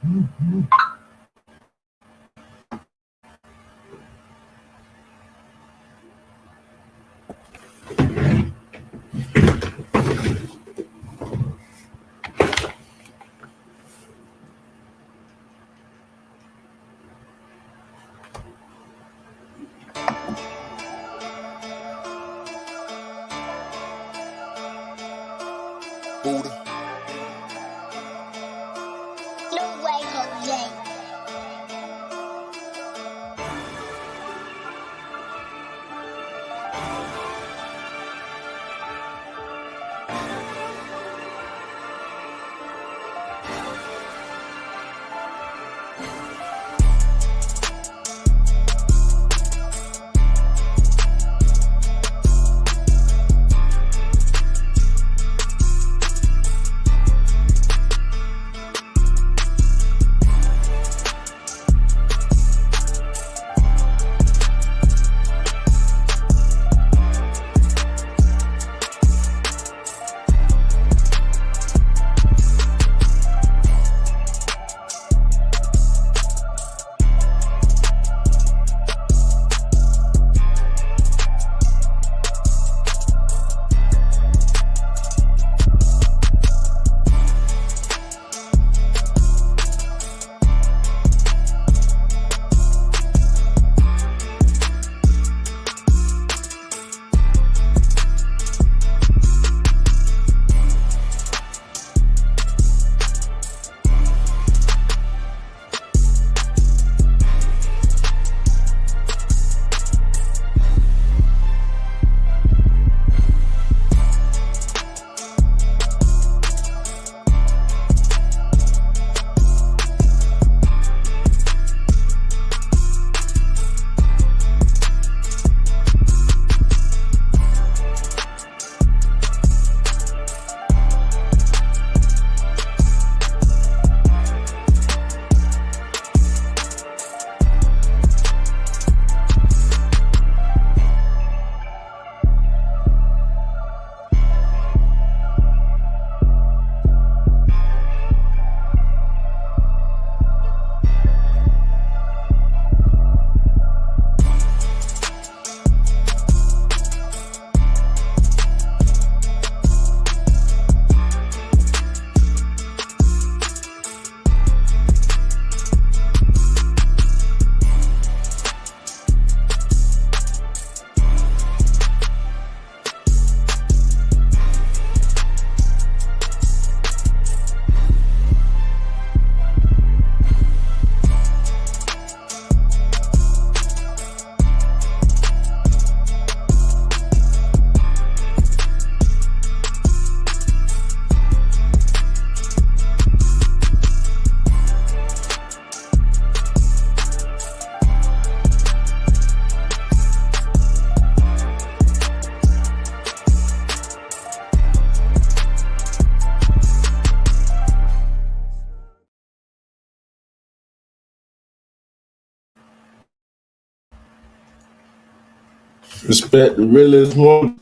Buddha. No way, Jose. Respect the realest one.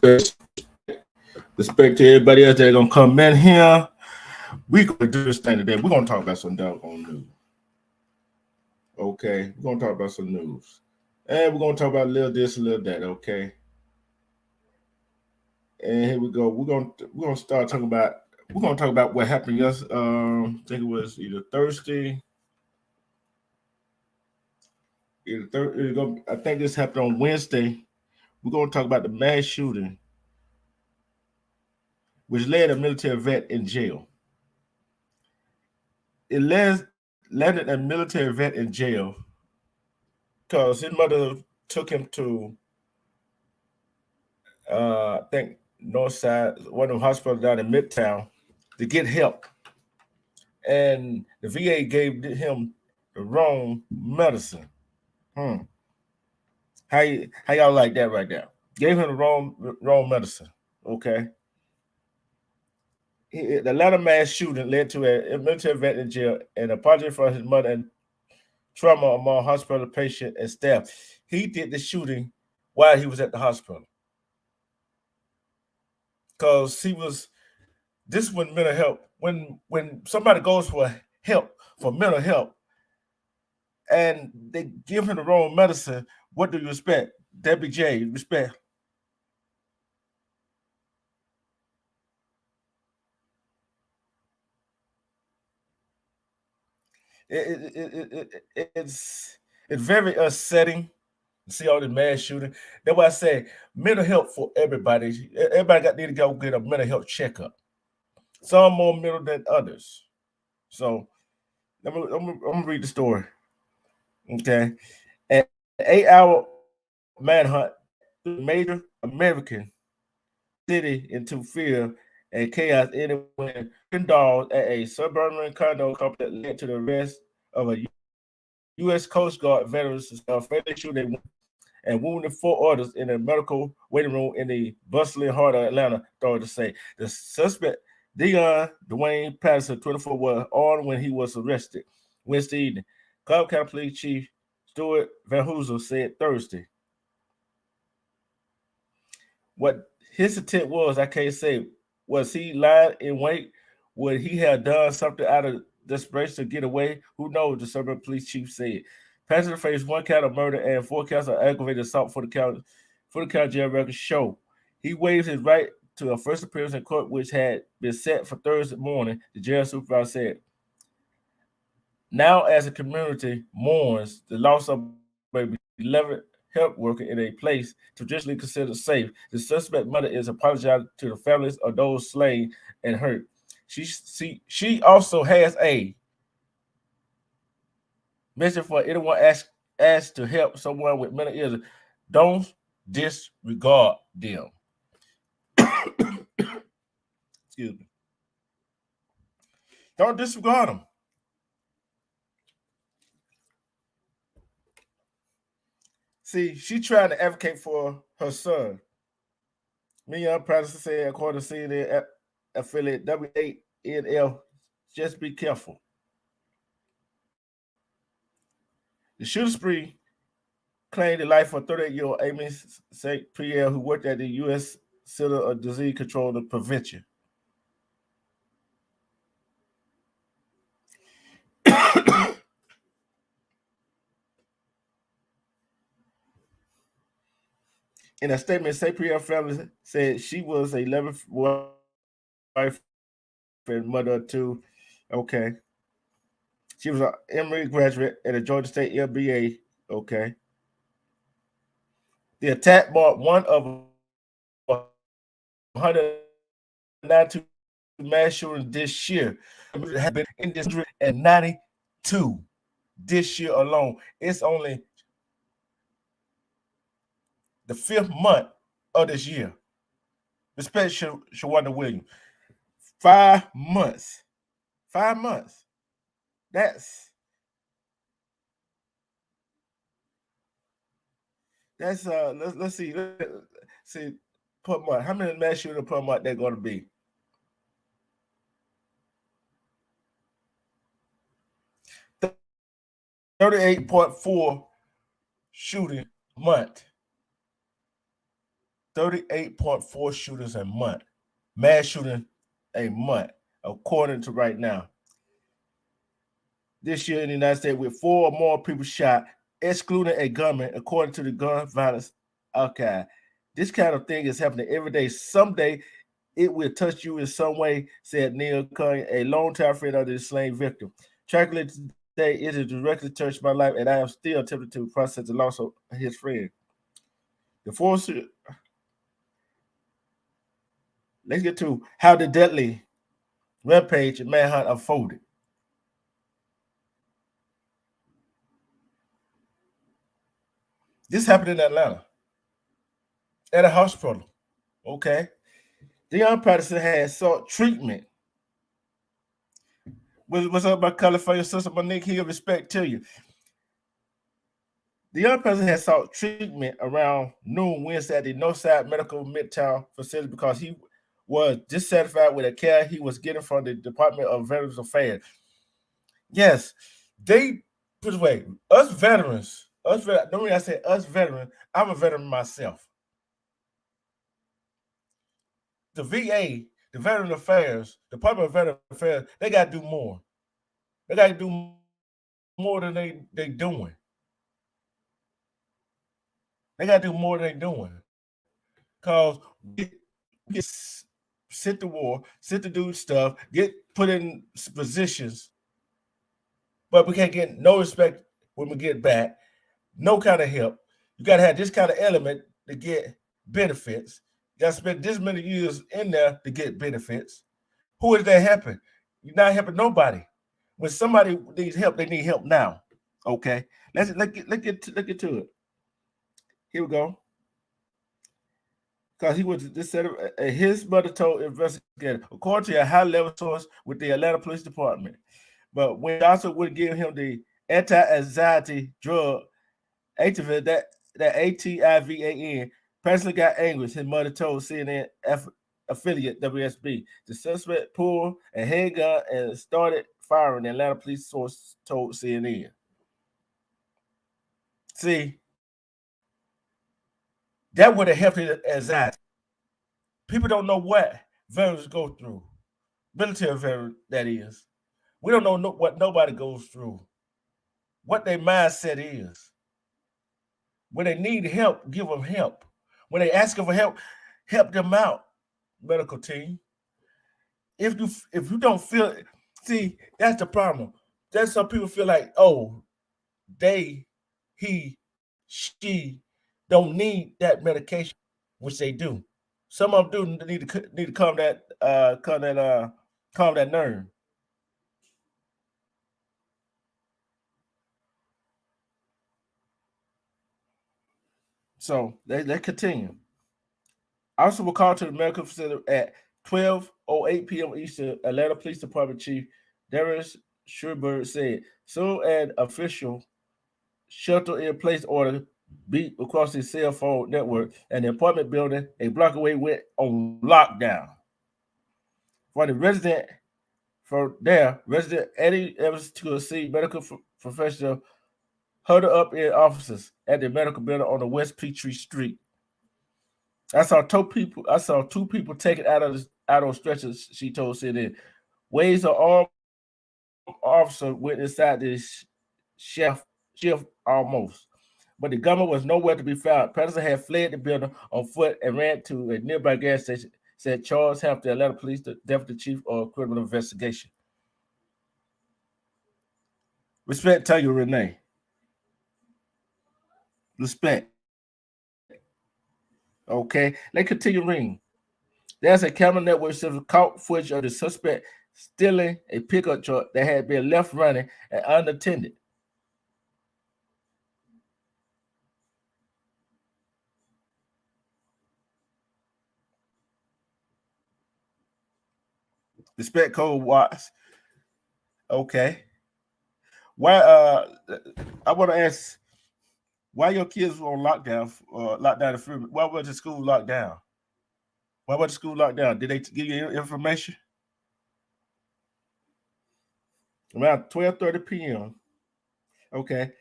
Respect to everybody else that's gonna come in here. We're gonna do this thing today. We're gonna talk about some doggone news. Okay, we're gonna talk about some news. And we're gonna talk about a little this, a little that, okay? And here we go. We're gonna start talking about what happened yesterday. I think it was either Thursday. I think this happened on Wednesday. We're gonna talk about the mass shooting, which led a military vet in jail. It landed a military vet in jail because his mother took him to I think Northside, one of the hospitals down in Midtown, to get help. And the VA gave him the wrong medicine. How y'all like that right there? Gave him the wrong medicine. Okay. The Atlanta mass shooting led to a military vet in jail and apology for his mother and trauma among hospital patient and staff. He did the shooting while he was at the hospital. Because this when mental health, when somebody goes for help for mental health, and they give him the wrong medicine, what do you expect? Debbie J, respect. It's very upsetting to see all the mass shooting. That's why I say mental health for everybody. Everybody need to go get a mental health checkup. Some more mental than others. So I'm gonna read the story. Okay, an 8-hour manhunt through a major American city into fear and chaos ended when dogs at a suburban condo complex led to the arrest of a U.S. Coast Guard veterans fatally shooting and wounded 4 others in a medical waiting room in the bustling heart of Atlanta, authorities say. The suspect, Dion Dwayne Patterson, 24, was armed when he was arrested Wednesday evening. Cobb County Police Chief Stuart Van Hooser said Thursday. What his intent was, I can't say. Was he lying in wait? Would he have done something out of desperation to get away? Who knows? The suburban police chief said. Passenger faced 1 count of murder and 4 counts of aggravated assault for the county jail records show. He waived his right to a first appearance in court, which had been set for Thursday morning. The jail supervisor said. Now, as the community mourns the loss of a beloved health worker in a place traditionally considered safe, the suspect mother is apologizing to the families of those slain and hurt. She also has a message for anyone asked to help someone with mental illness. Don't disregard them. Excuse me. Don't disregard them. See, she trying to advocate for her son. Young Patterson said, according to CNN affiliate W8NL, just be careful. The shooter spree claimed the life of 38-year-old Amy St. Pierre, who worked at the U.S. Center of Disease Control and Prevention. In a statement, St. Pierre family said she was a 11th wife and mother of 2. Okay. She was an Emory graduate at a Georgia State MBA. Okay. The attack marked one of 192 mass shootings this year. It has been in this 192 this year alone. It's only the 5th month of this year. Respect Shawanda Williams. 5 months. 5 months. That's let's see. Let's see per month. How many mass shootings per month they're going to be? $38.4 shooting month. 38.4 shooters a month. Mass shooting a month, according to right now. This year in the United States, with 4 or more people shot, excluding a gunman, according to the Gun Violence Archive. This kind of thing is happening every day. Someday it will touch you in some way, said Neil Cunningham, a longtime friend of the slain victim. Tragically today, it has directly touched my life, and I am still attempting to process the loss of his friend. The force. Let's get to how the deadly rampage and manhunt unfolded. This happened in Atlanta at a hospital. Okay. Deion Patterson had sought treatment. What's up, my California sister Monique Hill? Respect to you. Deion Patterson had sought treatment around noon Wednesday at the Northside Medical Midtown facility because he was dissatisfied with the care he was getting from the Department of Veterans Affairs. Yes, they put away us veterans. Don't mean I say us veterans. I'm a veteran myself. The VA, the Veteran Affairs, Department of Veteran Affairs, they got to do more. They got to do more than they doing. They got to do more than they doing. Because we get sent to war, sent to do stuff, get put in positions, but we can't get no respect when we get back, no kind of help. You got to have this kind of element to get benefits. You got to spend this many years in there to get benefits. Who is that helping? You're not helping nobody. When somebody needs help, they need help now. Okay, let's get to it. Here we go. Because he was this said his mother told investigators, according to a high-level source with the Atlanta Police Department. But when Johnson would give him the anti-anxiety drug Ativan, that Ativan, personally got angry. His mother told CNN affiliate WSB. The suspect pulled a handgun and started firing. The Atlanta police source told CNN. See, that would have helped his anxiety. People don't know what veterans go through. Military veterans, that is. We don't know what nobody goes through. What their mindset is. When they need help, give them help. When they ask for help them out, medical team. If you don't feel, see, that's the problem. There's some people feel like, oh, he, she don't need that medication, which they do. Some of them do need to calm that nerve. So they continue. Also, will call to the medical facility at 12:08 p.m. Eastern. Atlanta Police Department Chief Darius Sherberg said, soon an official shelter-in-place order beat across his cell phone network, and the apartment building a block away went on lockdown. For the resident Eddie Evans to see medical professional huddled up in offices at the medical building on the West Peachtree Street. I saw two people taken out of stretchers, she told CNN. Waves of armed officer went inside this shift almost. But the gunman was nowhere to be found. Patterson had fled the building on foot and ran to a nearby gas station, said Charles Hampton, Atlanta Police Deputy Chief of Criminal Investigation. Respect, tell you, Renee. Respect. Okay, let's continue reading. There's a camera network that caught footage of the suspect stealing a pickup truck that had been left running and unattended. Respect code Watts. Okay. Why? I want to ask, why your kids were on lockdown? Why was the school locked down? Why was the school locked down? Did they give you information? Around 12:30 p.m. Okay.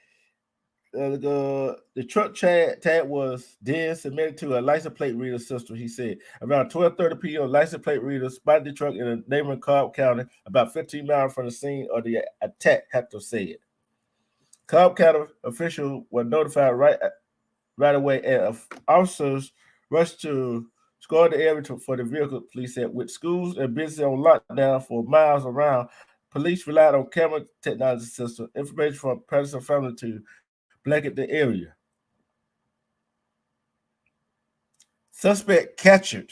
The truck tag was then submitted to a license plate reader system, he said. Around 12:30 p.m., license plate reader spotted the truck in a neighboring Cobb County, about 15 miles from the scene of the attack, Hector said. Cobb County officials were notified right away, and officers rushed to scour the area for the vehicle, police said. With schools and businesses on lockdown for miles around, police relied on camera technology system, information from Patterson family to blanket the area. Suspect captured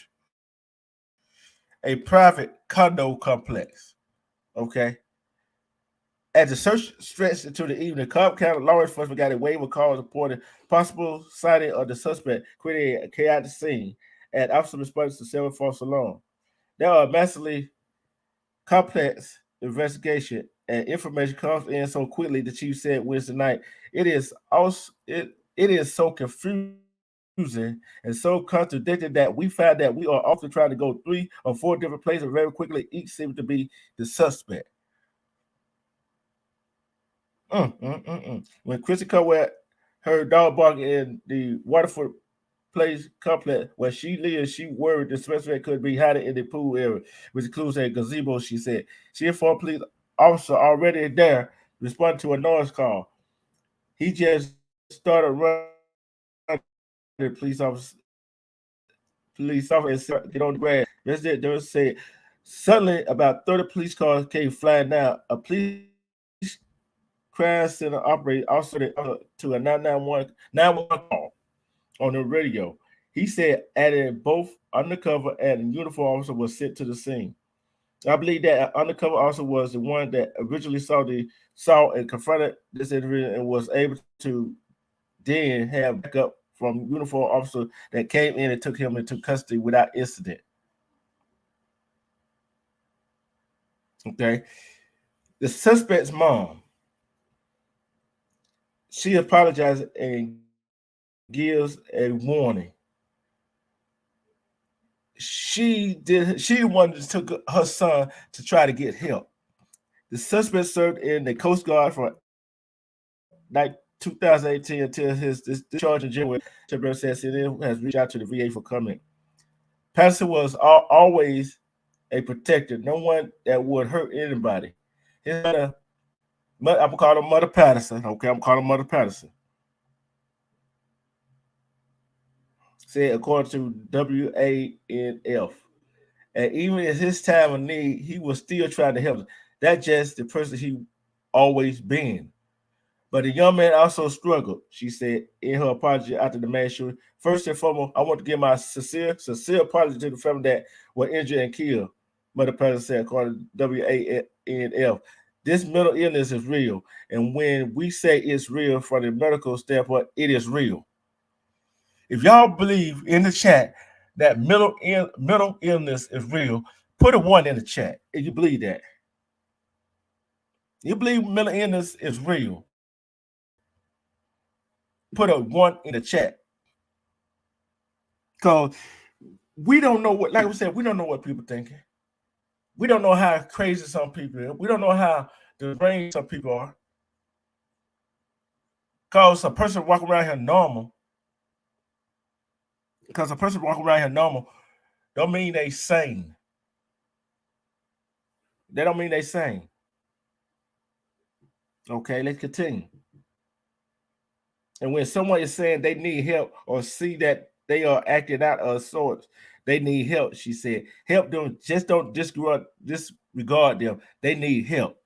a private condo complex. Okay. As the search stretched into the evening, Cobb County law enforcement got a wave of calls reporting possible sighting of the suspect, creating a chaotic scene, and officer responded to several false alarms. There are massively complex investigation, and information comes in so quickly, the chief said Wednesday night. It is so confusing and so contradicting that we find that we are often trying to go 3 or 4 different places very quickly. Each seems to be the suspect. When Chrissy Cowell heard dog barking in the Waterford Place complex where she lives, she worried the suspect could be hiding in the pool area, which includes a gazebo, she said. She informed police officer already there responding to a noise call. He just started running. The police officer get on the grass. They say suddenly about 30 police cars came flying down. A police crime center operator also to a 911 call on the radio. He said added both undercover and uniform officer was sent to the scene. I believe that undercover officer was the one that originally saw and confronted this individual and was able to then have backup from uniform officer that came in and took him into custody without incident. Okay. The suspect's mom, she apologized and gives a warning. She wanted to took her son to try to get help. The suspect served in the Coast Guard for 2018 until his discharge in January. Chevron says CNN has reached out to the VA for comment. Patterson was always a protector, no one that would hurt anybody. His mother, I'm calling her Mother Patterson. Okay, I'm calling Mother Patterson. Said according to WANF. And even in his time of need, he was still trying to help. That's just the person he always been. But the young man also struggled, she said in her apology after the mass shooting. First and foremost, I want to give my sincere apology to the family that were injured and killed. Mother Patterson said, according to WANF. This mental illness is real. And when we say it's real from the medical standpoint, it is real. If y'all believe in the chat that mental illness is real, put a 1 in the chat if you believe that. You believe mental illness is real, put a 1 in the chat. Because we don't know what, like we said, we don't know what people thinking. We don't know how crazy some people are. We don't know how deranged some people are. Because a person walking around here normal, don't mean they sane. That don't mean they sane. Okay, let's continue. And when someone is saying they need help or see that they are acting out of sorts, they need help, she said. Help them, just don't disregard them. They need help.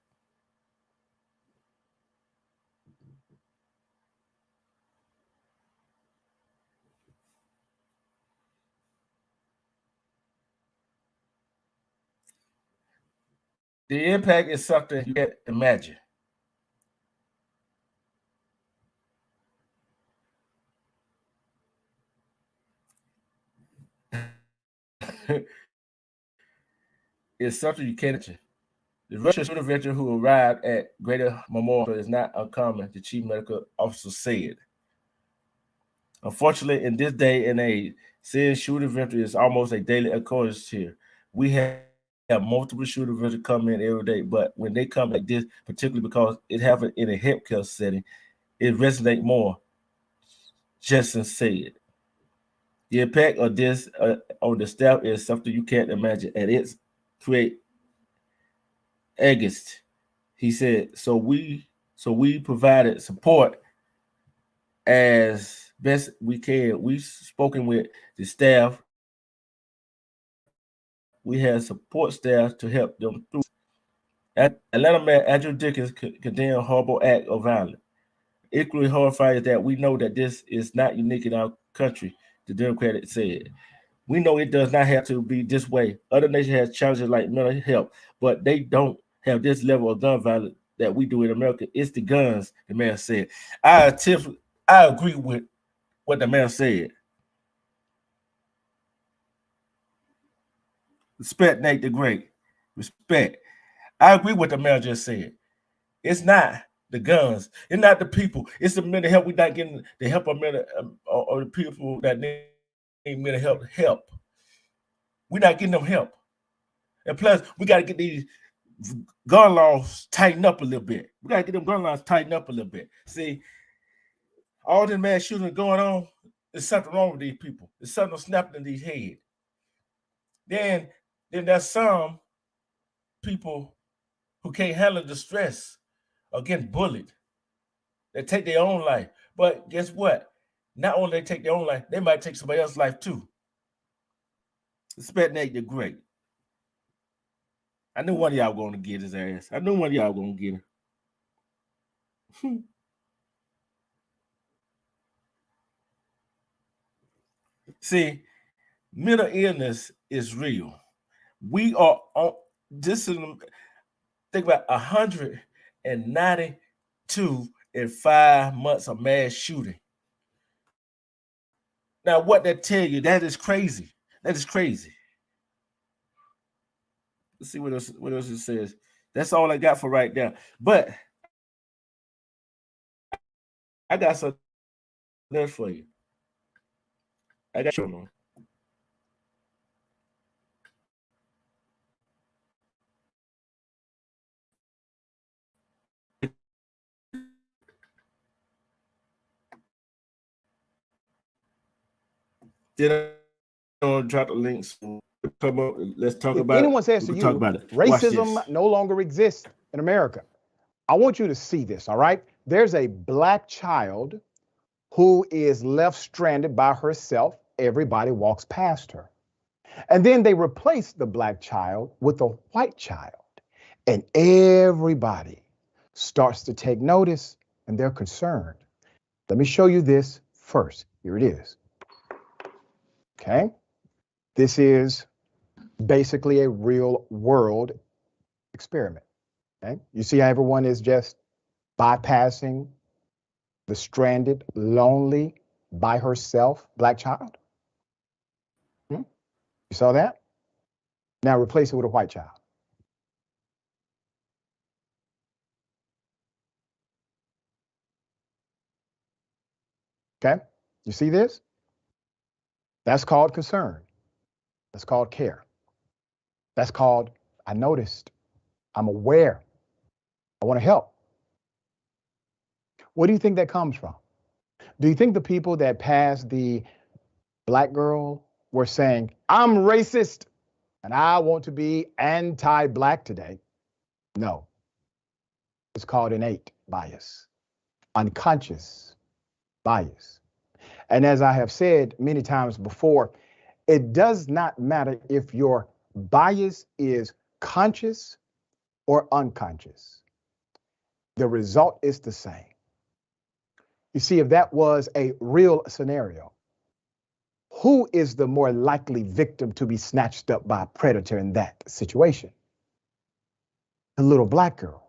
The impact is something you can't imagine. It's something you can't imagine. The Russian shooter veteran who arrived at Greater Memorial is not uncommon, the chief medical officer said. Unfortunately, in this day and age, seeing shooter veterans is almost a daily occurrence here. We have multiple shooter veterans come in every day, but when they come like this, particularly because it happened in a healthcare setting, it resonates more, Justin said. The impact of this on the staff is something you can't imagine, and it's create angst. He said, so we provided support as best we can. We've spoken with the staff. We had support staff to help them through. Atlanta Mayor Andrew Dickens condemned a horrible act of violence. Equally horrifying is that we know that this is not unique in our country, the Democrat said. We know it does not have to be this way. Other nations have challenges like mental health, but they don't have this level of gun violence that we do in America. It's the guns, the man said. I agree with what the man said. Respect Nate the Great. Respect. I agree with what the man just said. It's not the guns. It's not the people. It's the mental help. We're not getting the help of mental or the people that need mental help. We're not getting them help. And plus, we got to get these gun laws tightened up a little bit. We got to get them gun laws tightened up a little bit. See, all this mass shooting going on, there's something wrong with these people. There's something snapping in these heads. Then there's some people who can't handle the stress or getting bullied. They take their own life. But guess what? Not only they take their own life, they might take somebody else's life too. Spetnak, you're great. I knew one of y'all going to get his ass. I knew one of y'all going to get him. See, mental illness is real. We are on this is think about 192 in 5 months of mass shooting. Now, what that tell you, that is crazy. That is crazy. Let's see what else it says. That's all I got for right now. But I got something there for you. I got you. Did I drop the links? Come on, let's talk about it. Anyone says to you, racism no longer exists in America, I want you to see this, all right? There's a black child who is left stranded by herself. Everybody walks past her. And then they replace the black child with a white child. And everybody starts to take notice and they're concerned. Let me show you this first. Here it is. Okay. This is basically a real world experiment. Okay. You see how everyone is just bypassing the stranded, lonely, by herself black child? You saw that? Now replace it with a white child. Okay, you see this? That's called concern. That's called care. That's called, I noticed, I'm aware, I want to help. Where do you think that comes from? Do you think the people that passed the black girl were saying, I'm racist and I want to be anti-black today? No. It's called innate bias, unconscious bias. And as I have said many times before, it does not matter if your bias is conscious or unconscious. The result is the same. You see, if that was a real scenario, who is the more likely victim to be snatched up by a predator in that situation? The little black girl,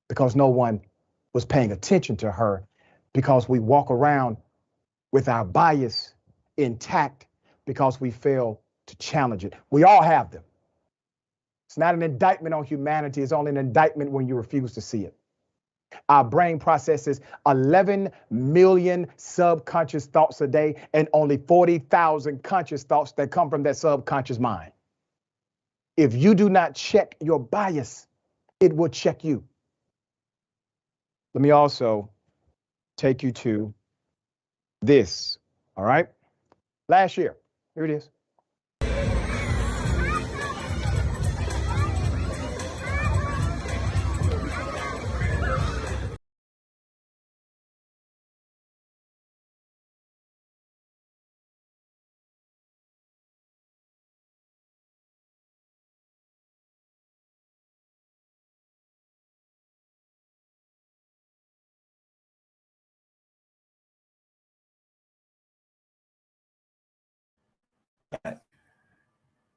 because no one was paying attention to her, because we walk around with our bias intact because we fail to challenge it. We all have them. It's not an indictment on humanity. It's only an indictment when you refuse to see it. Our brain processes 11 million subconscious thoughts a day and only 40,000 conscious thoughts that come from that subconscious mind. If you do not check your bias, it will check you. Let me also take you to this, all right? Last year, here it is.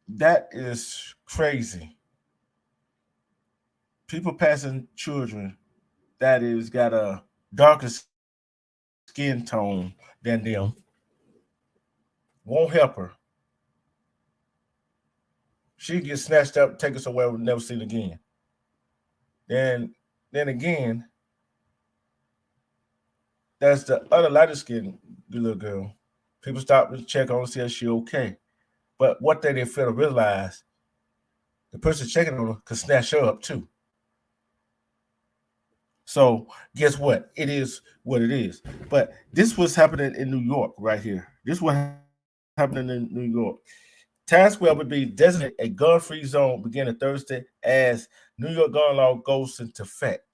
That is crazy. People passing children that is got a darker skin tone than them won't help her. She gets snatched up, taken somewhere we'll never see it again. Then again, that's the other lighter skinned little girl. People stop to check on her, see if she okay. But what they fail to realize, the person checking on her could snatch her up too. So guess what? It is what it is. But this was happening in New York right here. This was happening in New York. Times Square would be designated a gun-free zone beginning Thursday as New York gun law goes into effect.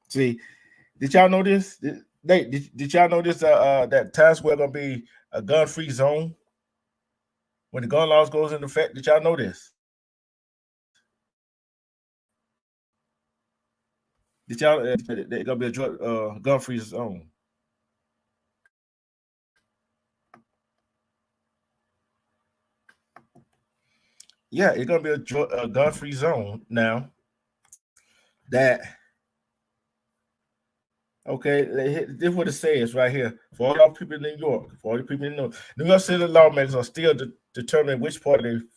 See, did y'all know this? Did y'all know this? That Times Square gonna be a gun-free zone when the gun laws goes into effect? Did y'all know this? Did y'all? They're gonna be a gun-free zone. Yeah, it's gonna be a gun-free zone now. That okay? This is what it says right here for all y'all people in New York. For all the people in New York City lawmakers are still determining which part of the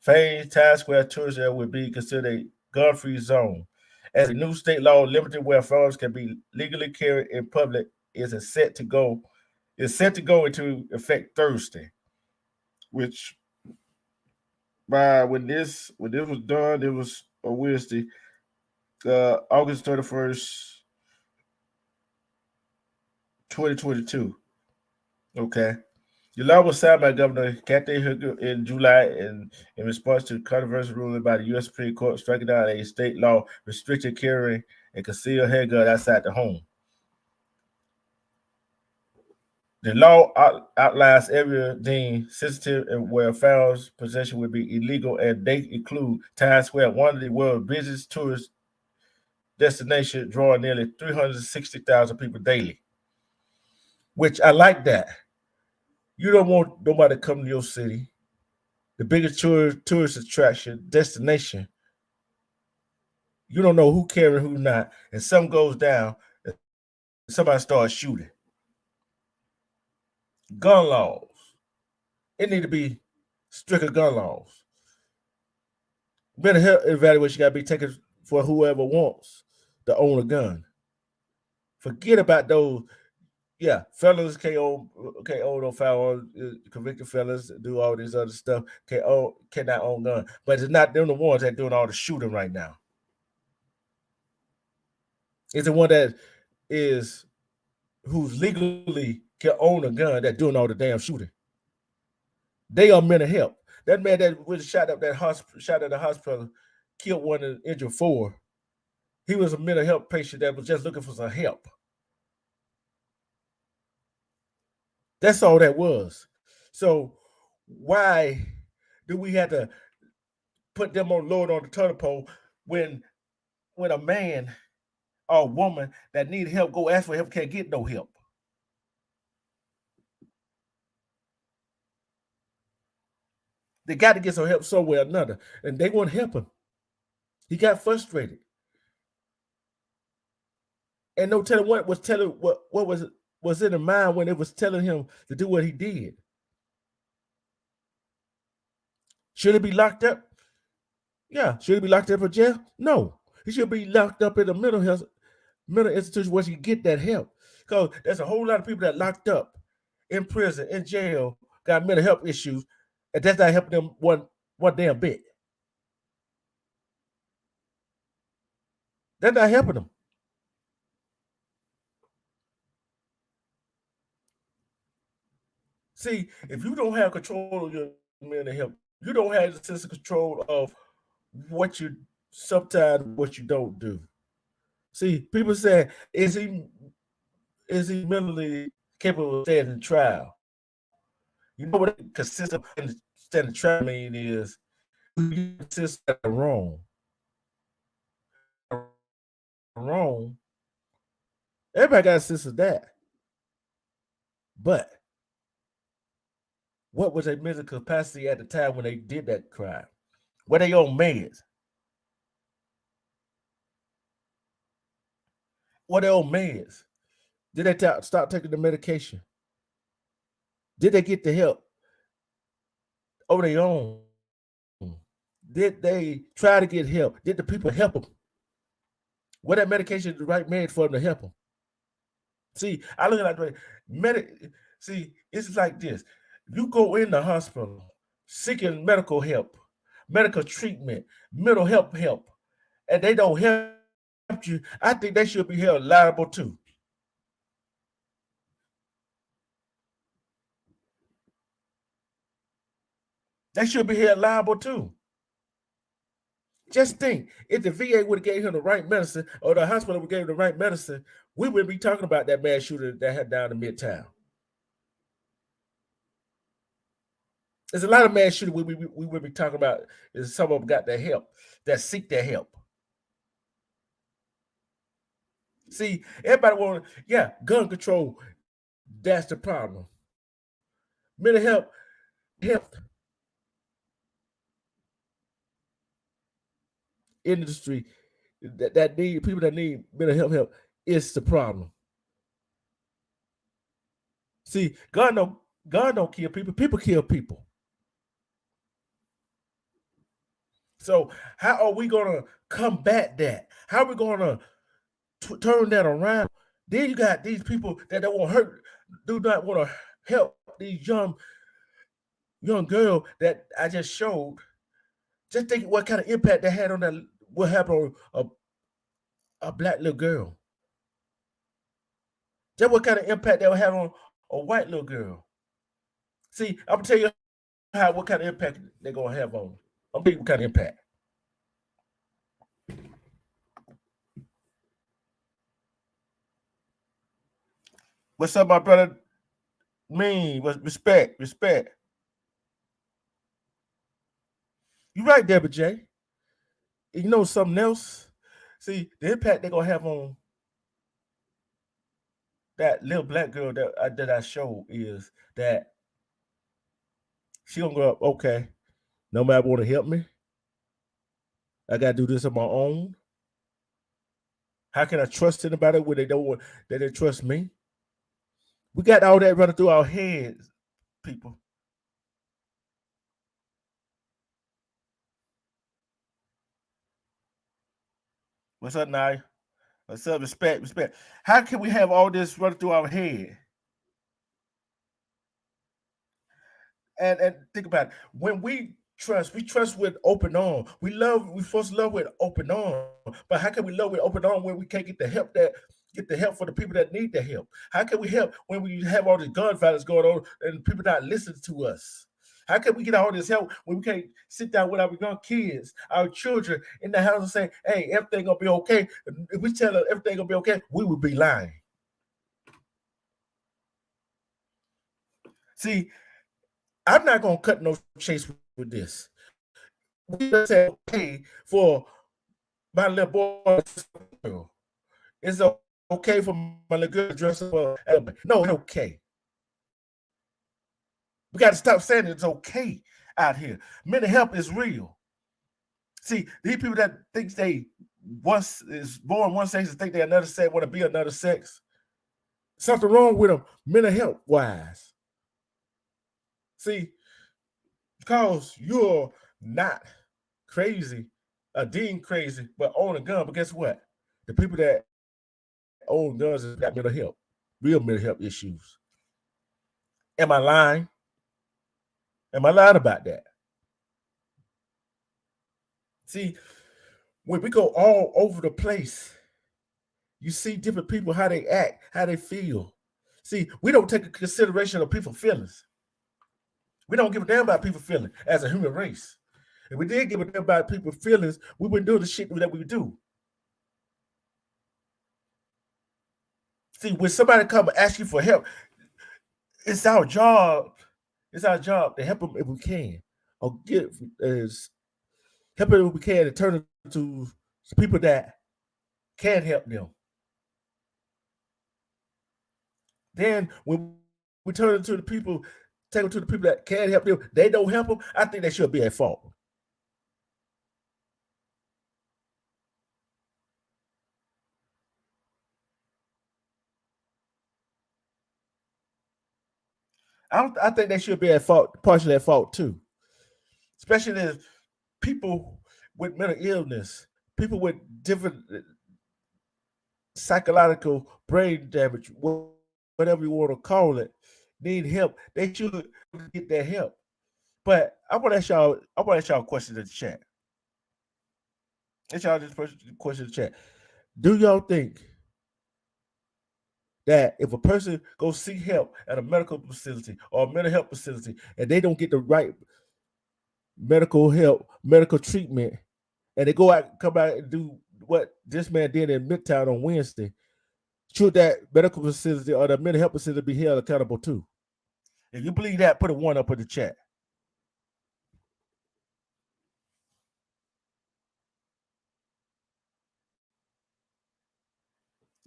famed Times Square tourist area would be considered a gun-free zone, as a new state law limiting where firearms can be legally carried in public is set to go into effect Thursday, which by when this was done, it was a Wednesday, August 31st, 2022. Okay. The law was signed by Governor Kathy Hochul in July in response to controversial ruling by the U.S. Supreme Court striking down a state law restricting carrying a concealed handgun outside the home. The law outlines area deemed sensitive and where firearms possession would be illegal, and they include Times Square, one of the world's busiest tourist destinations, drawing nearly 360,000 people daily. Which I like that. You don't want nobody to come to your city, the biggest tourist attraction, destination. You don't know who carrying, who not, and something goes down, and somebody starts shooting. Gun laws. It need to be stricter gun laws. Mental health evaluation got to be taken for whoever wants to own a gun. Forget about those. Yeah, fellas can't own no firearms. Convicted fellas do all this other stuff. Cannot own guns. But it's not them the ones that doing all the shooting right now. It's the one that is who's legally can own a gun that doing all the damn shooting. They are mental health. That man that was shot at the hospital, killed one and injured four. He was a mental health patient that was just looking for some help. That's all that was. So why do we have to put them on load on the totem pole when a man or a woman that need help go ask for help can't get no help? They got to get some help somewhere or another, and they won't help him. He got frustrated, and no telling what was in the mind when it was telling him to do what he did. Should he be locked up? Yeah. Should he be locked up in jail? No. He should be locked up in a mental institution where he can get that help. Because there's a whole lot of people that locked up in prison, in jail, got mental health issues, and that's not helping them one damn bit. That's not helping them. See, if you don't have control of your mental health, you don't have the sense of control of what you don't do. See, people say, is he mentally capable of standing trial? You know what consistent standing trial mean is you consist of wrong. Wrong. Everybody got a sense of that. But what was their mental capacity at the time when they did that crime? Were they on meds? Were they on meds? Did they start taking the medication? Did they get the help on their own? Did they try to get help? Did the people help them? Was that medication the right med for them to help them? See, I look at it see, it's like this. You go in the hospital seeking medical help, medical treatment, mental health help, and they don't help you, I think they should be held liable too. They should be held liable too. Just think, if the VA would have gave him the right medicine, or the hospital would have gave him the right medicine, we wouldn't be talking about that mass shooter that had down in Midtown. There's a lot of mass shooters we would be talking about. Is some of them got their help, that seek their help. See, everybody want, gun control. That's the problem. Mental health industry that need people that need mental health help is the problem. See, God don't kill people. People kill people. So how are we going to combat that? How are we going to turn that around? Then you got these people that don't want to hurt, do not want to help these young girl that I just showed. Just think what kind of impact that had on that. What happened on a black little girl? Just what kind of impact that would have on a white little girl? See, I'm gonna tell you what kind of impact they're gonna have on. I'm gonna tell you what kind of impact. What's up, my brother? Respect. You're right, Deborah J. You know something else? See, the impact they're gonna have on that little black girl that I showed is that she gonna go up, okay, nobody want to help me. I gotta do this on my own. How can I trust anybody when they don't trust me? We got all that running through our heads, people. What's up, Naya? What's up? Respect. How can we have all this running through our head? And think about it. When we trust with open arms. We supposed to love with open arms. But how can we love with open arms when we can't get the help for the people that need the help? How can we help when we have all this gun violence going on and people not listening to us? How can we get all this help when we can't sit down with our young kids, our children in the house and say, hey, everything gonna be okay? If we tell them everything gonna be okay, we would be lying. See, I'm not gonna cut no chase with this. We just say okay for my little boy. It's okay for my little girl to dress up. No, it's okay. We got to stop saying it's okay out here. Mental health is real. See, these people that think they once is born one sex and think they're another sex, want to be another sex. Something wrong with them, mental health wise. See, because you're not crazy, deemed crazy, but own a gun. But guess what? The people that own guns have got mental health, real mental health issues. Am I lying? Am I lying about that? See, when we go all over the place, you see different people, how they act, how they feel. See, we don't take a consideration of people's feelings. We don't give a damn about people's feelings as a human race. If we did give a damn about people's feelings, we wouldn't do the shit that we do. See, when somebody come and ask you for help, it's our job. It's our job to help them if we can, or help them if we can to turn them to people that can help them. Then when we turn it to the people, take them to the people that can help them, they don't help them, I think they should be at fault. I think they should be at fault, partially at fault too. Especially if people with mental illness, people with different psychological brain damage, whatever you want to call it, need help. They should get their help. But I want to ask y'all a question in the chat. Ask y'all this question in the chat. Do y'all think that if a person goes seek help at a medical facility or a mental health facility and they don't get the right medical help, medical treatment, and they go out, come out and do what this man did in Midtown on Wednesday, should that medical facility or the mental health facility be held accountable too? If you believe that, put a 1 up in the chat.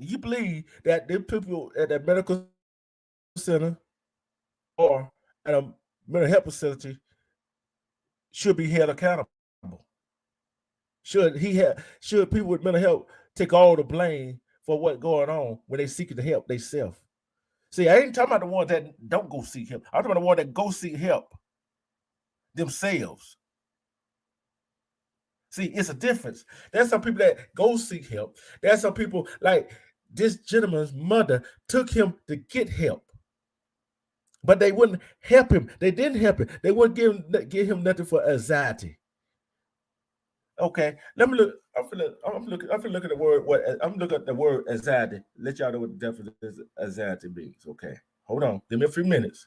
You believe that the people at that medical center or at a mental health facility should be held accountable? Should people with mental health take all the blame for what's going on when they seeking the help themselves? See, I ain't talking about the ones that don't go seek help. I'm talking about the ones that go seek help themselves. See, it's a difference. There's some people that go seek help. There's some people like this gentleman's mother took him to get help, but they wouldn't help him. They didn't help him. They wouldn't give him nothing for anxiety. Okay, let me look. I'm looking at the word. I'm looking at the word anxiety. Let y'all know what the definition of anxiety means. Okay, hold on. Give me a few minutes.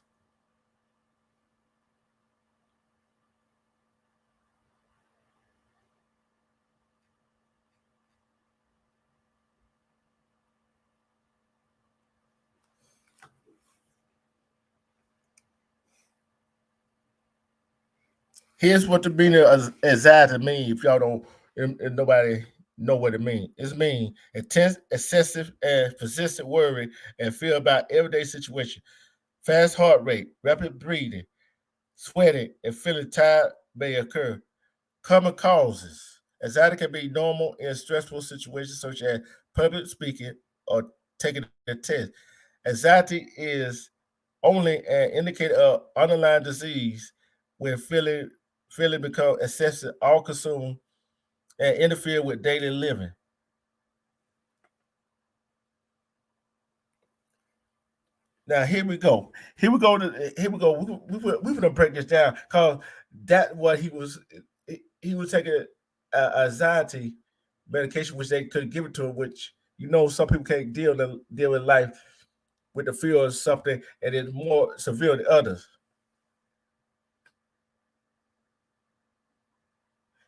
Here's what the meaning of anxiety means. If y'all don't, if nobody know what it means. It means intense, excessive, and persistent worry and fear about everyday situation. Fast heart rate, rapid breathing, sweating, and feeling tired may occur. Common causes. Anxiety can be normal in stressful situations such as public speaking or taking a test. Anxiety is only an indicator of underlying disease when feeling become excessive, all consumed, and interfere with daily living. Now here we go. Here we go. We're gonna break this down because that what he was taking anxiety medication, which they couldn't give it to him. Which some people can't deal with life with the fear of something, and it's more severe than others.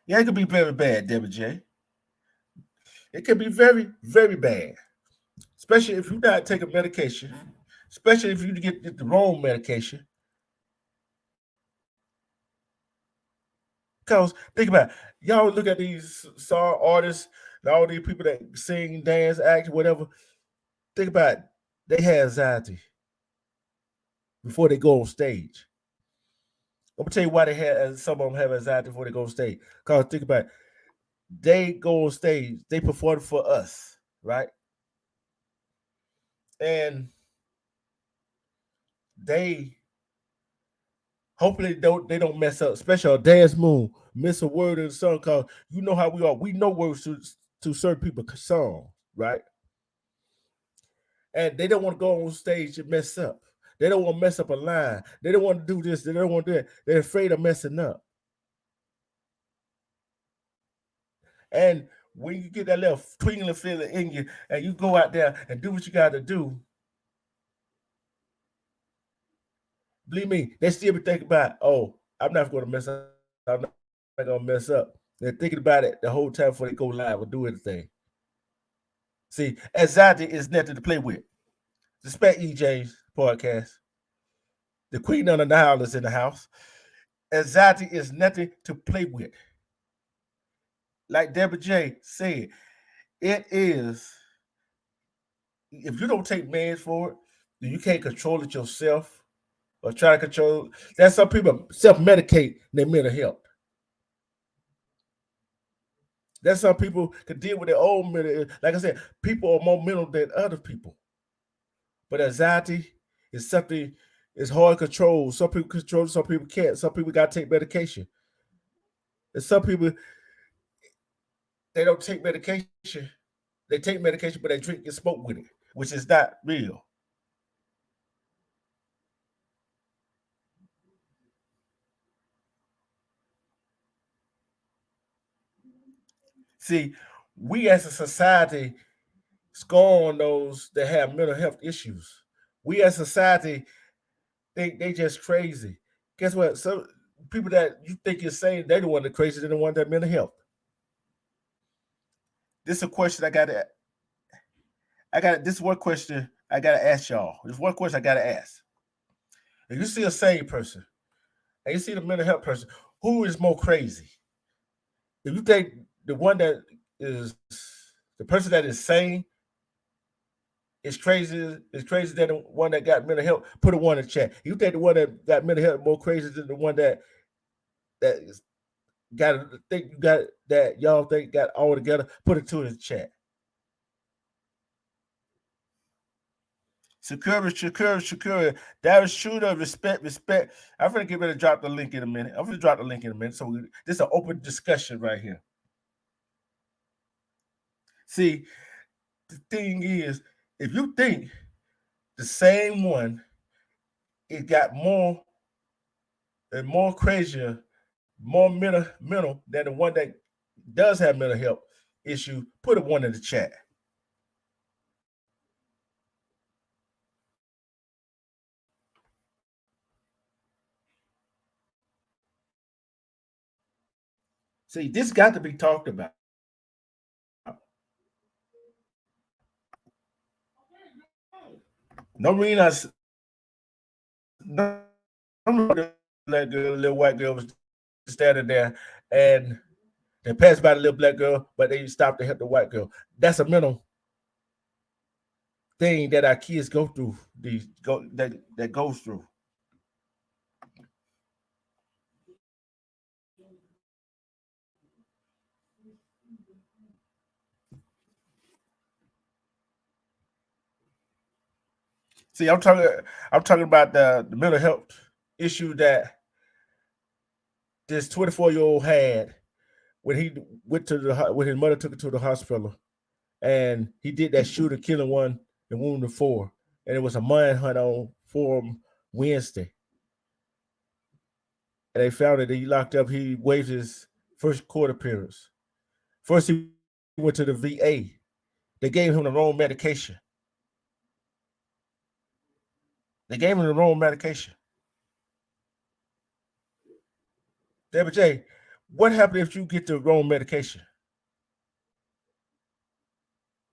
Yeah, it could be very bad, Debbie J. It could be very, very bad, especially if you're not taking medication, especially if you get the wrong medication. Because think about it, y'all look at these song artists, all these people that sing, dance, act, whatever. Think about it, they have anxiety before they go on stage. I'm gonna tell you why some of them have anxiety before they go on stage. Because think about it, they go on stage, they perform for us, right? And they hopefully they don't mess up, especially on Dance Moon, miss a word in the song, because you know how we are. We know words to certain people's song, right? And they don't want to go on stage and mess up. They don't want to mess up a line. They don't want to do this. They don't want to do that. They're afraid of messing up. And when you get that little twinkling feeling in you and you go out there and do what you got to do, believe me, they still be thinking about, oh, I'm not going to mess up. I'm not going to mess up. They're thinking about it the whole time before they go live or do anything. See, anxiety is nothing to play with. Respect EJ's podcast. The Queen of the Nile is in the house. Anxiety is nothing to play with. Like Deborah J said, it is, if you don't take meds for it, then you can't control it yourself or try to control it. That's some people self-medicate their mental health. That's some people can deal with their own mental. Like I said, people are more mental than other people. But anxiety is something, it's hard to control. Some people control, some people can't. Some people got to take medication. And some people, they don't take medication. They take medication, but they drink and smoke with it, which is not real. See, we as a society scorn those that have mental health issues. We as a society think they just crazy. Guess what? So people that you think is sane, they're the one that crazy, they're the one that mental health. This is a question this is one question I gotta ask y'all. There's one question I gotta ask. If you see a sane person and you see the mental health person, who is more crazy? If you think the one that is the person that is sane is crazy than the one that got mental health, put a one in the chat. If you think the one that got mental health more crazy than the one that is got think you got that y'all think got all together, put it two in the chat. Shakura. That is true to respect. I'm gonna get ready to drop the link in a minute. So this is an open discussion right here. See, the thing is, if you think the same one, it got more and more crazier, more mental than the one that does have mental health issue, put a one in the chat. See, this got to be talked about. No reason no black girl, little white girl was standing there and they passed by the little black girl, but they stopped to help the white girl. That's a mental thing that our kids go through. That goes through. See, I'm talking about the mental health issue that this 24-year-old had when he went to when his mother took him to the hospital, and he did that shooter, killing one and wounding four, and it was a manhunt on for him Wednesday, and they found that he locked up. He waived his first court appearance. First, he went to the VA. They gave him the wrong medication. Deborah J, what happened if you get the wrong medication?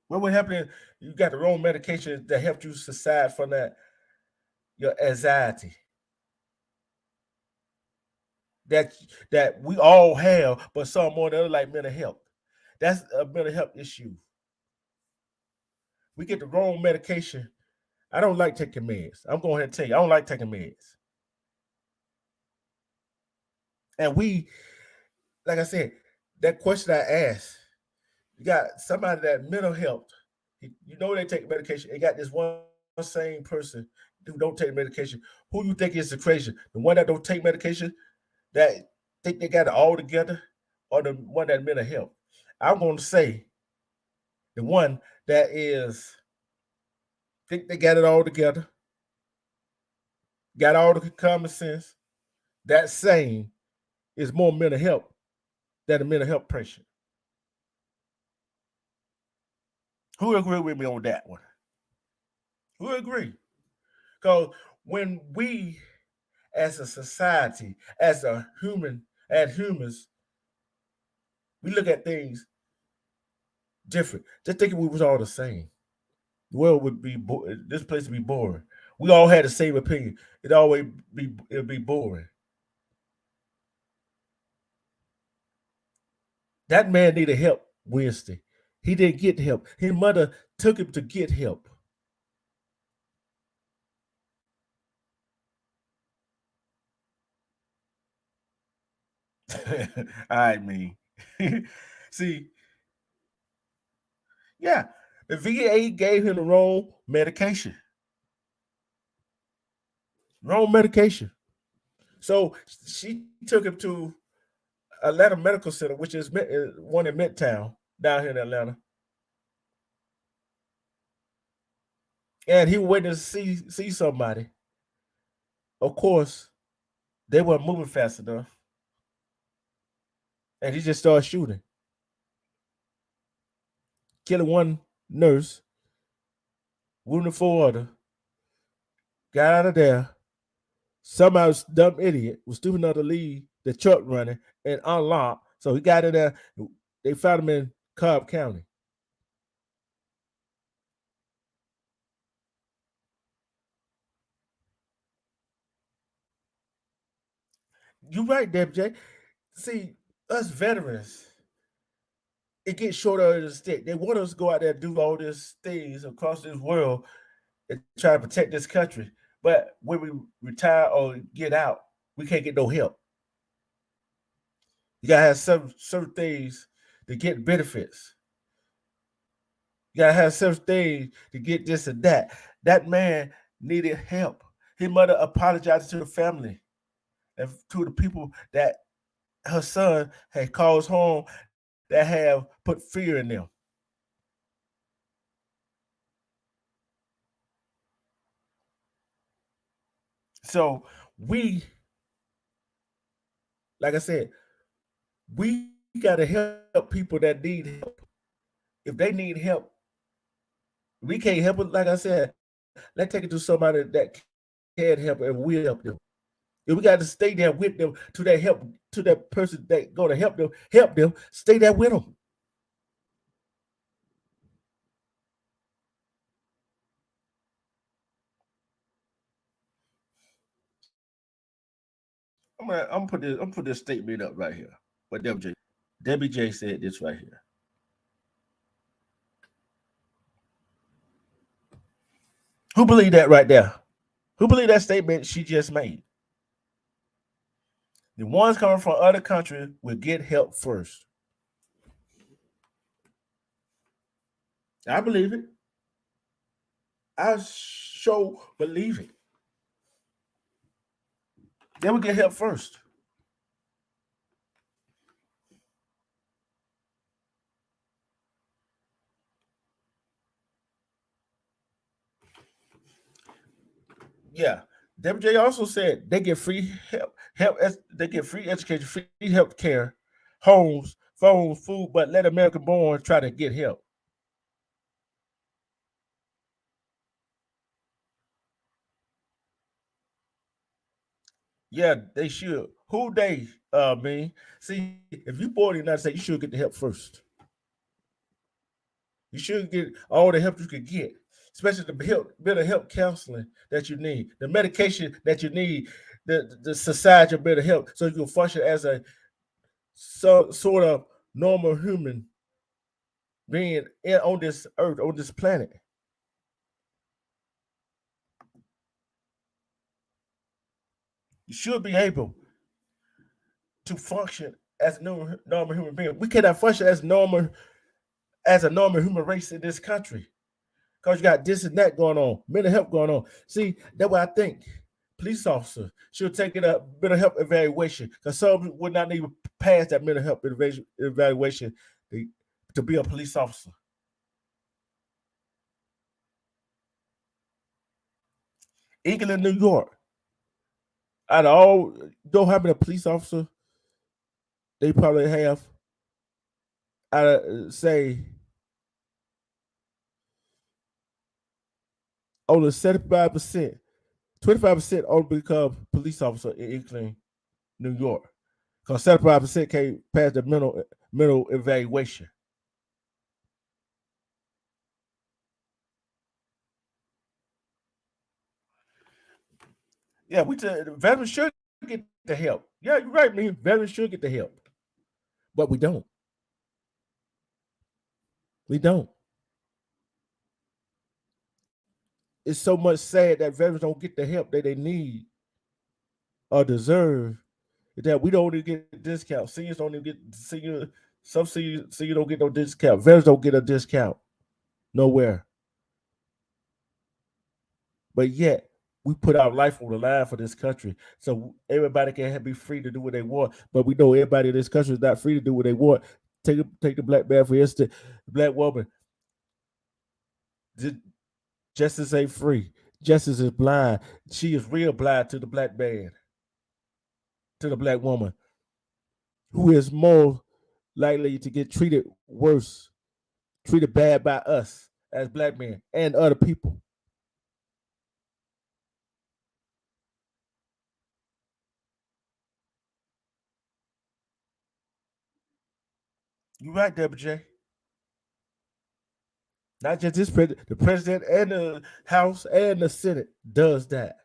What would happen if you got the wrong medication that helped you subside from your anxiety? That we all have, but some more than other, like mental health. That's a mental health issue. We get the wrong medication. I don't like taking meds. I'm going ahead and tell you, I don't like taking meds. And we, like I said, that question I asked, you got somebody that mental health, you know they take medication, and got this one same person who don't take medication. Who you think is the crazy? The one that don't take medication, that think they got it all together, or the one that mental health? I'm going to say the one that is think they got it all together, got all the common sense. That same is more mental health than a mental health patient. Who agree with me on that one? Who agree? Because when we, as a society, as humans, we look at things different. Just think if we was all the same, the world would be this place would be boring. We all had the same opinion. It'd be boring. That man needed help Wednesday. He didn't get help. His mother took him to get help. I mean, see, yeah, the VA gave him the wrong medication. So she took him to Atlanta Medical Center, which is one in Midtown down here in Atlanta. And he went to see somebody. Of course, they weren't moving fast enough. And he just started shooting. Killing one nurse, wounding four other. Got out of there. Somehow, dumb idiot was stupid enough to leave the truck running and unlock. So he got in there. They found him in Cobb County. You're right, Deb J. See, us veterans, it gets shorter of the stick. They want us to go out there and do all these things across this world and try to protect this country. But when we retire or get out, we can't get no help. You gotta have certain things to get benefits. You gotta have certain things to get this and that. That man needed help. His mother apologized to the family and to the people that her son had caused home that have put fear in them. So we, like I said, we gotta help people that need help. If they need help, we can't help it. Like I said, let's take it to somebody that can help and we'll help them. If we got to stay there with them to that help, to that person that going to help them, stay there with them. I'm gonna put this statement up right here. But Debbie J said this right here. Who believe that right there? Who believe that statement she just made? The ones coming from other countries will get help first. I believe it. I sure believe it. They will get help first. Yeah. WJ also said they get free they get free education, free health care, homes, phones, food, but let American born try to get help. Yeah, they should. Who they mean? See, if you born in the United States, you should get the help first. You should get all the help you could get, especially the better help counseling that you need, the medication that you need, the society better help so you can function as a sort of normal human being on this earth, on this planet. You should be able to function as a normal human being. We cannot function as a normal human race in this country because you got this and that going on, mental health going on. See, that's why I think police officers should take it a mental health evaluation because some would not even pass that mental health evaluation to be a police officer. England, New York, out of all, don't have a police officer, they probably have, out of, say, only 75%, 25% only become police officer in England, New York. Because 75% can't pass the mental evaluation. Yeah, veterans should get the help. Yeah, you're right, man. Veterans should get the help. But we don't. We don't. It's so much sad that veterans don't get the help that they need or deserve that we don't even get a discount. Seniors don't even get some seniors don't get no discount. Veterans don't get a discount nowhere. But yet we put our life on the line for this country, so everybody can be free to do what they want. But we know everybody in this country is not free to do what they want. Take the black man for instance. The black woman, justice ain't free. Justice is blind. She is real blind to the black man, to the black woman, who is more likely to get treated worse, treated bad by us as black men and other people. You're right, Deborah J. Not just this president, the president and the House and the Senate does that.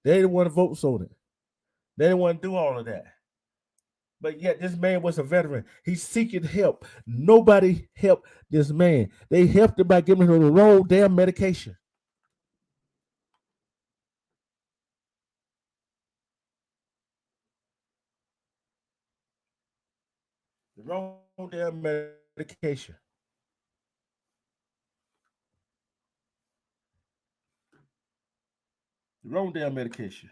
They didn't want to vote on it. They didn't want to do all of that. But yet this man was a veteran. He's seeking help. Nobody helped this man. They helped him by giving him the wrong damn medication. The wrong damn medication. The wrong damn medication.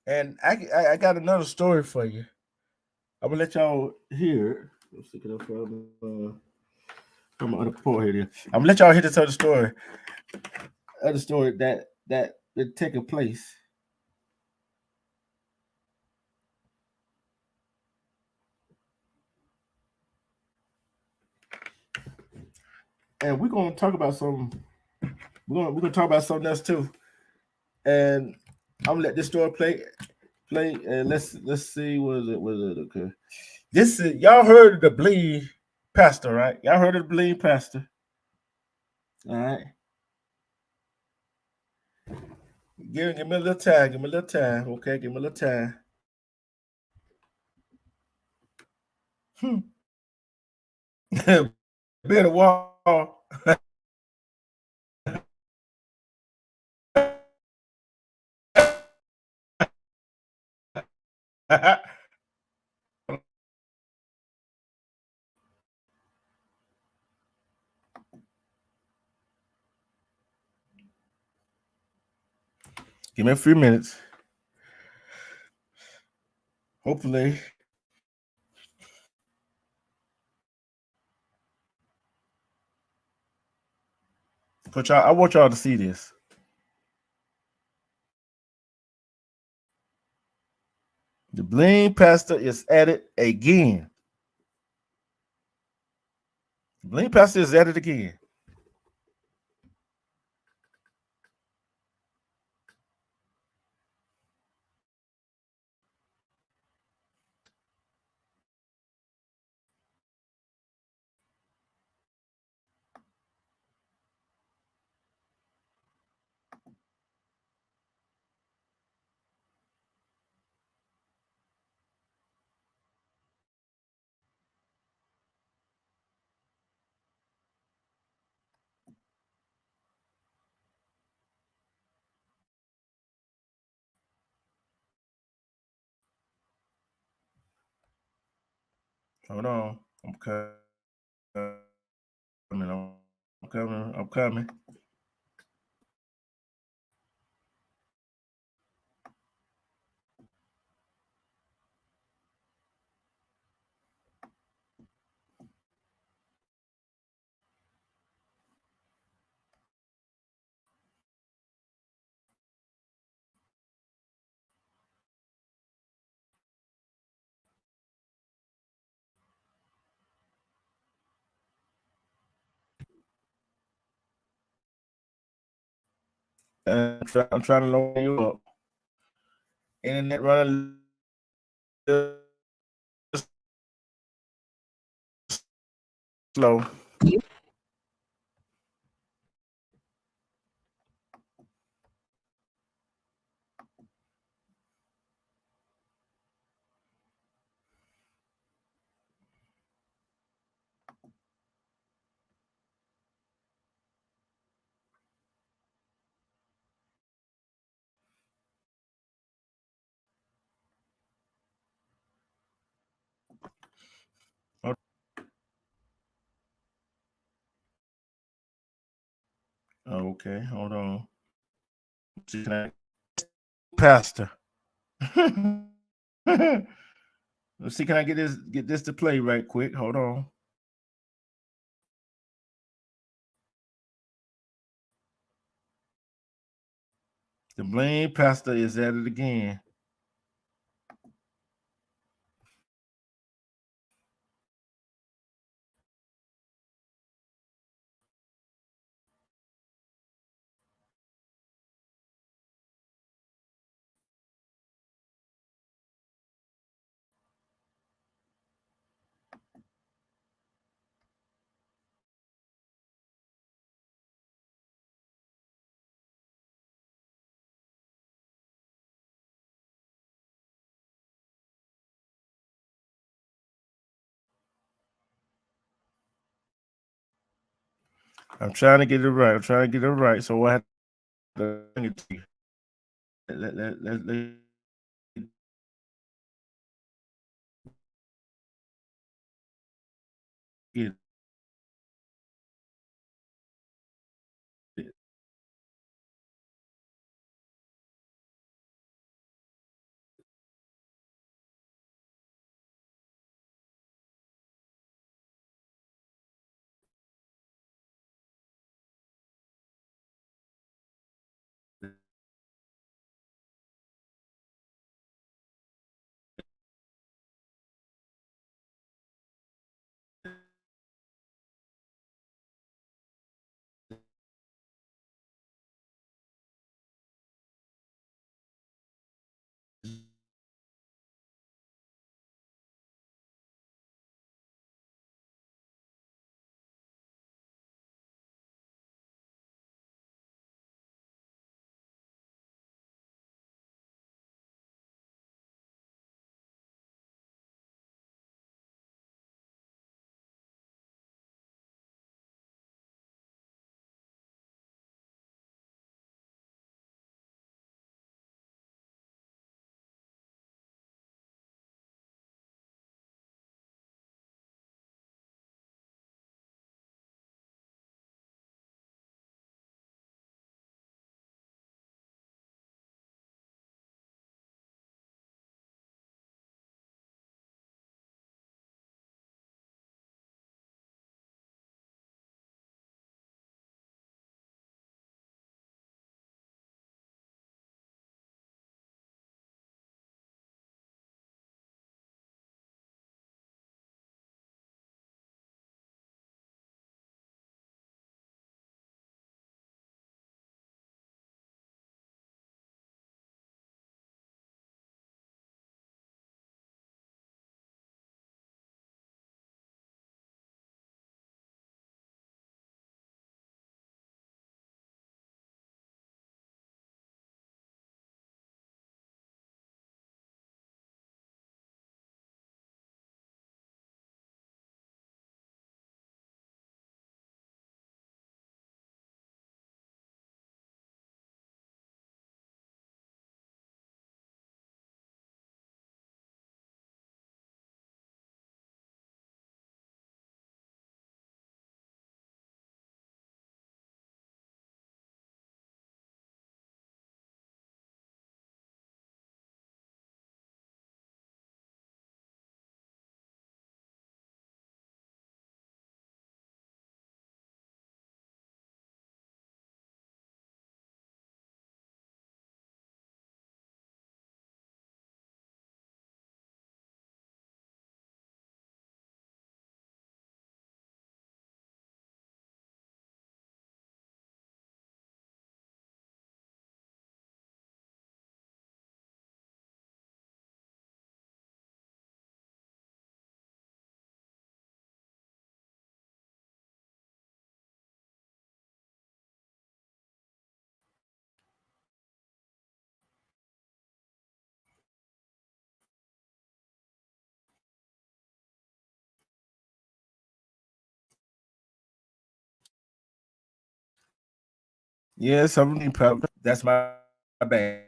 And I got another story for you. I'm gonna let y'all hear it. I'm sticking up from my other report here. I'm gonna let y'all hear this other story. Other story that taking place. And we're gonna talk about some. We're gonna talk about something else too. And I'm gonna let this story play. And let's see. Was it okay? This is y'all heard of the Bleed Pastor, right? Y'all heard of the Bleed Pastor? All right. Give me a little time. Give me a little time. Okay, give me a little time. Be the wall. Give me a few minutes. Hopefully. But y'all, I want y'all to see this. The Bling Pastor is at it again. The Bling Pastor is at it again. Hold on. I'm coming. I'm coming. I'm coming. I'm trying to load you up. Internet running slow. Okay, hold on. See, can I, Pastor. Let's see, can I get this to play right quick? Hold on. The Blame Pastor is at it again. I'm trying to get it right. I'm trying to get it right. So I have to bring it to you. Let get it. Yes, I'm really proud. That's my bad.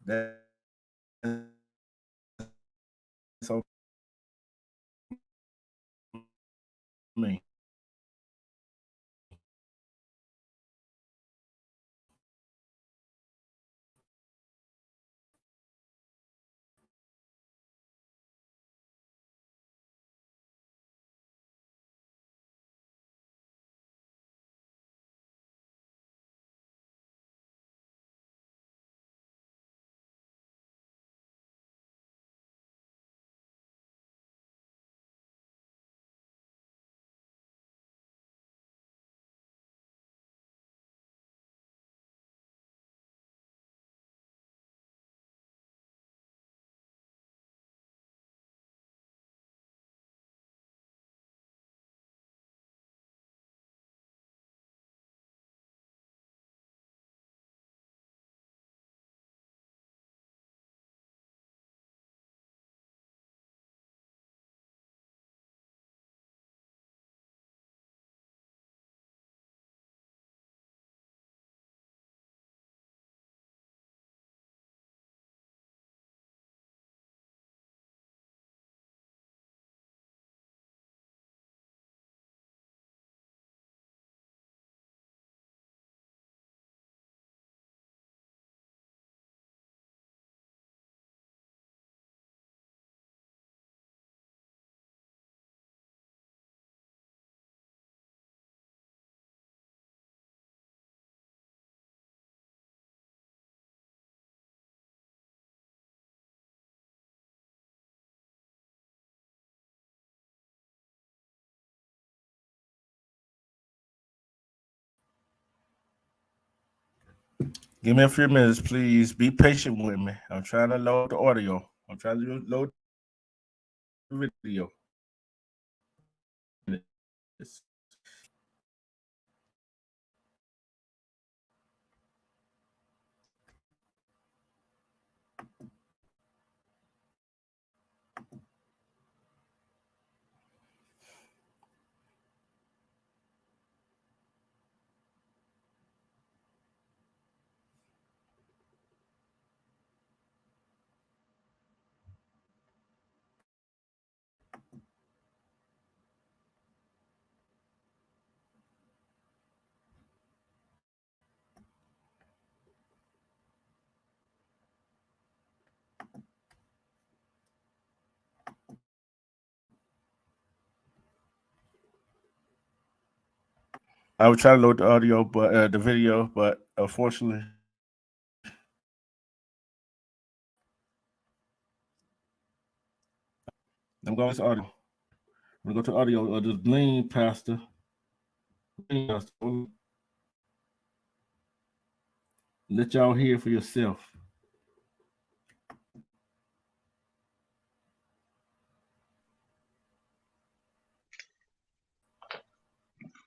That's on me. Give me a few minutes, please. Be patient with me. I'm trying to load the audio. I'm trying to load the video. I was trying to load the audio, but the video, but unfortunately, I'm going to audio. I'm gonna go to audio. The Bling Pastor. Let y'all hear for yourself.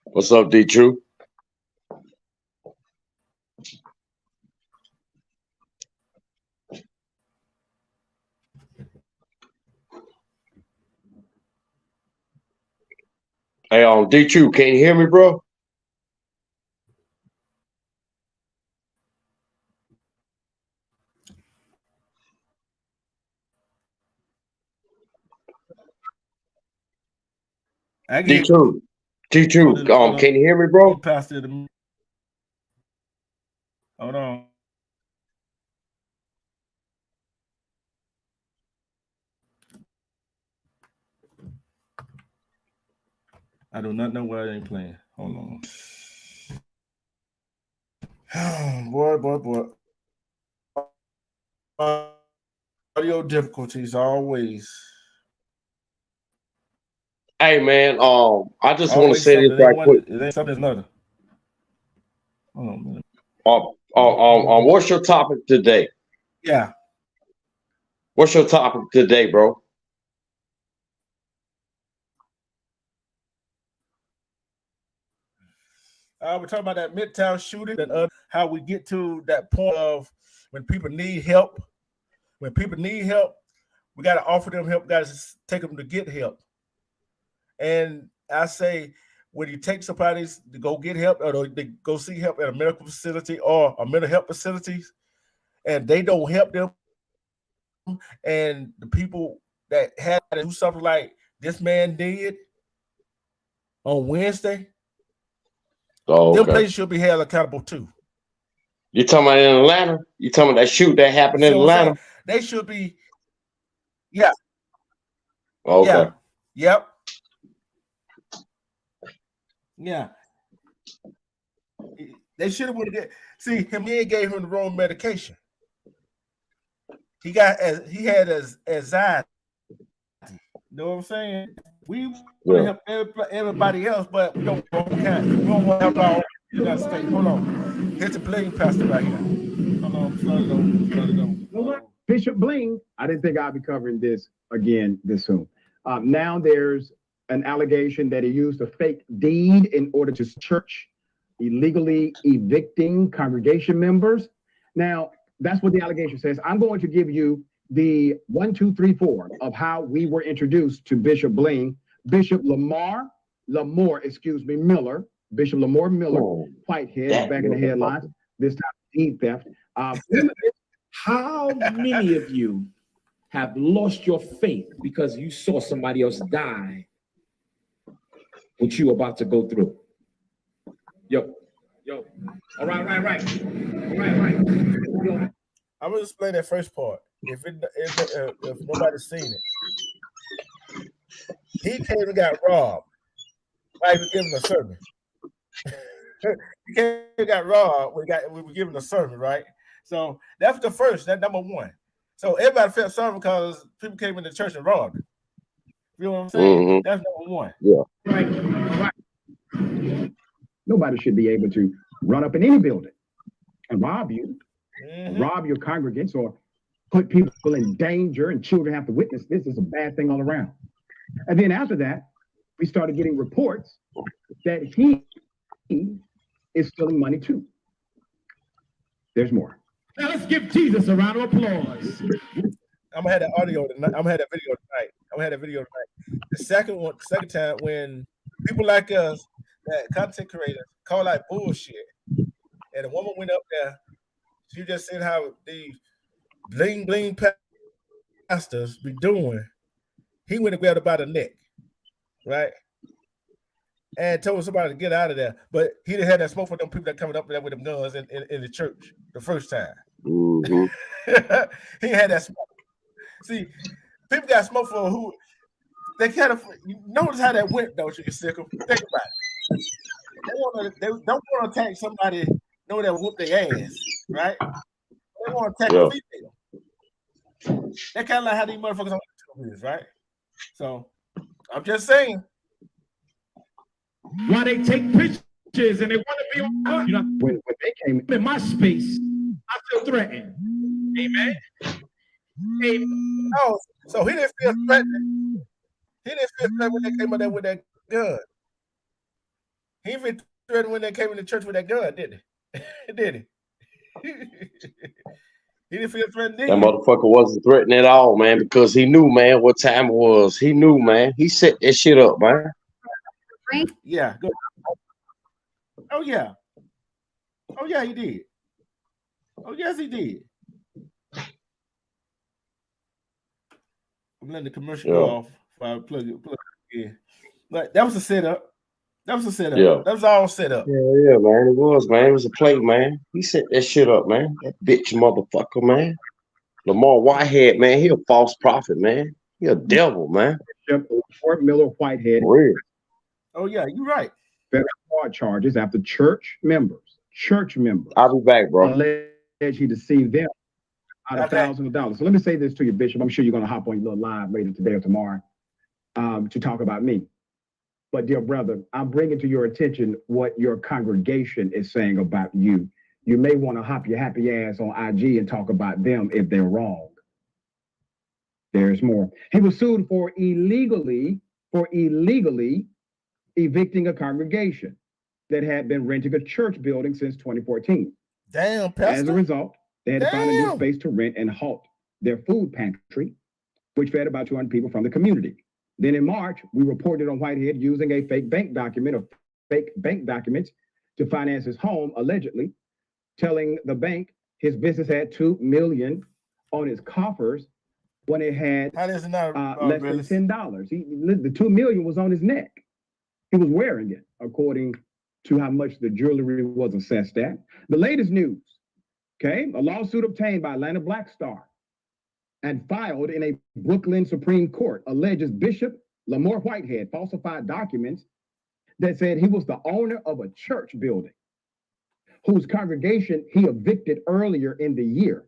What's up, D True? Hey, D True, can you hear me, bro? D True, can you hear me, bro? Pastor, hold on. I do not know why I ain't playing. Hold on. Boy. Audio difficulties always. Hey, man, I just want to say this right quick. It ain't something another. Hold on a minute. What's your topic today? Yeah. What's your topic today, bro? We're talking about that Midtown shooting and how we get to that point of when people need help. When people need help, we got to offer them help. We got to take them to get help. And I say, when you take somebody to go get help or they go see help at a medical facility or a mental health facilities, and they don't help them, and the people that had to do something like this man did on Wednesday, them places should be held accountable too. You talking about in Atlanta? You talking about that shoot that happened in Atlanta? They should be, yeah. Okay. Yeah. Yep. Yeah. They should have get. See, him gave him the wrong medication. He had anxiety. You know what I'm saying? We want to help everybody else, but we don't want to help our United States. Hold on. Here's the Bling Pastor right here. Hold on, flood it on. Bishop Bling, I didn't think I'd be covering this again this soon. Now there's an allegation that he used a fake deed in order to church, illegally evicting congregation members. Now, that's what the allegation says. I'm going to give you the 1, 2, 3, 4 of how we were introduced to Bishop Bling. Bishop Lamar Miller, Bishop Lamar Miller, Whitehead, back in the headlines, this time deed theft. How many of you have lost your faith because you saw somebody else die what you about to go through? Yo. All right. I'm gonna explain that first part. If nobody's seen it, he came and got robbed. Why he was giving a sermon? He came and got robbed. We were giving a sermon, right? So that's the first. That's number one. So everybody felt sorry because people came into church and robbed. You know what I'm saying? Mm-hmm. That's number one. Yeah. Right. Nobody should be able to run up in any building and rob you. rob your congregants or put people in danger and children have to witness this is a bad thing all around. And then after that, we started getting reports that he is stealing money too. There's more. Now let's give Jesus a round of applause. I'm gonna have that audio tonight. I'm gonna have that video tonight. The second time when people like us, that content creators, call like bullshit, and the woman went up there, she just said how the bling pastors be doing. He went and grabbed her by the neck, right? And told somebody to get out of there. But he didn't have that smoke for them people that coming up there with them guns in the church the first time. Mm-hmm. He had that smoke. See, people got smoke for who they kind of notice how that went, don't you, Sickle? Think about it. They don't want to attack somebody know that whoop their ass, right? They want to attack a female. That kind of like how these motherfuckers on YouTube is, right? So I'm just saying. Why they take pictures and they want to be on, you know, When they came in my space, I feel threatened. Amen. Amen. Oh, so he didn't feel threatened. He didn't feel threatened when they came up there with that gun. He didn't feel threatened when they came in the church with that gun, did he? Did he? He didn't feel threatened. That motherfucker wasn't threatened at all, man, because he knew, man, what time it was. He knew, man. He set that shit up, man. Yeah. Good. Oh yeah. Oh yeah, he did. Oh yes, he did. I'm letting the commercial go off if I plug it in. But that was a setup. That was a setup. Yeah. That was all set up. Yeah, man. It was, man. It was a play, man. He set that shit up, man. That bitch motherfucker, man. Lamar Whitehead, man. He a false prophet, man. He a devil, man. Fort Miller Whitehead. Real. Oh yeah, you're right. Federal fraud charges after church members. I'll be back, bro. Alleged he deceived them out of thousands of dollars. So let me say this to you, Bishop. I'm sure you're going to hop on your little live later today or tomorrow to talk about me. But dear brother, I'm bringing to your attention what your congregation is saying about you. You may want to hop your happy ass on IG and talk about them if they're wrong. There's more. He was sued for illegally evicting a congregation that had been renting a church building since 2014. Damn, Pastor. As a result, they had to find a new space to rent and halt their food pantry, which fed about 200 people from the community. Then in March, we reported on Whitehead using a fake bank documents to finance his home, allegedly, telling the bank his business had $2 million on his coffers when it had less than $10. The $2 million was on his neck. He was wearing it, according to how much the jewelry was assessed at. The latest news, okay, a lawsuit obtained by Atlanta Black Star and filed in a Brooklyn Supreme Court alleges Bishop Lamar Whitehead falsified documents that said he was the owner of a church building whose congregation he evicted earlier in the year.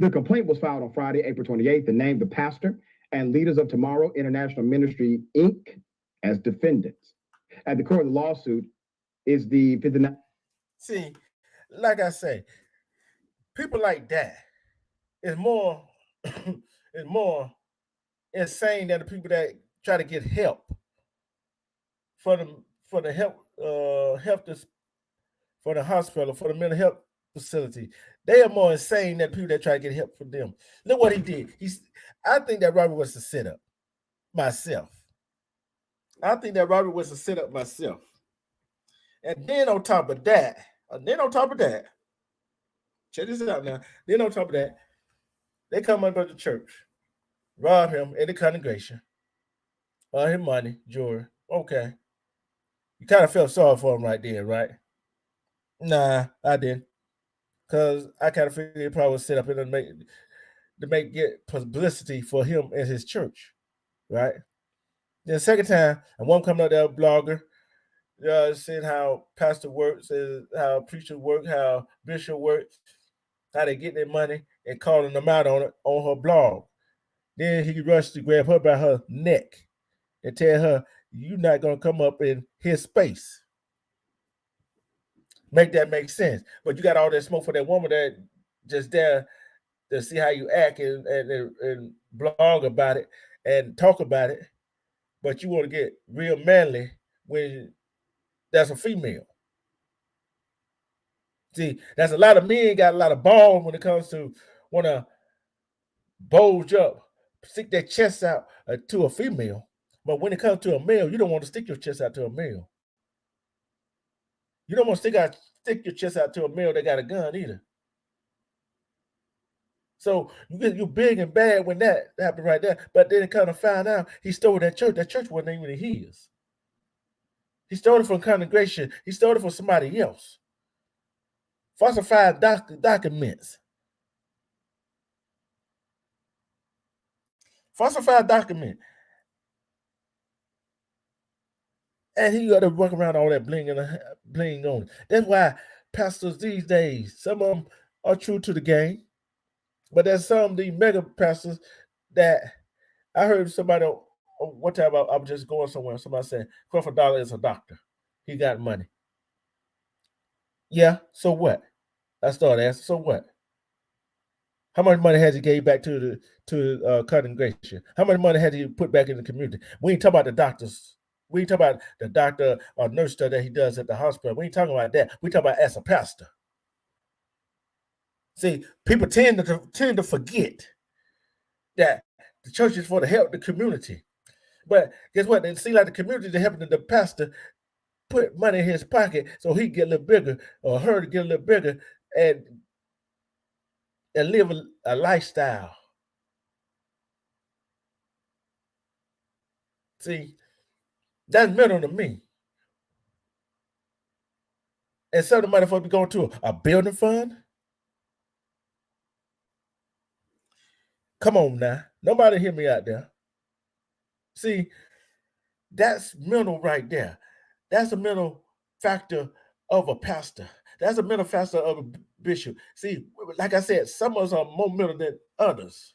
The complaint was filed on Friday, April 28th, and named the pastor and leaders of Tomorrow International Ministry, Inc. as defendants. At the core of the lawsuit is the 59. See, like I say, people like that is more insane than the people that try to get help for the hospital, for the mental health facility. They are more insane than people that try to get help for them. Look what he did. I think that Robert was a setup myself. And then on top of that, check this out now. Then on top of that, they come under the church, rob him in the congregation, his money, jewelry. Okay. You kind of felt sorry for him right there, right? Nah, I didn't. Because I kind of figured it probably was set up to get publicity for him and his church, right? Then the second time, and one coming out there, a blogger, saying how pastor works, how preacher work, how bishop works, how they get their money, and calling them out on it on her blog. Then he rushed to grab her by her neck and tell her, "You're not gonna come up in his space." Make that make sense. But you got all that smoke for that woman just there to see how you act and blog about it and talk about it, but you want to get real manly when that's a female. See, that's a lot of men got a lot of balls when it comes to want to bulge up, stick their chest out to a female. But when it comes to a male, you don't want to stick your chest out to a male. You don't want to stick your chest out to a male that got a gun either. So you're big and bad when that happened right there. But then it kind of found out he stole that church. That church wasn't even his. He stole it from congregation. He stole it from somebody else. Falsified documents. Falsified document. And he got to work around all that bling on it. That's why pastors these days, some of them are true to the game. But there's some of these mega pastors that I heard somebody one time I was just going somewhere. Somebody said Creflo Dollar is a doctor. He got money. Yeah, so what? I started asking, so what? How much money has he gave back to the congregation? How much money has he put back in the community? We ain't talking about the doctors. We ain't talking about the doctor or nurse that he does at the hospital. We ain't talking about that. We talking about as a pastor. See, people tend to forget that the church is for to help the community. But guess what? It seems like the community is helping the pastor put money in his pocket so he get a little bigger or her to get a little bigger and live a lifestyle. See, that's mental to me. And some of the money supposed to be going to a building fund. Come on now. Nobody hear me out there. See, that's mental right there. That's a mental factor of a pastor. That's a mental factor of a bishop. See, like I said, some of us are more mental than others.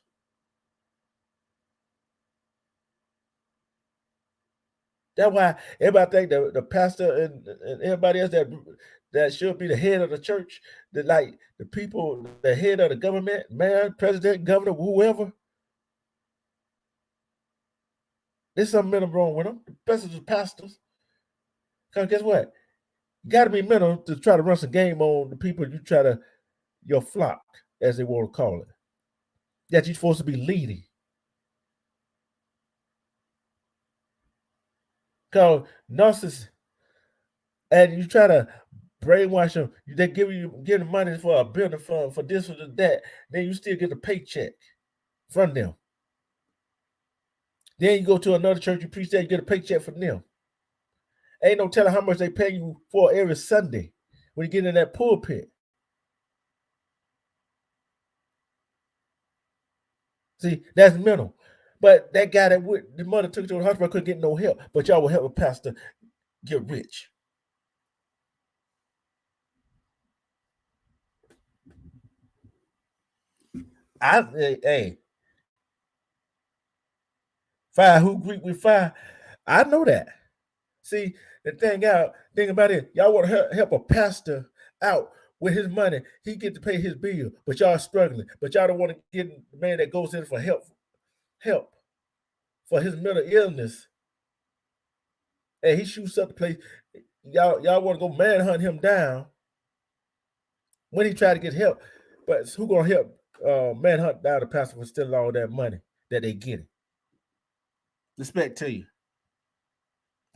That's why everybody think the pastor and everybody else that should be the head of the church, that like the people, the head of the government, mayor, president, governor, whoever. There's something mental wrong with them. Especially the pastors. Because guess what? You got to be mental to try to run some game on the people your flock, as they want to call it. That you're supposed to be leading. Because narcissists, and you try to brainwash them, they give the money for a building fund, for this or that, then you still get a paycheck from them. Then you go to another church, you preach there, you get a paycheck from them. Ain't no telling how much they pay you for every Sunday when you get in that pulpit. See, that's mental. But that guy the mother took to the hospital couldn't get no help. But y'all will help a pastor get rich. Hey, fire who Greek with fire. I know that. See, the thing about it, y'all want to help a pastor out with his money. He get to pay his bill, but y'all struggling. But y'all don't want to get the man that goes in for help for his mental illness. And he shoots up the place. Y'all want to go manhunt him down when he try to get help. But who gonna help manhunt down the pastor for stealing all that money that they getting? Respect to you.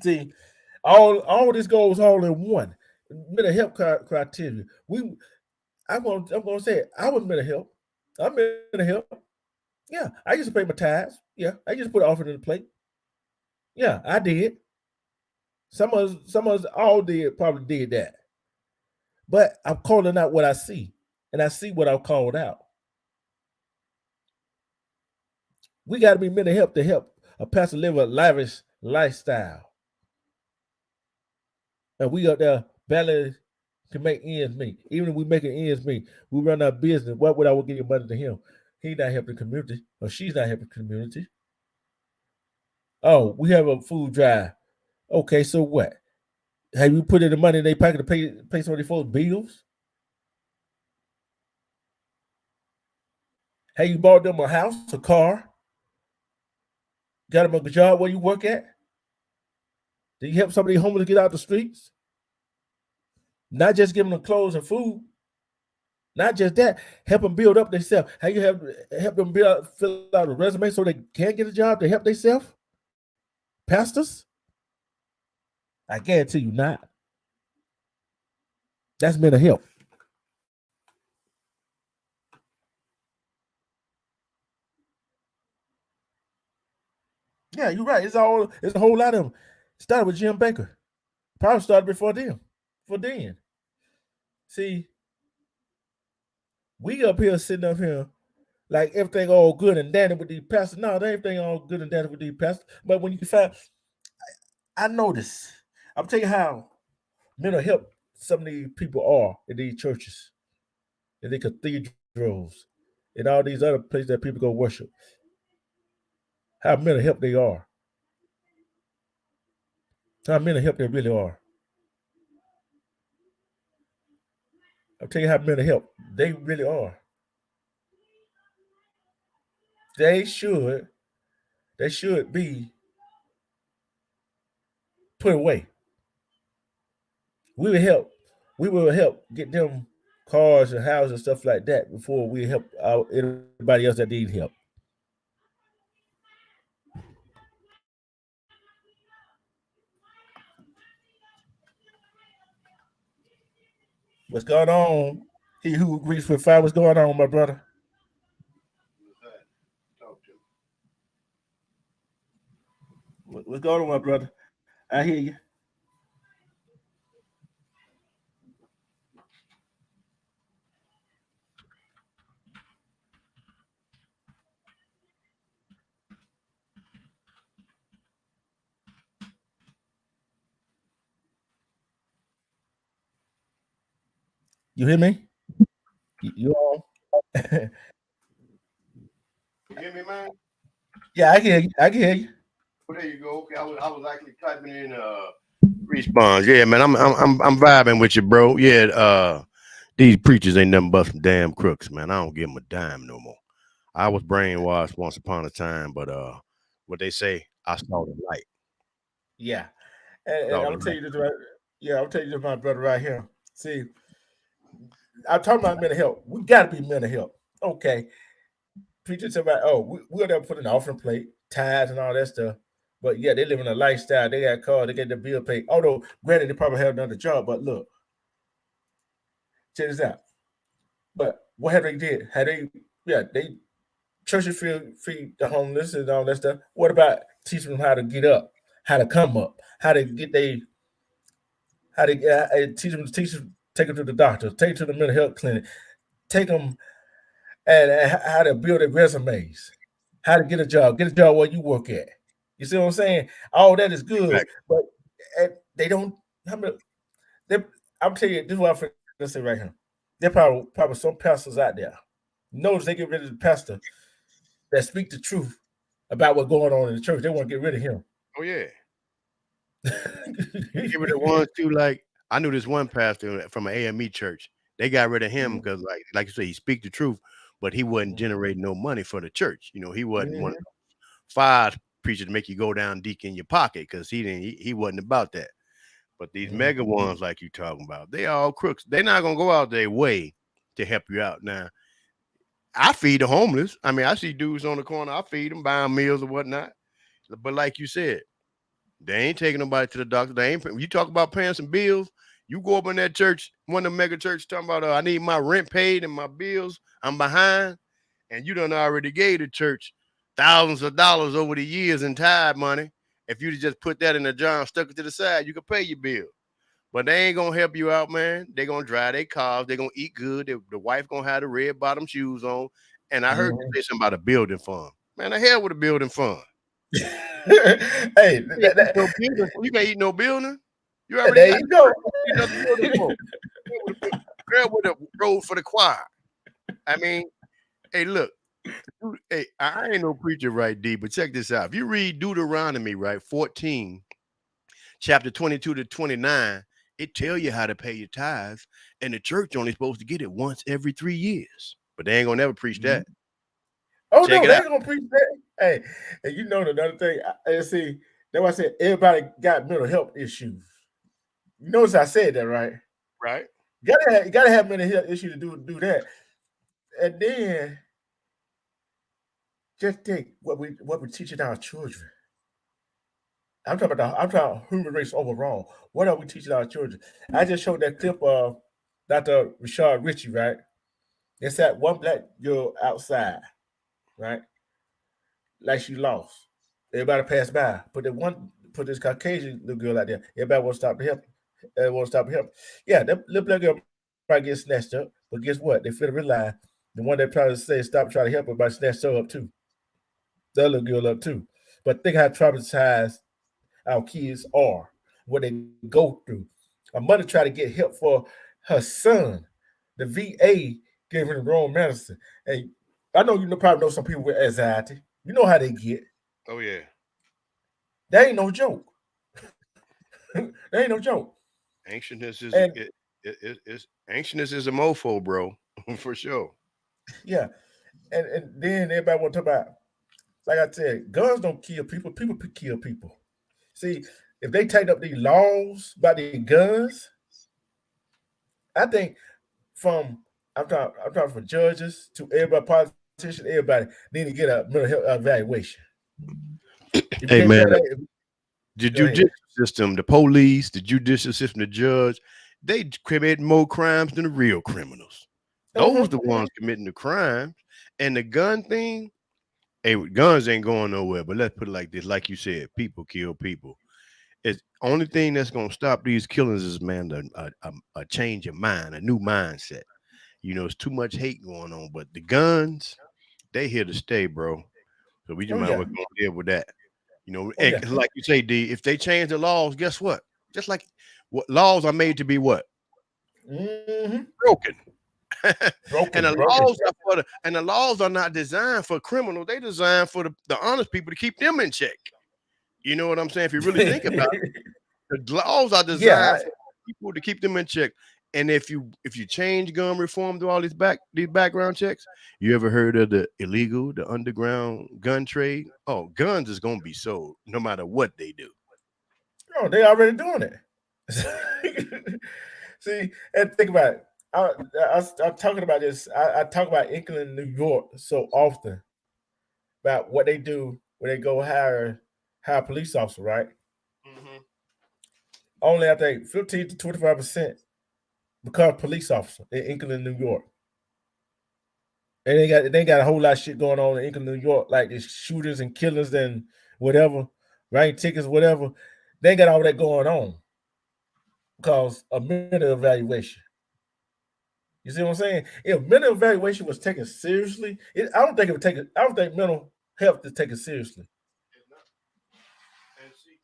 See, all this goes all in one. Mental health criteria. I'm gonna say it. I was mental health. I'm mental health. Yeah, I used to pay my tithes. Yeah, I used to put an offering in the plate. Yeah, I did. Some of us all probably did that. But I'm calling out what I see, and I see what I've called out. We got to be mental health to help a pastor live a lavish lifestyle. And we out there barely can make ends meet. Even if we making ends meet, we run our business. Why would I give your money to him? He's not helping the community, or she's not helping the community. Oh, we have a food drive. Okay, so what? Have you put in the money in their pocket to pay some of these folks' bills? Have you bought them a house, a car? Got them a job where you work at? Did you help somebody homeless get out the streets? Not just giving them clothes and food. Not just that, help them build up themselves. How you help them fill out a resume so they can get a job to help themselves? Pastors? I guarantee you not. That's mental health. Yeah, you're right. It's a whole lot of them. Started with Jim Baker. Probably started before them. For then. See, we up here sitting up here like everything all good and dandy with these pastors. No, everything all good and dandy with these pastors. But when you find, I notice, I'm telling you how mental health some of these people are in these churches, in the cathedrals, and all these other places that people go worship. How mental health they are. How mental health they really are. I'll tell you how mental health they really are. They should be put away. We will help get them cars and houses and stuff like that before we help everybody else that need help. What's going on? He who agrees with fire, what's going on, my brother? What's going on, my brother? I hear you. You hear me? You on? You hear me, man? Yeah, I can hear you. I can hear you. Well, there you go. Okay, I was actually typing in response. Yeah, man, I'm vibing with you, bro. Yeah, these preachers ain't nothing but some damn crooks, man. I don't give them a dime no more. I was brainwashed once upon a time, but what they say, I saw the light. Yeah, and I'm gonna tell you this right. Yeah, I'll tell you this, my brother, right here. See, I'm talking about mental health. We got to be mental health. Okay, preachers say about, oh, we'll never put an offering plate, tithes, and all that stuff. But yeah, they live in a lifestyle. They got cars. They get their bill paid. Although, granted, they probably have another job. But look, check this out. But what have they did? They churches feed the homeless and all that stuff. What about teaching them how to get up, how to come up, how to get teach them, take them to the doctor, take them to the mental health clinic, take them and how to build their resumes, how to get a job where you work at. You see what I'm saying? All that is good, Right. but they don't. I'm telling you, this is what I'm going to say right here. There probably some pastors out there. Notice they get rid of the pastor that speak the truth about what's going on in the church. They want to get rid of him. Oh yeah. Give it the ones too. Like I knew this one pastor from an AME church. They got rid of him because, like you say, he speak the truth, but he wasn't generating no money for the church. You know, he wasn't one of those five preachers to make you go down deep in your pocket because he wasn't about that. But these mega ones, like you talking about, they all crooks. They're not gonna go out their way to help you out. Now, I feed the homeless. I mean, I see dudes on the corner. I feed them, buying meals or whatnot. But like you said, they ain't taking nobody to the doctor. They ain't. You talk about paying some bills. You go up in that church, one of the mega churches, talking about, I need my rent paid and my bills. I'm behind, and you done already gave the church thousands of dollars over the years in tithe money. If you just put that in a jar and stuck it to the side, you could pay your bill. But they ain't gonna help you out, man. They gonna drive their cars. They gonna eat good. The wife gonna have the red bottom shoes on. And I heard you say something about a building fund. Man, the hell with a building fund. Hey, you can't eat no building. You already there you go. Girl with a road for the choir. I mean, hey, look. Hey, I ain't no preacher, right, D, but check this out. If you read Deuteronomy, right, 14, chapter 22 to 29, it tell you how to pay your tithes, and the church only supposed to get it once every 3 years. But they ain't gonna never preach that. Oh Check no, it they out. ain't gonna preach that. Hey, and you know another thing. See, that's why I said everybody got mental health issues. You notice I said that, right? Right. You gotta have mental health issues to do that. And then just think what we're teaching our children. I'm talking about human race overall. What are we teaching our children? I just showed that clip of Dr. Rashard Ritchie, right? It's that one black girl outside, right? Like she lost. Everybody passed by. Put this Caucasian little girl out there. Everybody won't stop to help. Won't stop to help. Yeah, that little black girl might get snatched up, but guess what? They finna realize the one that trying to say stop trying to help her might snatch her up too. The other little girl up too. But think how traumatized our kids are, what they go through. A mother tried to get help for her son. The VA gave him the wrong medicine. And I know probably know some people with anxiety. You know how they get. Oh yeah. That ain't no joke. That ain't no joke. Anxiousness is And anxiousness is a mofo, bro, for sure. yeah, and then everybody want to talk about, like I said, guns don't kill people. People kill people. See, if they tighten up these laws about these guns, I think I'm talking from judges to everybody, politicians, everybody need to get a mental health evaluation. Hey man, the judicial system, the police, the judicial system, the judge, they commit more crimes than the real criminals. Those the ones committing the crimes. And the gun thing, hey, guns ain't going nowhere. But let's put it like this: like you said, people kill people. It's only thing that's gonna stop these killings is, man, a change of mind, a new mindset. You know, it's too much hate going on, but the guns, they here to stay, bro. So we just might as well go deal with that. You know, like you say, D, if they change the laws, guess what? Just like what laws are made to be what? Broken. And the laws are not designed for criminals. They designed for the honest people to keep them in check. You know what I'm saying? If you really think about it, the laws are designed for people to keep them in check. And if you change gun reform to all these background checks, you ever heard of the underground gun trade? Oh, guns is gonna be sold no matter what they do. No, they already doing it. See, and think about it. I'm talking about this. I talk about England, New York so often about what they do when they go hire a police officer, right? Only I think 15 to 25% become police officer in England, New York. And they got a whole lot of shit going on in England, New York, like these shooters and killers and whatever, writing tickets, whatever. They got all that going on because of mental evaluation. You see what I'm saying? If mental evaluation was taken seriously, I don't think mental health is taken seriously. And see,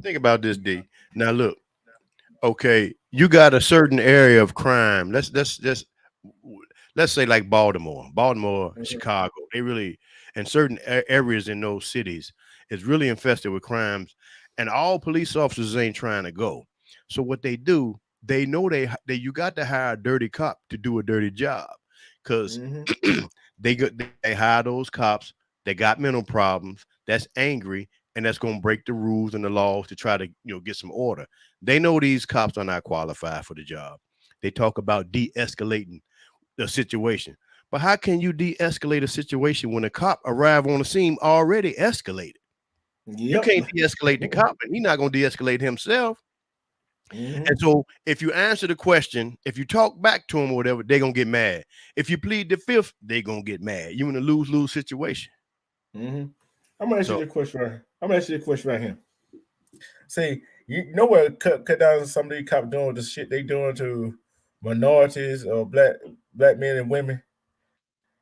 think about this, D. Now look, okay, you got a certain area of crime. Let's say like Baltimore, Chicago. They really, and certain areas in those cities is really infested with crimes, and all police officers ain't trying to go. So what they do, they know you got to hire a dirty cop to do a dirty job, because they hire those cops. They got mental problems. That's angry, and that's going to break the rules and the laws to try to get some order. They know these cops are not qualified for the job. They talk about de-escalating the situation, but how can you de-escalate a situation when a cop arrive on the scene already escalated? You can't de-escalate the cop, and he's not going to de-escalate himself. And so if you answer the question, if you talk back to them or whatever, they're going to get mad. If you plead the fifth, they're going to get mad. You're in a lose-lose situation. I'm going to ask you a question right here. See, you know what cut down some of these cops doing the shit they doing to minorities or black men and women?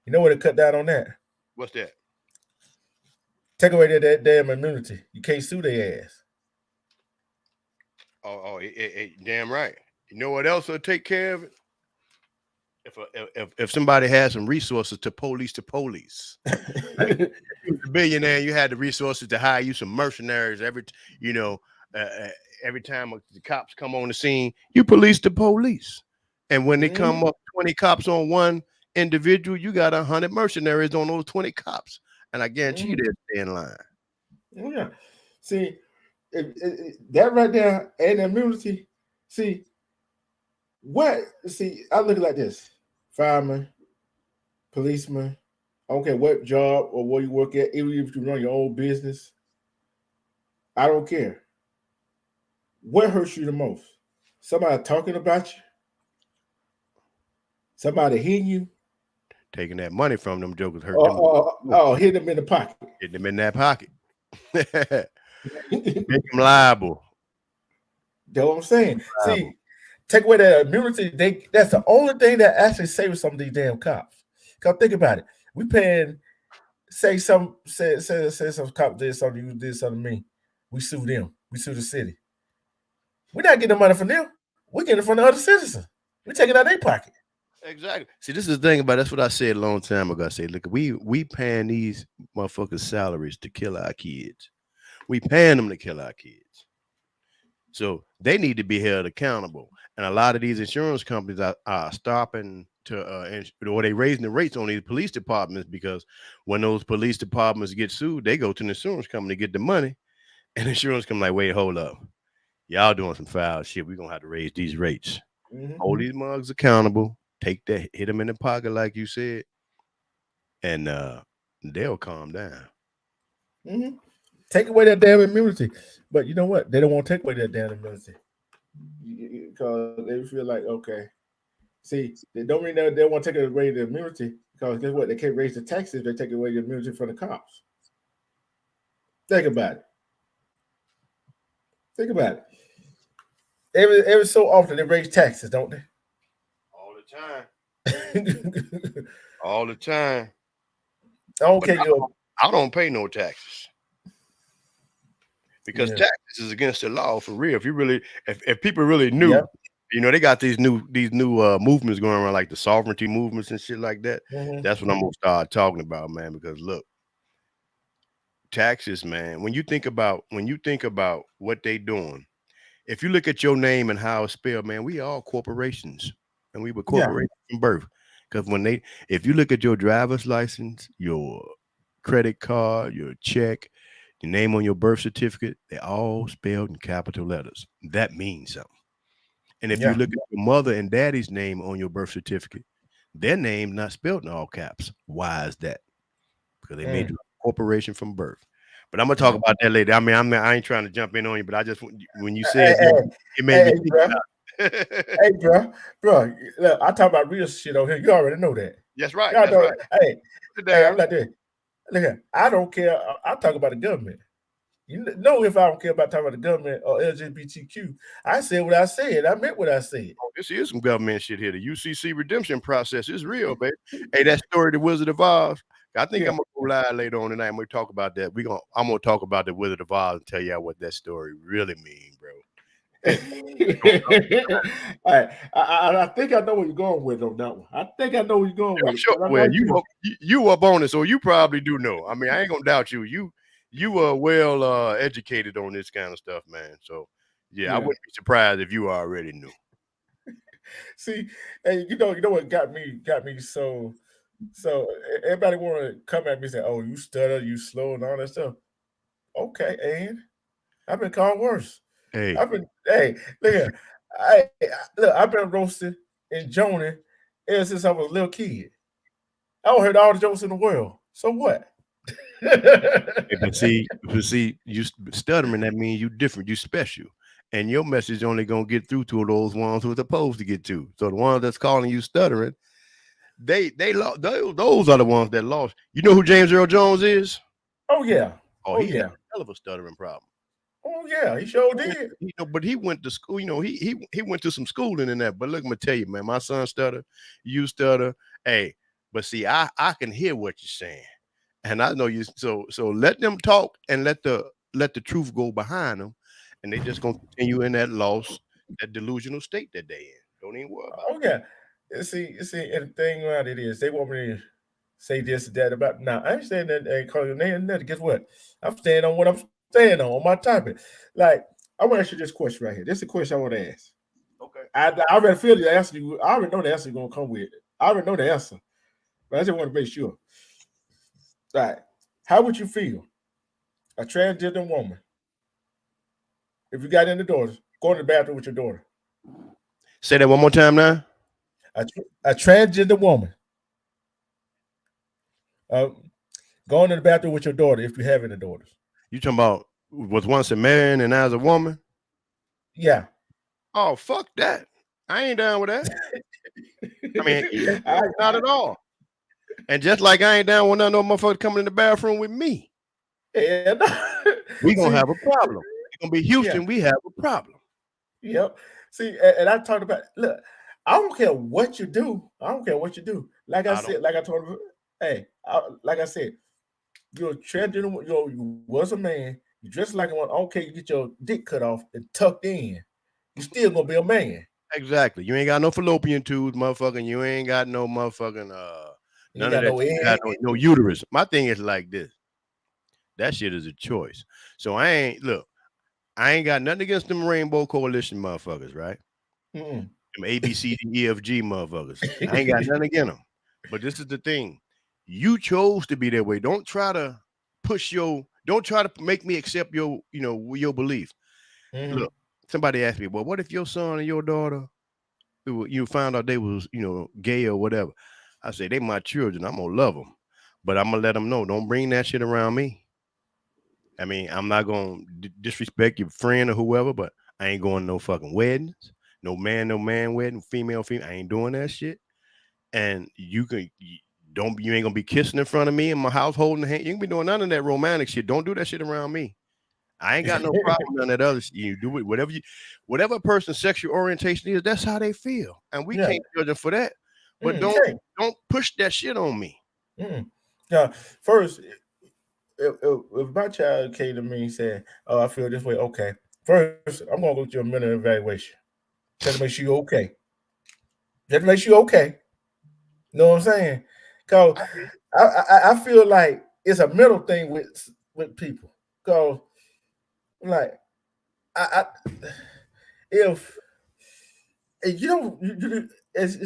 You know what it cut down on that? What's that? Take away that damn immunity. You can't sue their ass. Damn right. You know what else will take care of it? If somebody has some resources to police, like, if you was a billionaire, you had the resources to hire you some mercenaries every time the cops come on the scene, you police the police. And when they come up 20 cops on one, individual, you got 100 mercenaries on those 20 cops, and I guarantee you they'll stay in line. Yeah. See, that right there and immunity. See, I look at it like this: fireman, policeman. I don't care what job or where you work at, even if you run your own business. I don't care. What hurts you the most? Somebody talking about you? Somebody hitting you? Taking that money from them jokers hurt them. Hit them in the pocket. Hit them in that pocket. Make them liable. That's what I'm saying. See, take away that immunity. That's the only thing that actually saves some of these damn cops. Because think about it. We paying, say some cop did something, you did something to me. We sue them. We sue the city. We're not getting the money from them. We're getting it from the other citizens. We're taking it out of their pocket. Exactly. See, this is the thing about that's what I said a long time ago. I said, look, we paying these motherfuckers salaries to kill our kids. We paying them to kill our kids. So they need to be held accountable. And a lot of these insurance companies are stopping to or they raising the rates on these police departments, because when those police departments get sued, they go to an insurance company to get the money. And the insurance company like, wait, hold up. Y'all doing some foul shit. We're gonna have to raise these rates. Hold these mugs accountable. Take that, hit them in the pocket, like you said, and they'll calm down. Take away that damn immunity. But you know what? They don't want to take away that damn immunity because they feel like, okay. See, they don't really know they want to take away the immunity because guess what? They can't raise the taxes. They take away the immunity from the cops. Think about it. Think about it. Every so often they raise taxes, don't they? All the time. All the time. I don't pay no taxes because taxes is against the law for real. If people really knew, they got these new movements going around, like the sovereignty movements and shit like that. That's what I'm gonna start talking about, man. Because look, taxes, man. When you think about what they doing, if you look at your name and how it's spelled, man, we all corporations, and we were corporations from birth. Because if you look at your driver's license, your credit card, your check, your name on your birth certificate, they're all spelled in capital letters. That means something. And if you look at your mother and daddy's name on your birth certificate, their name not spelled in all caps. Why is that? Because they made you a corporation from birth. But I'm gonna talk about that later. I mean, I ain't trying to jump in on you, but I just, when you said it made me think about it. Hey, bro, look, I talk about real shit over here. You already know that. That's right. That's right. Hey, I'm like this. Look here, I don't care. I talk about the government. You know, if I don't care about talking about the government or LGBTQ, I said what I said. I meant what I said. Oh, this is some government shit here. The UCC redemption process is real, baby. Hey, that story, The Wizard of Oz. I think I'm gonna go live later on tonight and we talk about that. I'm gonna talk about the Wizard of Oz and tell y'all what that story really means, bro. All right. I think I know where you're going with on that one. I think I know where you're going with. Sure. Well, you up on it, so you probably do know. I mean, I ain't gonna doubt you. You are well educated on this kind of stuff, man. So yeah, I wouldn't be surprised if you already knew. See, hey, you know what got me so everybody want to come at me and say, "Oh, you stutter, you slow, and all that stuff." Okay, and I've been called worse. Hey, look here. I've been roasted in Joni ever since I was a little kid. I heard all the jokes in the world. So what? but see, you stuttering, that means you different, you special. And your message only gonna get through to those ones who are supposed to get to. So the ones that's calling you stuttering, those are the ones that lost. You know who James Earl Jones is? Oh yeah. He had a hell of a stuttering problem. Oh yeah, he sure did. But he went to school. He went to some schooling in that. But look, I'm gonna tell you, man, my son stutter, you stutter. Hey, but see, I can hear what you're saying, and I know you. So let them talk and let the truth go behind them, and they just gonna continue in that that delusional state that they in. Don't even worry about it. Oh yeah. See, and the thing about it is they want me to say this and that about. Now I ain't saying that they call your name. Guess what? I'm staying on what I'm staying on my topic. Like, I want to ask you this question right here. This is a question I want to ask. Okay. I already feel the answer. I already know the answer you're gonna come with. I already know the answer. But I just want to make sure. All right. How would you feel, a transgender woman, if you got any daughters, go to the bathroom with your daughter? Say that one more time now. A transgender woman going to the bathroom with your daughter if you have any daughters. You talking about was once a man and now is a woman? Yeah. Oh, fuck that. I ain't down with that. I mean, not at all. And just like I ain't down with none of no motherfuckers coming in the bathroom with me. Yeah, we gonna have a problem. It's gonna be Houston. Yeah. We have a problem. Yep. See, and I talked about, look, I don't care what you do. I don't care what you do. Like I said, like I told you, hey, like I said, you're a transgender, you was a man, you dress like one. I don't care, you get your dick cut off and tucked in. You still gonna be a man. Exactly. You ain't got no fallopian tubes, motherfucking. You ain't got no motherfucking none of that. You got no uterus. My thing is like this. That shit is a choice. So I ain't got nothing against them Rainbow Coalition motherfuckers, right? Them ABCDEFG motherfuckers. I ain't got nothing against them. But this is the thing. You chose to be that way. Don't try to don't try to make me accept your belief. Look, somebody asked me, well, what if your son or your daughter, you found out they was, gay or whatever? I say, they my children. I'm gonna love them, but I'm gonna let them know, don't bring that shit around me. I mean, I'm not gonna disrespect your friend or whoever, but I ain't going to no fucking weddings, no man wedding, female. I ain't doing that shit. And you ain't gonna be kissing in front of me in my house, holding the hand. You ain't be doing none of that romantic shit. Don't do that shit around me. I ain't got no problem with none of that other shit. You do it, whatever a person's sexual orientation is, that's how they feel. And we can't judge them for that. But don't push that shit on me. Now, first, if my child came to me and said, oh, I feel this way, okay. First, I'm gonna go to a mental evaluation. Just to make sure you're okay. Just to make sure you're okay. You know what I'm saying? Because I feel like it's a mental thing with people. Because like if it's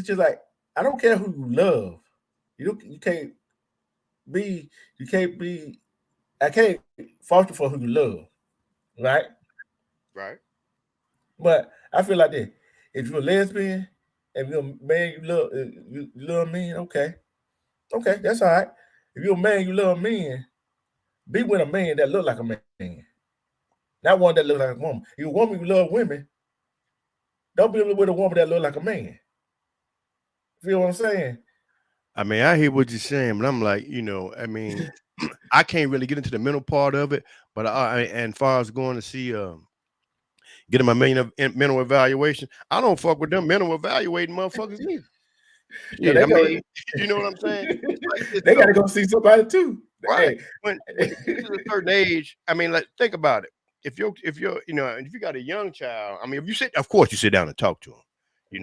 just like, I don't care who you love. I can't fault you for who you love, right? Right. But I feel like that. If you're a lesbian, if you're a man, you love men, okay, that's all right. If you're a man, you love men, be with a man that look like a man, not one that look like a woman. If you're a woman, you love women, don't be with a woman that look like a man. Feel what I'm saying? I mean, I hear what you're saying, but I'm like, I mean, I can't really get into the mental part of it. But and as far as going to see, getting my mental evaluation, I don't fuck with them mental evaluating motherfuckers either. Yeah, I mean, you know what I'm saying? They gotta go see somebody too, right? Hey. When you get to a certain age, I mean, like, think about it. If you got a young child, I mean, of course you sit down and talk to them.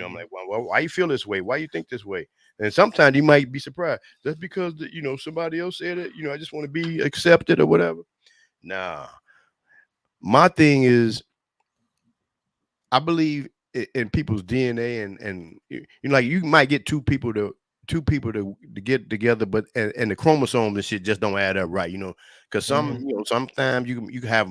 I'm like, well, why you feel this way? Why you think this way? And sometimes you might be surprised. That's because somebody else said it. I just want to be accepted or whatever. Nah, my thing is, I believe in people's DNA, and like, you might get two people to get together, but and the chromosomes and shit just don't add up right. Because sometimes you can have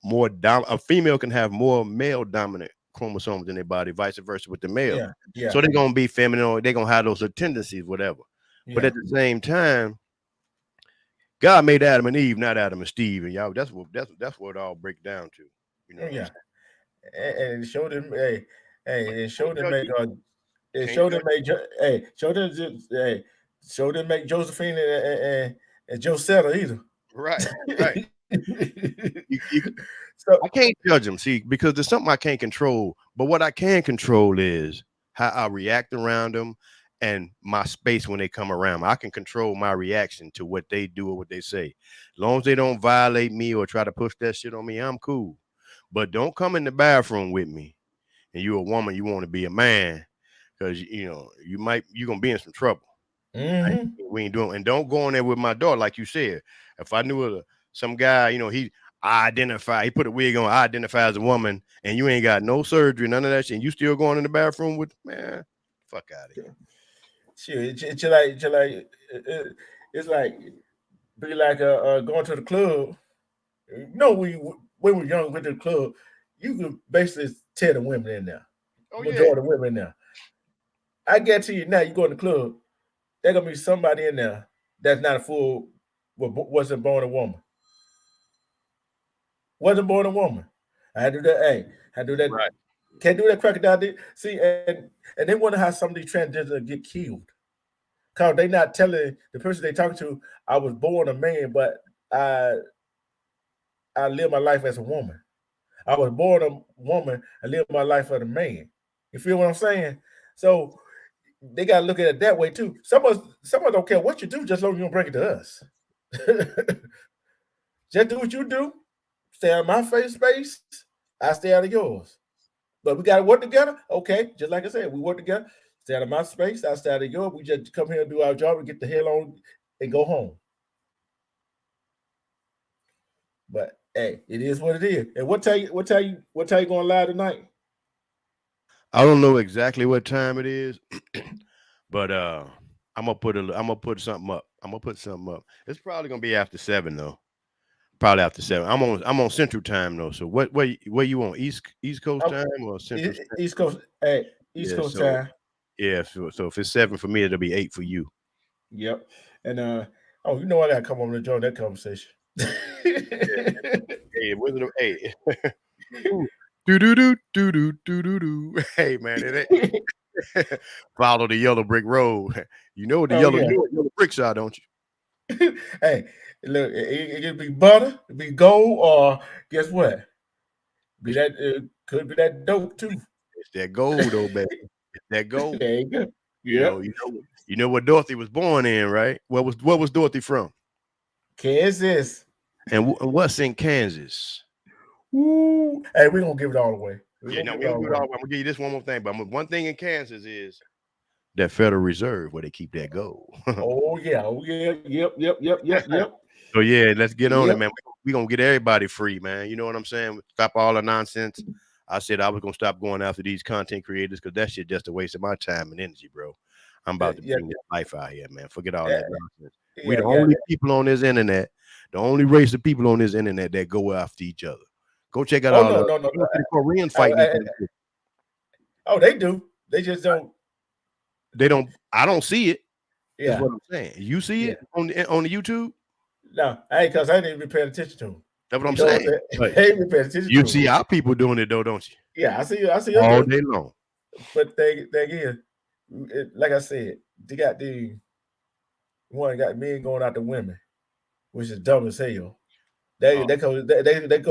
more a female can have more male dominant chromosomes in their body, vice versa with the male. Yeah. So they're gonna be feminine, or they're gonna have those tendencies, whatever. Yeah. But at the same time, God made Adam and Eve, not Adam and Steve, and y'all. That's what it all breaks down to. Yeah. And show them, and show them make Josephine and Josetta either. Right. So I can't judge them, see, because there's something I can't control. But what I can control is how I react around them and my space when they come around. I can control my reaction to what they do or what they say. As long as they don't violate me or try to push that shit on me, I'm cool. But don't come in the bathroom with me and you're a woman, you want to be a man, because you're gonna be in some trouble. We ain't doing. And don't go in there with my daughter, like you said. If I knew some guy, he put a wig on, identify as a woman, and you ain't got no surgery, none of that shit, and you still going in the bathroom with, man, fuck out of here. Shit, it's like be like going to the club. You know, when we were young, went to the club, you could basically tell the women in there. Oh Majority yeah. of the women in there. I guarantee you now, you go in the club, there's gonna be somebody in there that's not a full, wasn't born a woman. Wasn't born a woman. I do that. Hey, I do that. Right. Can't do that crocodile. See, and they wonder how some of these transgenders get killed. Cause they not telling the person they talking to, I was born a man, but I live my life as a woman. I was born a woman, I live my life as a man. You feel what I'm saying? So they gotta look at it that way too. Someone don't care what you do, just long as you don't bring it to us. Just do what you do. Stay out of my face space. I stay out of yours. But we gotta work together. Okay, just like I said, we work together. Stay out of my space. I stay out of yours. We just come here and do our job and get the hell on and go home. But hey, it is what it is. And what time you going live tonight? I don't know exactly what time it is, but I'm gonna put something up. I'm gonna put something up. It's probably gonna be after 7 though. Probably after 7. I'm on Central Time though. So where you on East Coast time or Central? East Coast. Hey, East Coast time. Yeah. So if it's 7 for me, it'll be 8 for you. Yep. And you know I gotta come over to join that conversation. Hey, hey. Do. Hey man, it ain't. Follow the yellow brick road. You know what the yellow bricks are, don't you? Hey, look, it could be butter, it be gold, or guess what? Be that could be that dope too. It's that gold though, baby. It's that gold. There you go. Yeah. You know what Dorothy was born in, right? What was Dorothy from? Kansas. And what's in Kansas? Ooh. Hey, we're gonna give it all away. I'm gonna give you this one more thing, but one thing in Kansas is that Federal Reserve where they keep that gold. Oh yeah. Yep. So yeah, let's get on it, man. We're gonna get everybody free, man. You know what I'm saying? Stop all the nonsense. I said I was gonna stop going after these content creators because that shit just a waste of my time and energy, bro. I'm about to bring this life out here, man. Forget all that nonsense. We're the only people on this internet, the only race of people on this internet that go after each other. Go check out all the Korean fighting. Oh, they do. They just don't. They don't. I don't see it. Yeah, that's what I'm saying. You see it on the YouTube? No, I ain't, because I didn't even pay attention to them. That's what I'm saying. You see our people doing it though, don't you? Yeah, I see all day long. But they again, like I said, they got the one got men going after women, which is dumb as hell. They go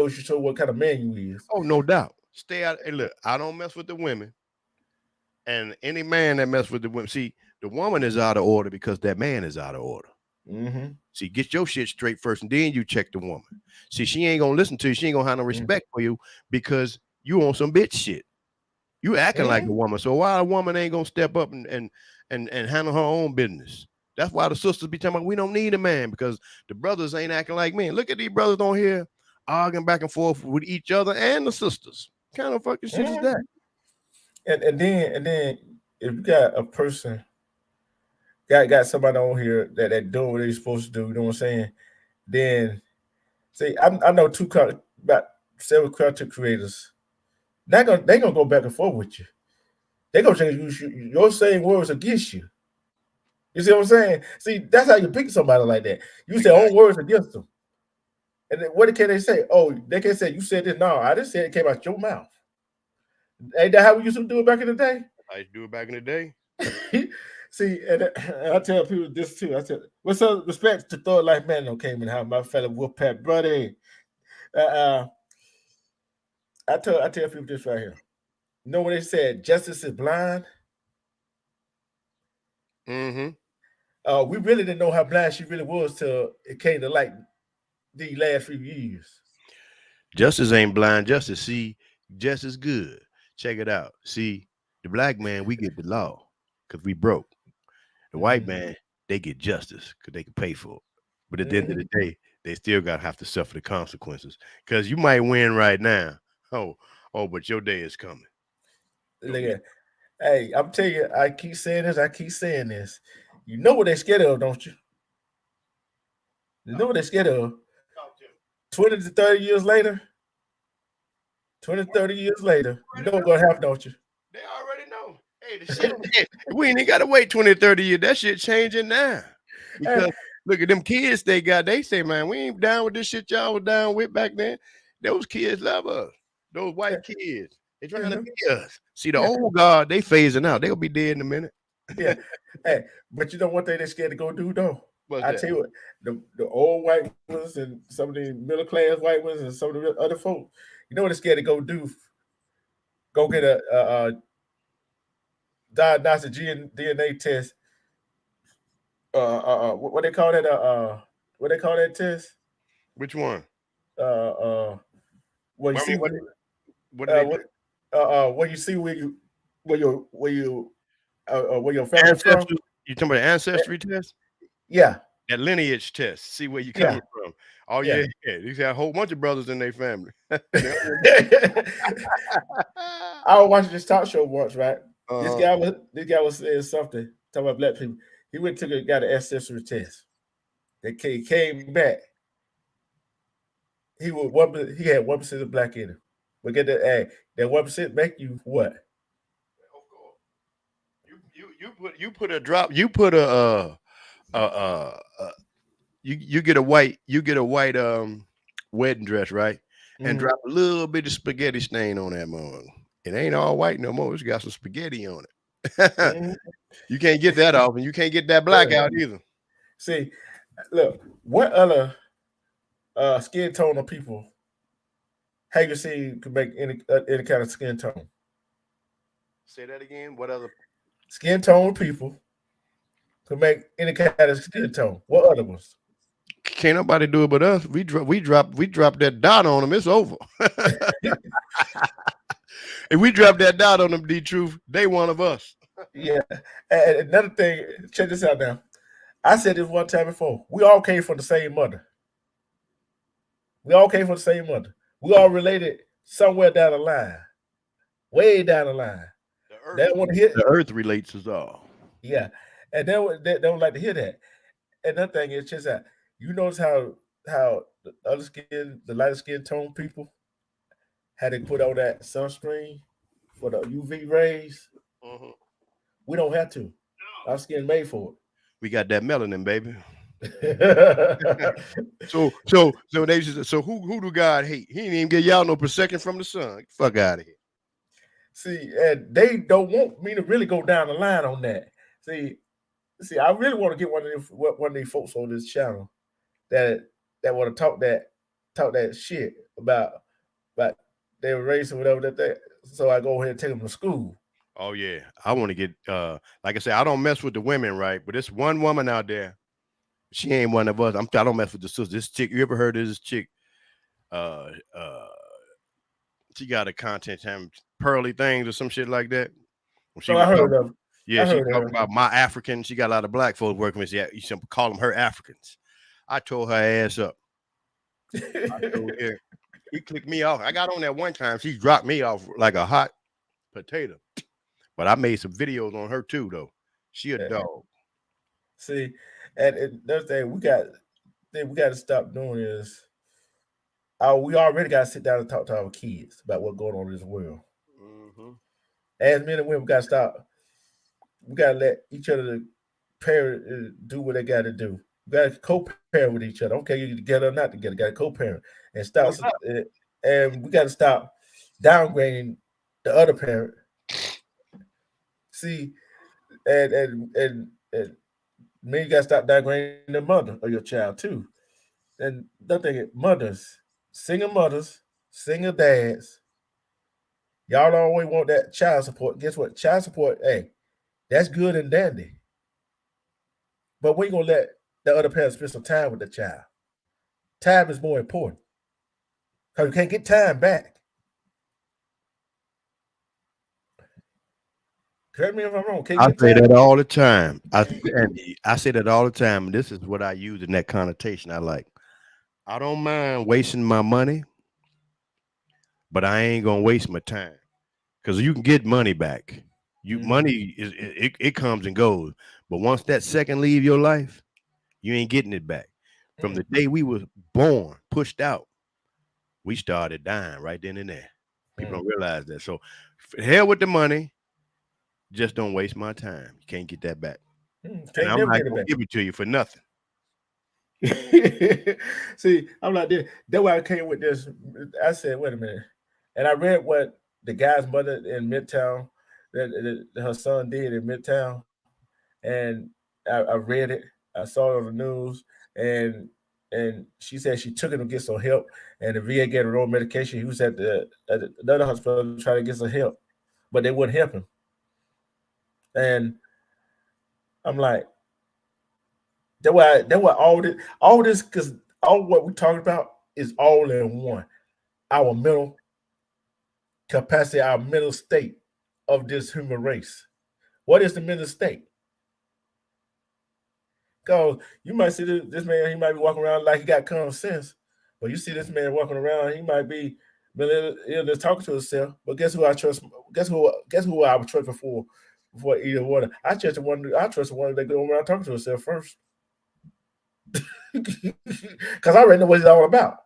to show what kind of man you is. Oh, no doubt. Stay out. Hey, look, I don't mess with the women, and any man that mess with the women, see, the woman is out of order because that man is out of order. Mm-hmm. See, get your shit straight first, and then you check the woman. See, she ain't gonna listen to you. She ain't gonna have no respect for you because you on some bitch shit. You acting like a woman. So why a woman ain't gonna step up and handle her own business? That's why the sisters be talking about we don't need a man because the brothers ain't acting like men. Look at these brothers on here arguing back and forth with each other and the sisters. What kind of fucking shit is that? And then if you got a person, got somebody on here that doing what they're supposed to do, you know what I'm saying? Then see, I know about 7 content creators. They gonna go back and forth with you. They gonna change your same words against you. You see what I'm saying? See, that's how you pick somebody like that. You say own words against them. And then what can they say? Oh, they can say you said this. No, I just said it came out your mouth. Ain't that how we used to do it back in the day? I used to do it back in the day. See, and I tell people this too. I tell, what's up? Respect to Thug Life Man came in how my fellow Wolfpack buddy. I tell people this right here. You know what they said? Justice is blind. Mm-hmm. We really didn't know how blind she really was till it came to light these last few years. Justice ain't blind. Justice see just as good. Check it out. See, the black man, we get the law because we broke. The white man, they get justice because they can pay for it. But at the end of the day, they still gotta have to suffer the consequences. Because you might win right now. Oh, but your day is coming. Look at Hey, I'm telling you, I keep saying this. I keep saying this. You know what they're scared of, don't you? You know what they're scared of. 20 to 30 years later. 20, 30 years later. You know what's gonna happen, don't you? They already know. Hey, the shit, we ain't got to wait 20, 30 years. That shit changing now. Because look at them kids they got. They say, man, we ain't down with this shit y'all was down with back then. Those kids love us. Those white kids. They trying to be us. See, the old guard, they phasing out. They'll be dead in a minute. Yeah. Hey, but you know one thing they're scared to go do though? What's I that? tell you what, the old white ones and some of the middle class white ones and some of the other folks, you know what they're scared to go do? Go get a diagnostic DNA test. What they call that? What they call that test? Which one? Well, you see what do they do? when you see where your family from. You talking about the ancestry test? Yeah. That lineage test. See where you coming from. Oh yeah. These got a whole bunch of brothers in their family. I was watching this talk show once, right? This guy was saying something talking about black people. He went to got an ancestry test. He came back. He had 1% of black in him. But get that 1% make you what? You put a drop. You put a you get a white wedding dress, right? And drop a little bit of spaghetti stain on that mug. It ain't all white no more. It's got some spaghetti on it. You can't get that off, and you can't get that black out either. See, look, what other skin tone of people have you seen could make any kind of skin tone? Say that again. What other skin tone people could make any kind of skin tone? What other ones? Can't nobody do it but us. We drop that dot on them. It's over. If we drop that dot on them, D-Truth, they one of us. Yeah. And another thing, check this out now. I said this one time before. We all came from the same mother. We all related somewhere down the line. Way down the line. The earth relates us all. Yeah. And they don't like to hear that. And another thing is just that you notice how the other skin, the lighter skin tone people, how they put on that sunscreen for the UV rays. We don't have to. Our skin made for it. We got that melanin, baby. so they just, so who do God hate? He didn't even get y'all no protection from the sun. Get the fuck out of here. See, and they don't want me to really go down the line on that. See, I really want to get one of these folks on this channel that want to talk that shit about their race or whatever that. So I go ahead and take them to school. Oh yeah, I want to get like I said, I don't mess with the women, right? But this one woman out there, she ain't one of us. I don't mess with the sister. This chick, you ever heard of this chick? She got a content having pearly things or some shit like that. I heard of. Yeah, she talking about my African. She got a lot of black folks working with. Yeah, you should call them her Africans. I tore her ass up. He clicked me off. I got on that one time. She dropped me off like a hot potato. But I made some videos on her too, though. She a dog. See, and another thing we got to stop doing is, we already got to sit down and talk to our kids about what's going on in this world. As men and women, we got to stop. We got to let each other parent do what they got to do. We got to co-parent with each other. Okay, you together or not together. Got to co-parent and stop. And we got to stop downgrading the other parent. See, and you got to stop downgrading the mother of your child too. And another thing, mothers, single dads, y'all always want that child support. Guess what? Child support, hey, that's good and dandy. But we ain't gonna let the other parent spend some time with the child. Time is more important. Because you can't get time back. Correct me if I'm wrong. I say that all the time. I say that all the time. And this is what I use in that connotation I like. I don't mind wasting my money, but I ain't gonna waste my time. Because you can get money back. Money is it comes and goes, but once that second leave your life, you ain't getting it back. From the day we were born, pushed out, we started dying right then and there. People don't realize that. So hell with the money. Just don't waste my time. You can't get that back. And I'm not gonna give it to you for nothing. See, I'm like this. That's why I came with this. I said, wait a minute. And I read what the guy's mother in Midtown, that her son did in Midtown. And I read it. I saw it on the news. And she said she took him to get some help. And the VA gave him wrong medication. He was at another hospital trying to get some help. But they wouldn't help him. And I'm like, that's why all this, because all what we talking about is all in one. Our mental capacity, our mental state of this human race. What is the mental state? Because you might see this man, he might be walking around like he got common sense, but you see this man walking around, he might be just talking to himself. But guess who I trust? Guess who I would trust before either one? I trust the one that go around talking to himself first. Because I already know what it's all about.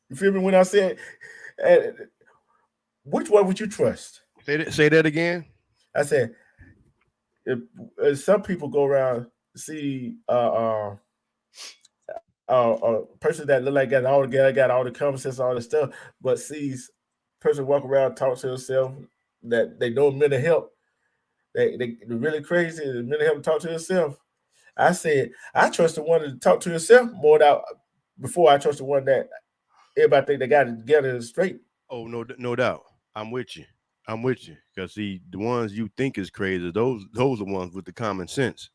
You feel me when I said, which one would you trust? Say that again. I said, if some people go around see a person that look like got all the common sense, all the stuff, but sees person walk around talk to himself that they know mental health, they're really crazy. The mental health talk to himself. I said I trust the one to talk to himself more before I trust the one that everybody think they got it together straight. Oh, no doubt. I'm with you. Because see, the ones you think is crazy, those are the ones with the common sense.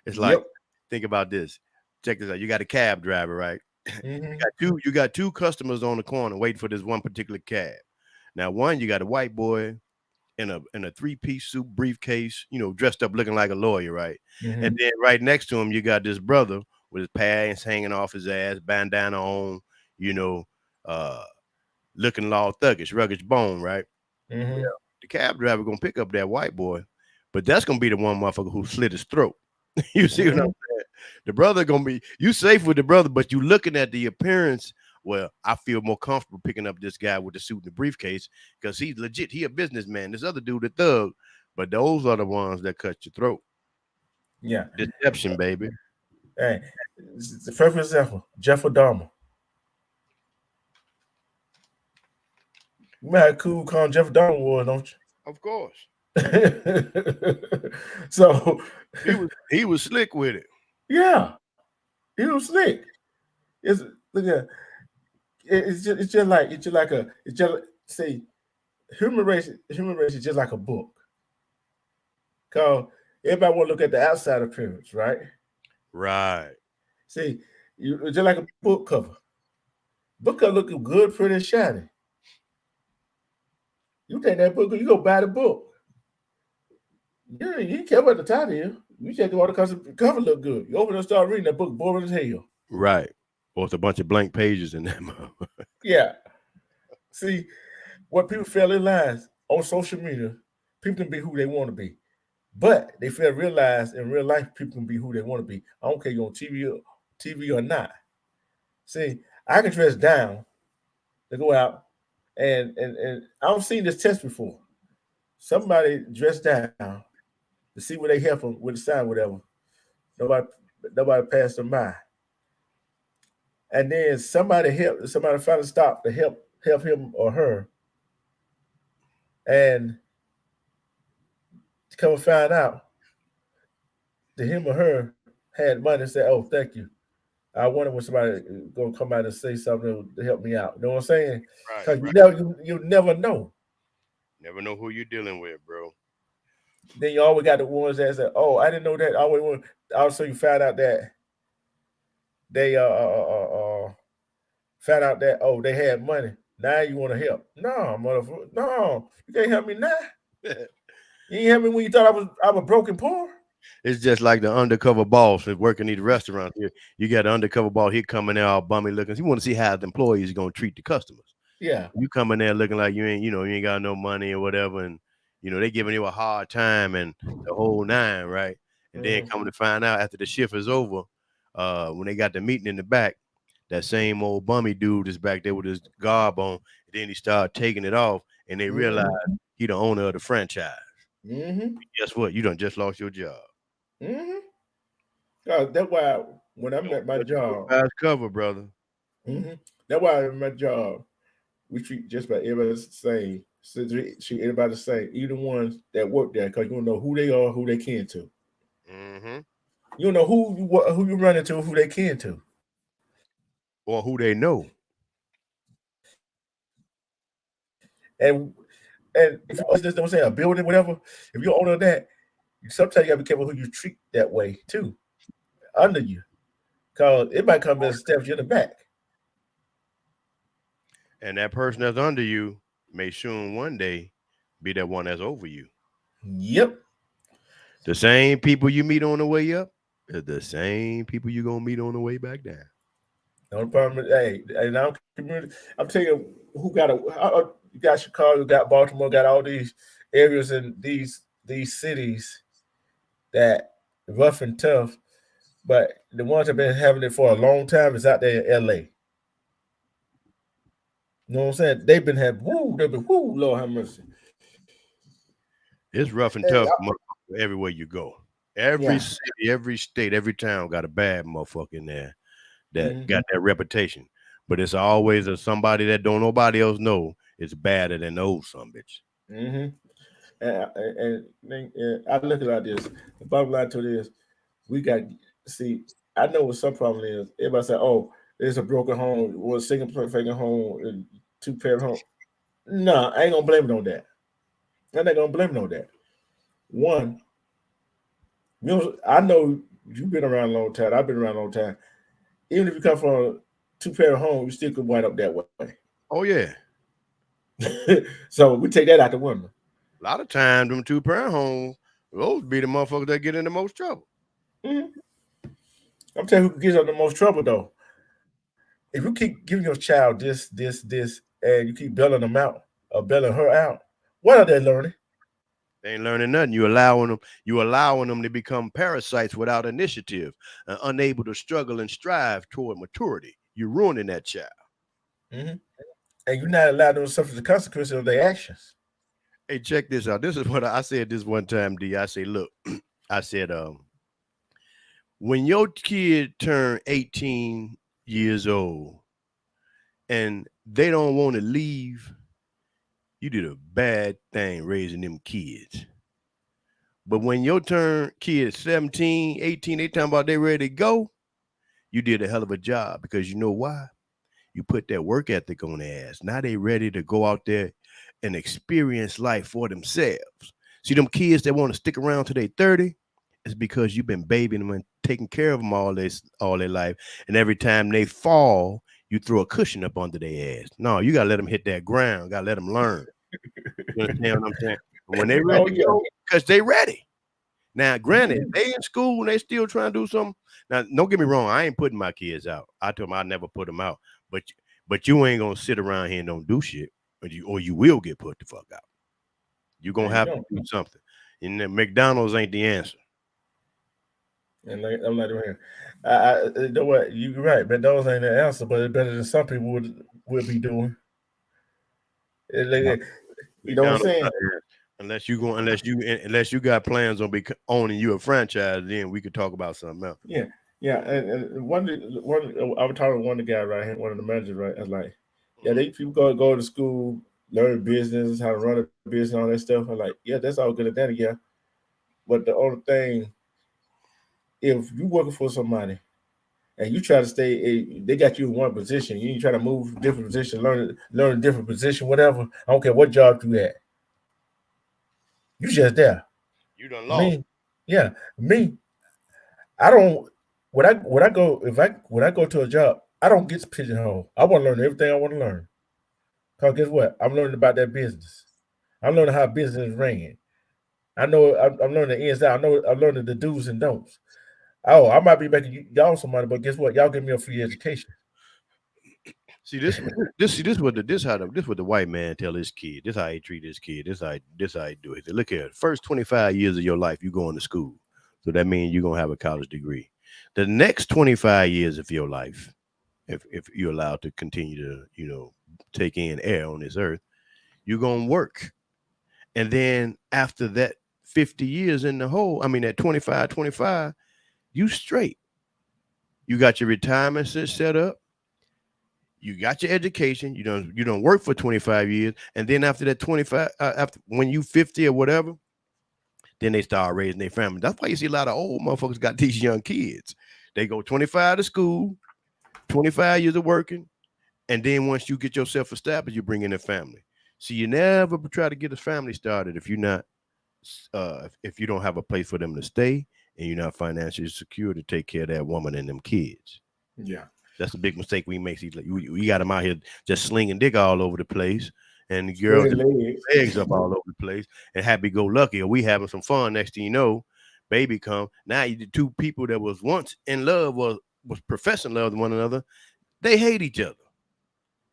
It's like, think about this. Check this out. You got a cab driver, right? Mm-hmm. You got two customers on the corner waiting for this one particular cab. Now, one, you got a white boy in a three-piece suit, briefcase, dressed up looking like a lawyer, right? Mm-hmm. And then right next to him, you got this brother with his pants hanging off his ass, bandana on, looking all thuggish, rugged bone, right? Mm-hmm. Yeah. The cab driver gonna pick up that white boy, but that's gonna be the one motherfucker who slit his throat. You see what I'm saying? The brother gonna be, you safe with the brother, but you looking at the appearance. Well, I feel more comfortable picking up this guy with the suit and the briefcase because he's legit. He a businessman. This other dude a thug, but those are the ones that cut your throat. Yeah, deception, baby. Hey, the first example, Jeffrey Dahmer. You know how cool calm Jeffrey Dahmer was, don't you? Of course. So he was slick with it. Yeah, he was slick. It's say human race is just like a book. Cause everybody want to look at the outside appearance, right? Right. See, it's just like a book cover. Book cover looking good, pretty, and shiny. You take that book, you go buy the book. Yeah, you ain't care about the title. You check the cover look good. You open and start reading that book, boring as hell. Right. Or it's a bunch of blank pages in that. Yeah. See, what people fail in lies on social media, people can be who they want to be. But they fail to realize in real life, people can be who they want to be. I don't care you're on TV or not. See, I can dress down to go out, and I've seen this test before. Somebody dressed down to see where they help them with the sign, whatever. Nobody passed them by. And then somebody finally stopped to help him or her. And to come and find out that him or her had money and said, "Oh, thank you. I wonder when somebody gonna come out and say something to help me out." You know what I'm saying? Because you never know. Never know who you're dealing with, bro. Then you always got the ones that say, "Oh, I didn't know that." Also, you found out that they found out that they had money. Now you want to help? No, motherfucker. No, you can't help me now. You ain't help me when you thought I was broke and poor. It's just like the undercover boss working in the restaurant here. You got an undercover boss here coming out all bummy looking. You want to see how the employees are gonna treat the customers. Yeah. You come in there looking like you ain't got no money or whatever, and they giving you a hard time and the whole nine, right? And then coming to find out after the shift is over, when they got the meeting in the back, that same old bummy dude is back there with his garb on, and then he started taking it off, and they realize he the owner of the franchise. Guess what? You done just lost your job. That's why when I'm at my job, cover, brother. That's why in my job, we treat just about everybody the same. So treat everybody the same, even the ones that work there, because you don't know who they are, who they kin to. You don't know who you run into, who they kin to, or who they know. And if you just don't say a building, whatever, if you're owner of that, sometimes you gotta be careful who you treat that way too, under you, because it might come and stab you in the back. And that person that's under you may soon one day be that one that's over you. Yep. The same people you meet on the way up is the same people you're gonna meet on the way back down. No problem. Hey, and I'm telling you, who got you got Chicago, you got Baltimore, got all these areas in these cities that rough and tough, but the ones that have been having it for a long time is out there in LA. You know what I'm saying? They've been Lord have mercy. It's rough and tough everywhere you go. Every city, every state, every town got a bad motherfucker in there that got that reputation. But it's always somebody that don't nobody else know is badder than the old son bitch. And I look at this. The bottom line to this, I know what some problem is. Everybody say, oh, there's a broken home, or a single family home, and 2-parent home. No, I ain't gonna blame it on that. I'm not gonna blame it on that. One, I know you've been around a long time. I've been around a long time. Even if you come from a 2-parent home, you still could wind up that way. Oh yeah. So we take that out the window. A lot of times, them 2-parent homes, those be the motherfuckers that get in the most trouble. I'm telling you who gets in the most trouble though. If you keep giving your child this, and you keep bailing them out or bailing her out, what are they learning? They ain't learning nothing. You allowing them to become parasites without initiative and unable to struggle and strive toward maturity. You're ruining that child. And you're not allowed to suffer the consequences of their actions. Hey, check this out. This is what I said this one time, D. I say, look, I said, when your kid turn 18 years old and they don't want to leave, you did a bad thing raising them kids. But when your kid is 17, 18, they talking about they ready to go, you did a hell of a job, because you know why? You put that work ethic on their ass. Now they ready to go out there and experience life for themselves. See, them kids that want to stick around till they 30, it's because you've been babying them and taking care of them all their life. And every time they fall, you throw a cushion up under their ass. No, you gotta let them hit that ground. Gotta let them learn. You understand what I'm saying? When they ready, because they ready. Now, granted, they in school and they still trying to do something. Now, don't get me wrong. I ain't putting my kids out. I told them I never put them out. But you ain't gonna sit around here and don't do shit, or you will get put the fuck out. You're gonna have to do something. And then McDonald's ain't the answer. And I'm not doing here. You know what? You're right. McDonald's ain't the answer, but it's better than some people would be doing. You know what I'm saying? Unless you got plans on owning you a franchise, then we could talk about something else. Yeah. And one I was talking to one of the guys right here, one of the managers, right? I was like, they people go to school, learn business, how to run a business, all that stuff. I'm like, yeah, that's all good and that, yeah. But the only thing, if you working for somebody and you try to stay, they got you in one position, you try to move different position, learn a different position, whatever. I don't care what job you at. You just there. You done lost. I don't. When I go to a job, I don't get pigeonholed. I want to learn everything I want to learn. Cause guess what? I'm learning about that business. I'm learning how business is ran. I know I'm learning the ins out. I'm learning the do's and don'ts. Oh, I might be making y'all some money, but guess what? Y'all give me a free education. See this what the white man tell his kid. This how he treat his kid. This how he do it. He say, look here, first 25 years of your life, you going to school. So that means you're gonna have a college degree. The next 25 years of your life, if you're allowed to continue to, take in air on this earth, you're gonna work. And then after that 50 years in the hole, I mean at 25, you straight. You got your retirement set up. You got your education. You don't work for 25 years, and then after that 25, after when you 50 or whatever, then they start raising their family. That's why you see a lot of old motherfuckers got these young kids. They go 25 to school, 25 years of working, and then once you get yourself established, you bring in a family. So you never try to get a family started if you're not, if you don't have a place for them to stay, and you're not financially secure to take care of that woman and them kids. Yeah. That's a big mistake we make. See, like, we got them out here just slinging dick all over the place, and the girls legs up all over the place, and happy go lucky. Or we having some fun. Next thing you know, baby come. Now the two people that was once in love was professing love to one another. They hate each other,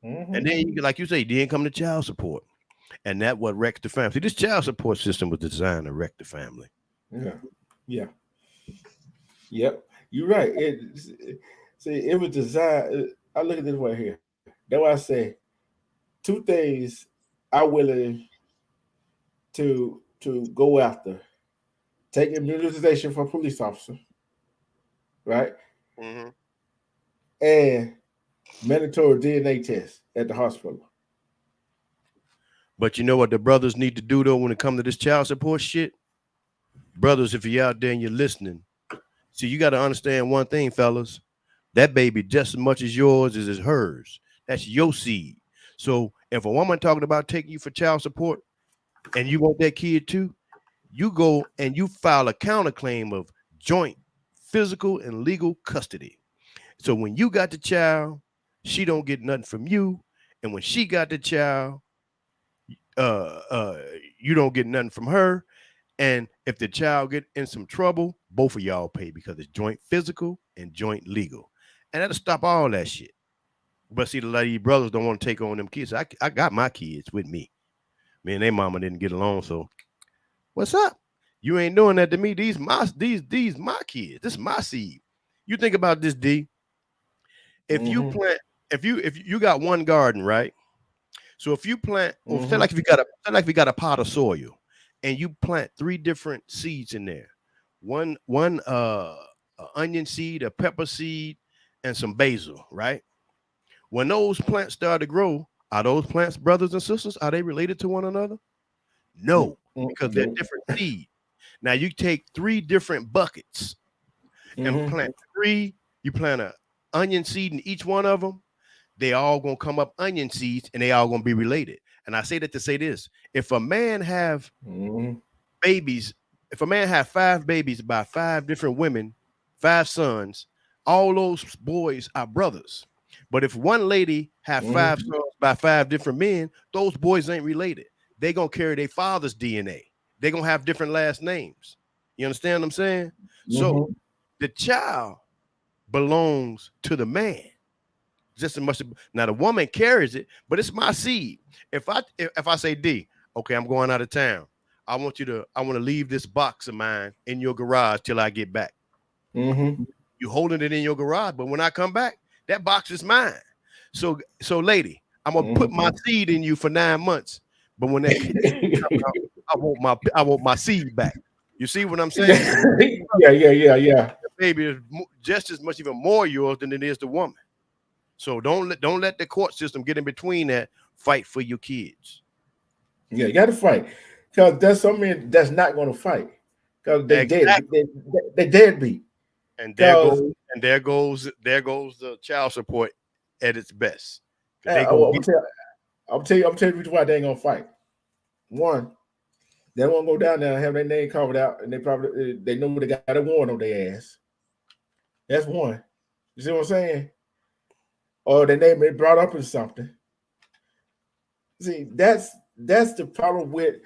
and then like you say, then come to child support, and that what wrecks the family. See, this child support system was designed to wreck the family. Yeah. Yep. You're right. See, it was designed. I look at this right here. That's why I say two things I'm willing to go after: take immunization for a police officer, right? And mandatory DNA test at the hospital. But you know what the brothers need to do though when it comes to this child support shit? Brothers, if you're out there and you're listening, see, you got to understand one thing, fellas. That baby just as much as yours as hers. That's your seed. So if a woman talking about taking you for child support and you want that kid too, you go and you file a counterclaim of joint physical and legal custody. So when you got the child, she don't get nothing from you. And when she got the child, you don't get nothing from her. And if the child get in some trouble, both of y'all pay because it's joint physical and joint legal. And that'll stop all that shit. But see, a lot of you brothers don't want to take on them kids. I got my kids with me. Me and their mama didn't get along. So what's up? You ain't doing that to me. These my kids. This is my seed. You think about this, D. If you plant, if you got one garden, right? So if you plant, well, say like if you got a pot of soil and you plant 3 different seeds in there. One onion seed, a pepper seed, and some basil, right? When those plants start to grow, are those plants brothers and sisters? Are they related to one another? No, because they're different seeds. Now you take 3 different buckets and plant 3. You plant an onion seed in each one of them. They all gonna come up onion seeds, and they all gonna be related. And I say that to say this: if a man have babies, if a man have 5 babies by 5 different women, 5 sons, all those boys are brothers. But if one lady have 5 sons by 5 different men, those boys ain't related. They gonna carry their father's DNA. They gonna have different last names. You understand what I'm saying? So the child belongs to the man. Just as much. Now the woman carries it, but it's my seed. If I say, D, okay, I'm going out of town. I want to leave this box of mine in your garage till I get back. You holding it in your garage, but when I come back, that box is mine. So lady, I'm gonna put my seed in you for 9 months, but when that kid comes out, I want my seed back. You see what I'm saying? Yeah. Baby is just as much, even more yours than it is the woman. So don't let the court system get in between that. Fight for your kids. Yeah, you got to fight, because there's so many that's not going to fight because they deadbeat. And there goes the child support at its best. I'm tell you why they ain't gonna fight. One, they won't go down there and have their name covered out, and they know they got a warrant on their ass. That's one. You see what I'm saying? Or their name is brought up in something. See, that's the problem with.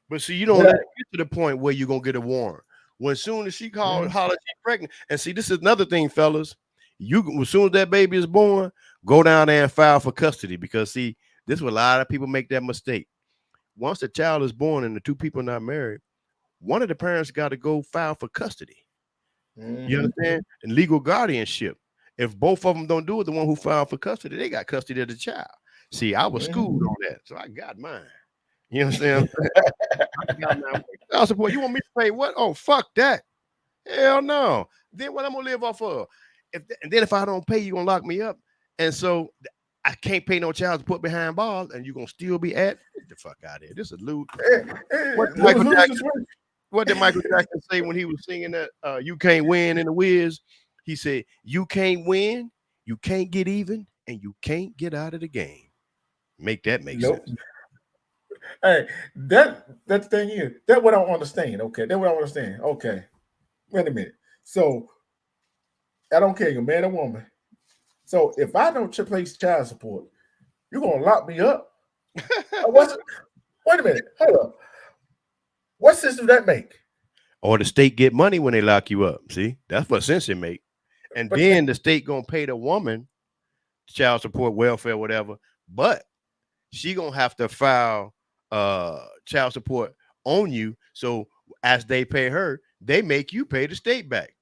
But see, you don't let it get to the point where you're gonna get a warrant. When soon as she called, holler, she's pregnant. And see, this is another thing, fellas. you as soon as that baby is born, go down there and file for custody, because see, this is where a lot of people make that mistake. Once the child is born and the two people are not married, one of the parents got to go file for custody. You understand? And legal guardianship. If both of them don't do it, the one who filed for custody, they got custody of the child. See, I was schooled on that, so I got mine. You know what I'm saying? I got mine. Child support. You want me to pay what? Oh, fuck that. Hell no. Then what I'm gonna live off of? And then if I don't pay, you're gonna lock me up. And so I can't pay no child support behind bars, and you're gonna still be at get the fuck out of here. This is lewd. What did Michael Jackson say when he was singing that You Can't Win in the Wiz? He said, you can't win, you can't get even, and you can't get out of the game. Make sense. Hey, that thing here, that's what I don't understand. Okay, that's what I understand. Okay, wait a minute. So I don't care, you're man or woman. So if I don't pay child support, you're gonna lock me up? Wait a minute, hold up. What sense does that make? Or the state get money when they lock you up. See, that's what sense it make. And then the state gonna pay the woman child support, welfare, whatever, but she gonna have to file child support on you. So as they pay her, they make you pay the state back.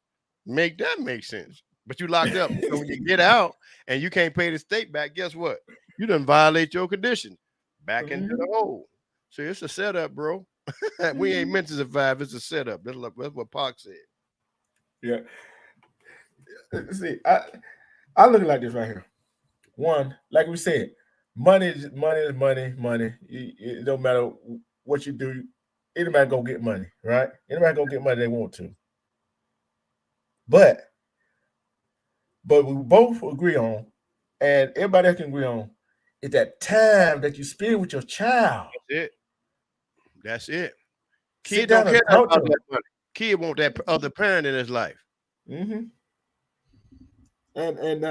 Make sense? But you locked up. So when you get out and you can't pay the state back, guess what? You done violate your condition. Back into the hole. So it's a setup, bro. We ain't meant to survive. It's a setup. That's what Pac said. Yeah. See, I look like this right here. One, like we said, money is money. It don't matter what you do. Anybody gonna get money, right? Anybody gonna get money they want to. But we both agree on, and everybody else can agree on, is that time that you spend with your child. That's it. Kid don't care about that money. Kid want that other parent in his life. And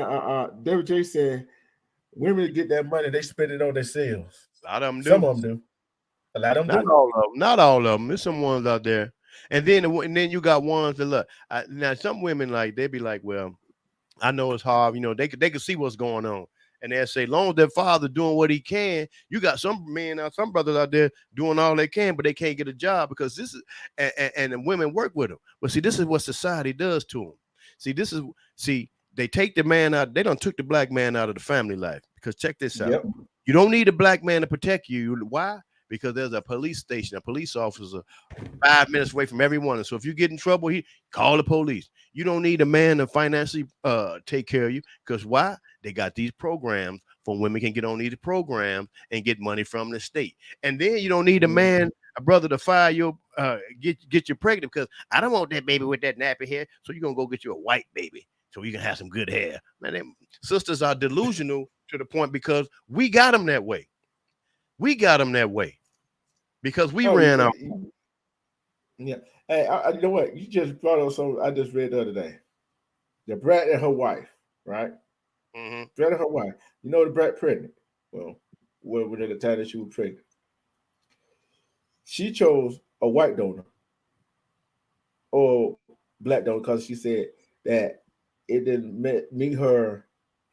David J said, women get that money, they spend it on themselves. A lot of them do. Some of them do. A lot of them do. Not all of them. There's some ones out there. And then you got ones that look. Now some women, like, they be like, well, I know it's hard. You know, they could see what's going on. And they'll say, long as their father doing what he can, you got some men out, some brothers out there doing all they can, but they can't get a job because this is, and the women work with them. But see, this is what society does to them. They take the man out. They done took the black man out of the family life, because check this out. Yep. You don't need a black man to protect you. Why? Because there's a police station, a police officer 5 minutes away from everyone. And so if you get in trouble, call the police. You don't need a man to financially take care of you, because why? They got these programs for women can get on these programs and get money from the state. And then you don't need a brother to fire your get you pregnant, because I don't want that baby with that nappy hair. So you're gonna go get you a white baby so you can have some good hair. Man, them sisters are delusional to the point, because we got them that way. We got them that way because we ran out. Yeah. Hey, you know what? You just brought up something I just read the other day. The brat and her wife, right? Brat and her wife. You know the brat pregnant. Well, within the time that she was pregnant, she chose a white donor or black donor because she said that it didn't meet her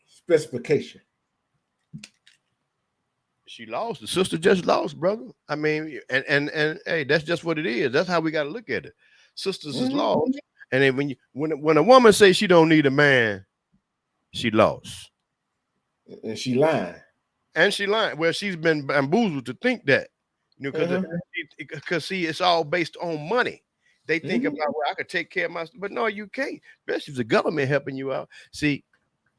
specification. She lost. The sister just lost, brother. I mean, and hey, that's just what it is. That's how we got to look at it. Sisters is lost. And then when a woman says she don't need a man, she lost. And she lying. Well, she's been bamboozled to think that, you know, because see, it's all based on money. They think about, well, I could take care of myself, but no, you can't. Especially if the government helping you out. See,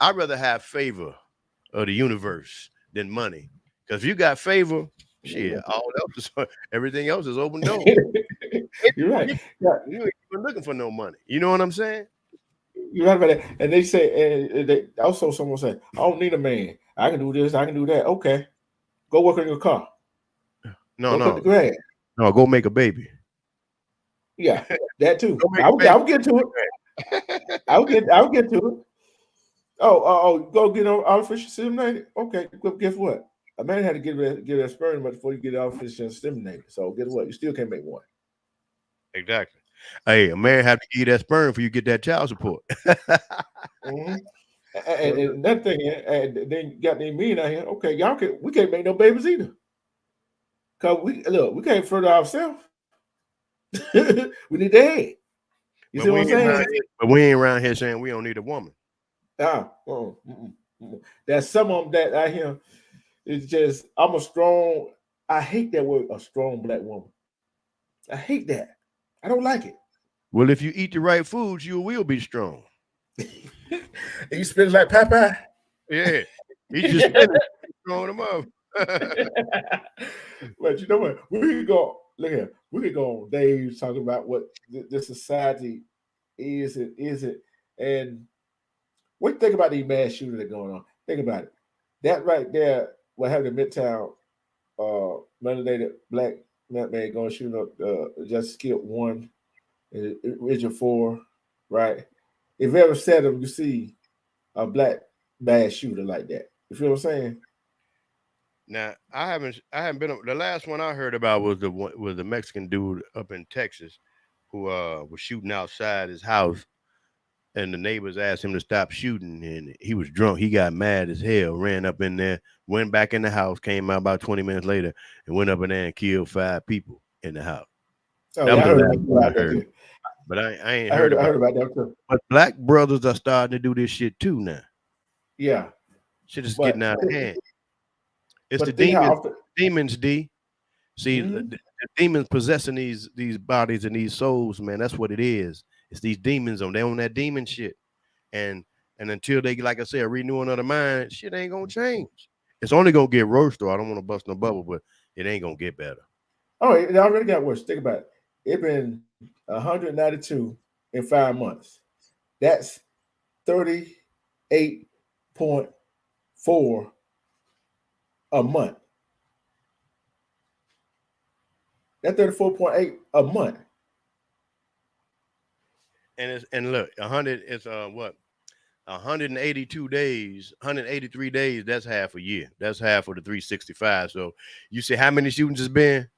I'd rather have favor of the universe than money. Because if you got favor, shit, everything else is open door. You're right. You ain't even looking for no money. You know what I'm saying? You're right about that. And they say, and they also someone said, I don't need a man. I can do this. I can do that. Okay, go work on your car. No. Cut the grass. No, go make a baby. Yeah, that too. I'll get to it. I'll get to it. Oh, go get on artificial inseminated. Okay, guess what? A man had to get a sperm before you get artificial inseminated. So guess what? You still can't make one. Exactly. Hey, a man have to give you that sperm before you get that child support. And that thing, and then you got the men out here. Okay, we can't make no babies either. Cause we can't further ourselves. We need the head. You see what I'm saying? But we ain't around here saying we don't need a woman. There's some of them that I hear. It's just I'm a strong. I hate that word, a strong black woman. I hate that. I don't like it. Well, if you eat the right foods, you will be strong. And you spit like Popeye. Yeah, he just throwing them up. But you know what? We could go. Look here. We could go on days talking about what this society is and isn't. And what do you think about these mass shootings that are going on? Think about it. That right there, what happened in Midtown, melanated black man going shooting up, just killed one, injured four, right? If you ever said them, you see a black mass shooter like that. You feel what I'm saying? Now I haven't been. The last one I heard about was the Mexican dude up in Texas who was shooting outside his house, and the neighbors asked him to stop shooting, and he was drunk. He got mad as hell, ran up in there, went back in the house, came out about 20 minutes later, and went up in there and killed 5 people in the house. Oh, yeah, I heard. But I ain't I heard about that too. But black brothers are starting to do this shit too now. Yeah, shit is getting out of hand. It's the demons, D. See, the demons possessing these bodies and these souls, man. That's what it is. It's these demons on. They on that demon shit, and until they, like I said, renewing of the mind, shit ain't gonna change. It's only gonna get worse, though. I don't want to bust no bubble, but it ain't gonna get better. Oh, it already got worse. Think about it. It's been 192 in 5 months. That's 38.4 a month. That's 34.8 a month. And look, 100 is what? 182 days, 183 days. That's half a year. That's half of the 365. So you say how many shootings has been?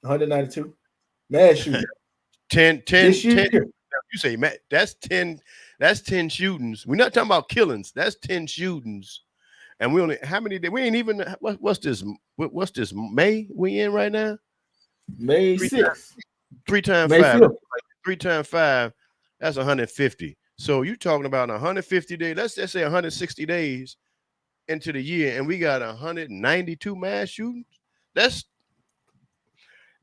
192 mass shooting. 10. You say, Matt, that's 10 shootings. We're not talking about killings. That's 10 shootings. And we only, how many? We ain't even, what's this May we in right now? May 6th. 3 times 5. 3 times 5, that's 150. So you're talking about 150 days. Let's just say 160 days into the year, and we got 192 mass shootings. That's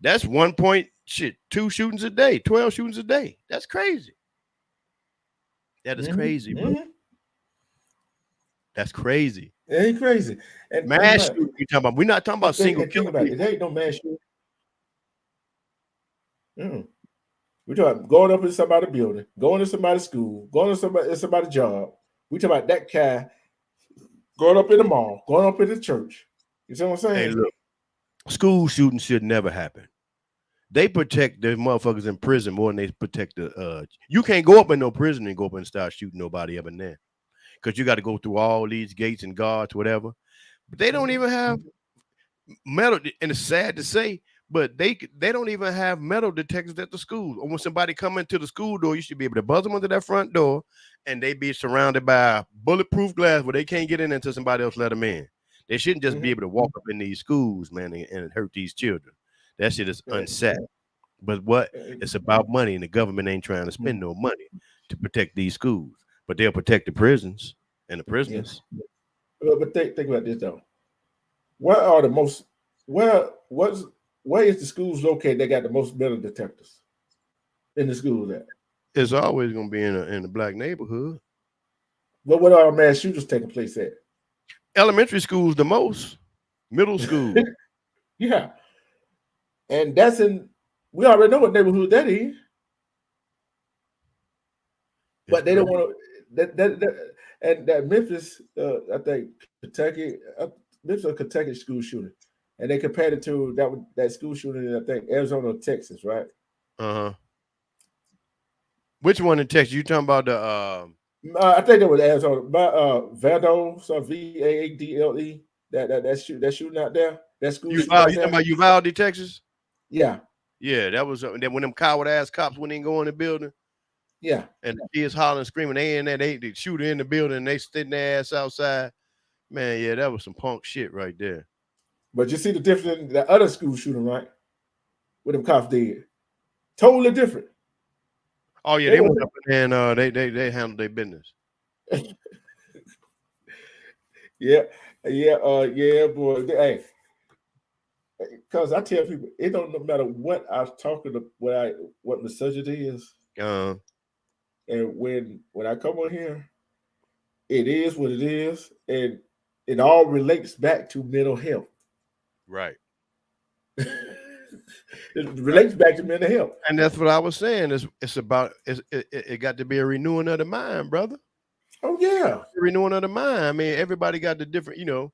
2 shootings a day, 12 shootings a day. That's crazy. That is crazy, bro. That's crazy. It ain't crazy. And mass shooting you talking about? We're not talking about single killing. It ain't no mass shooting. We're talking about going up in somebody's building, going to somebody's school, going to somebody's job. We talking about that guy going up in the mall, going up in the church. You see what I'm saying? Hey, look, school shootings should never happen. They protect the motherfuckers in prison more than they protect the. You can't go up in no prison and go up and start shooting nobody up in there, because you got to go through all these gates and guards, whatever. But they don't even have metal, and it's sad to say, but they don't even have metal detectors at the school. Or when somebody come into the school door, you should be able to buzz them into that front door, and they be surrounded by bulletproof glass where they can't get in until somebody else let them in. They shouldn't just be able to walk up in these schools, man, and hurt these children. That shit is unsafe. But it's about money, and the government ain't trying to spend no money to protect these schools, but they'll protect the prisons and the prisoners. Yeah. But think about this though. Where is the schools located that got the most metal detectors in the schools at? It's always gonna be in a black neighborhood. But what are mass shooters taking place at? Elementary schools the most, middle school. Yeah. And we already know what neighborhood that is. But they don't want to, and that Memphis, I think Kentucky, Memphis, Kentucky school shooting. And they compared it to that school shooting in, I think, Arizona, Texas, right? Which one in Texas? You talking about the I think that was Arizona. Vadle, so Vaadle. That shooting out there. That school. You talking about Uvalde, Texas? Yeah. Yeah, that was when them coward ass cops wouldn't even go in the building. Yeah. And the kids hollering, screaming, they in there, they shoot in the building, they sitting their ass outside. Man, yeah, that was some punk shit right there. But you see the difference in the other school shooting, right? What them cops did. Totally different. Oh yeah, they went up and they handled their business. Yeah, boy. Hey, because I tell people, it don't no matter what I'm talking to, what misogyny is, and when I come on here, it is what it is, and it all relates back to mental health. Right. It relates back to mental health, and that's what I was saying. It's about it got to be a renewing of the mind, brother. Oh yeah, renewing of the mind. I mean, everybody got the different. You know,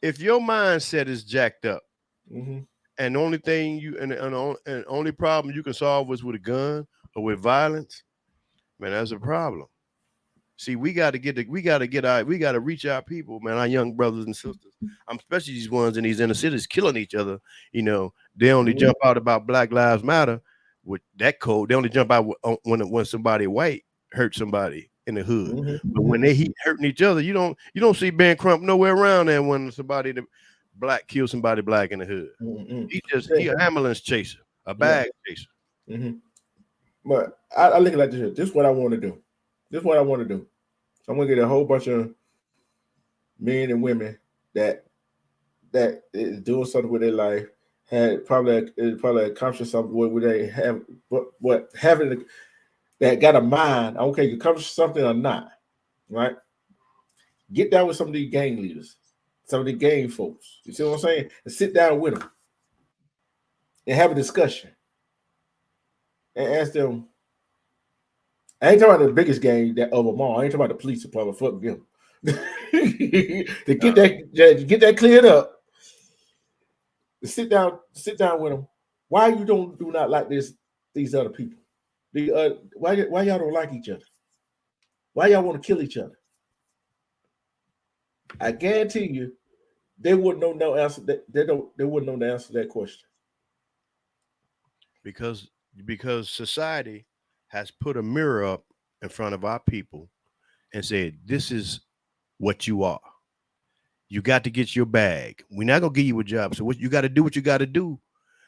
if your mindset is jacked up, and the only thing and only problem you can solve was with a gun or with violence, man, that's a problem. See, we got to reach our people, man, our young brothers and sisters. Especially these ones in these inner cities killing each other. You know, they only jump out about Black Lives Matter with that code. They only jump out when somebody white hurt somebody in the hood. But when they hurting each other, you don't see Ben Crump nowhere around there when somebody black kills somebody black in the hood. He an ambulance chaser, a bag chaser. But I look at this. This is what I want to do. This is what I want to do. So I'm gonna get a whole bunch of men and women that is doing something with their life, had probably accomplished something where they have what having that got a mind. Okay, you accomplish something or not, right? Get down with some of these gang leaders, some of the gang folks. You see what I'm saying? And sit down with them and have a discussion and ask them. I ain't talking about the biggest gang that of them all. I ain't talking about the police department. Fuck them. To get that cleared up. To sit down with them. Why you do not like these other people? Why y'all don't like each other? Why y'all want to kill each other? I guarantee you, they wouldn't know no answer. They wouldn't know the answer to that question. Because society has put a mirror up in front of our people and said, this is what you are. You got to get your bag. We're not going to give you a job. So what you got to do what you got to do.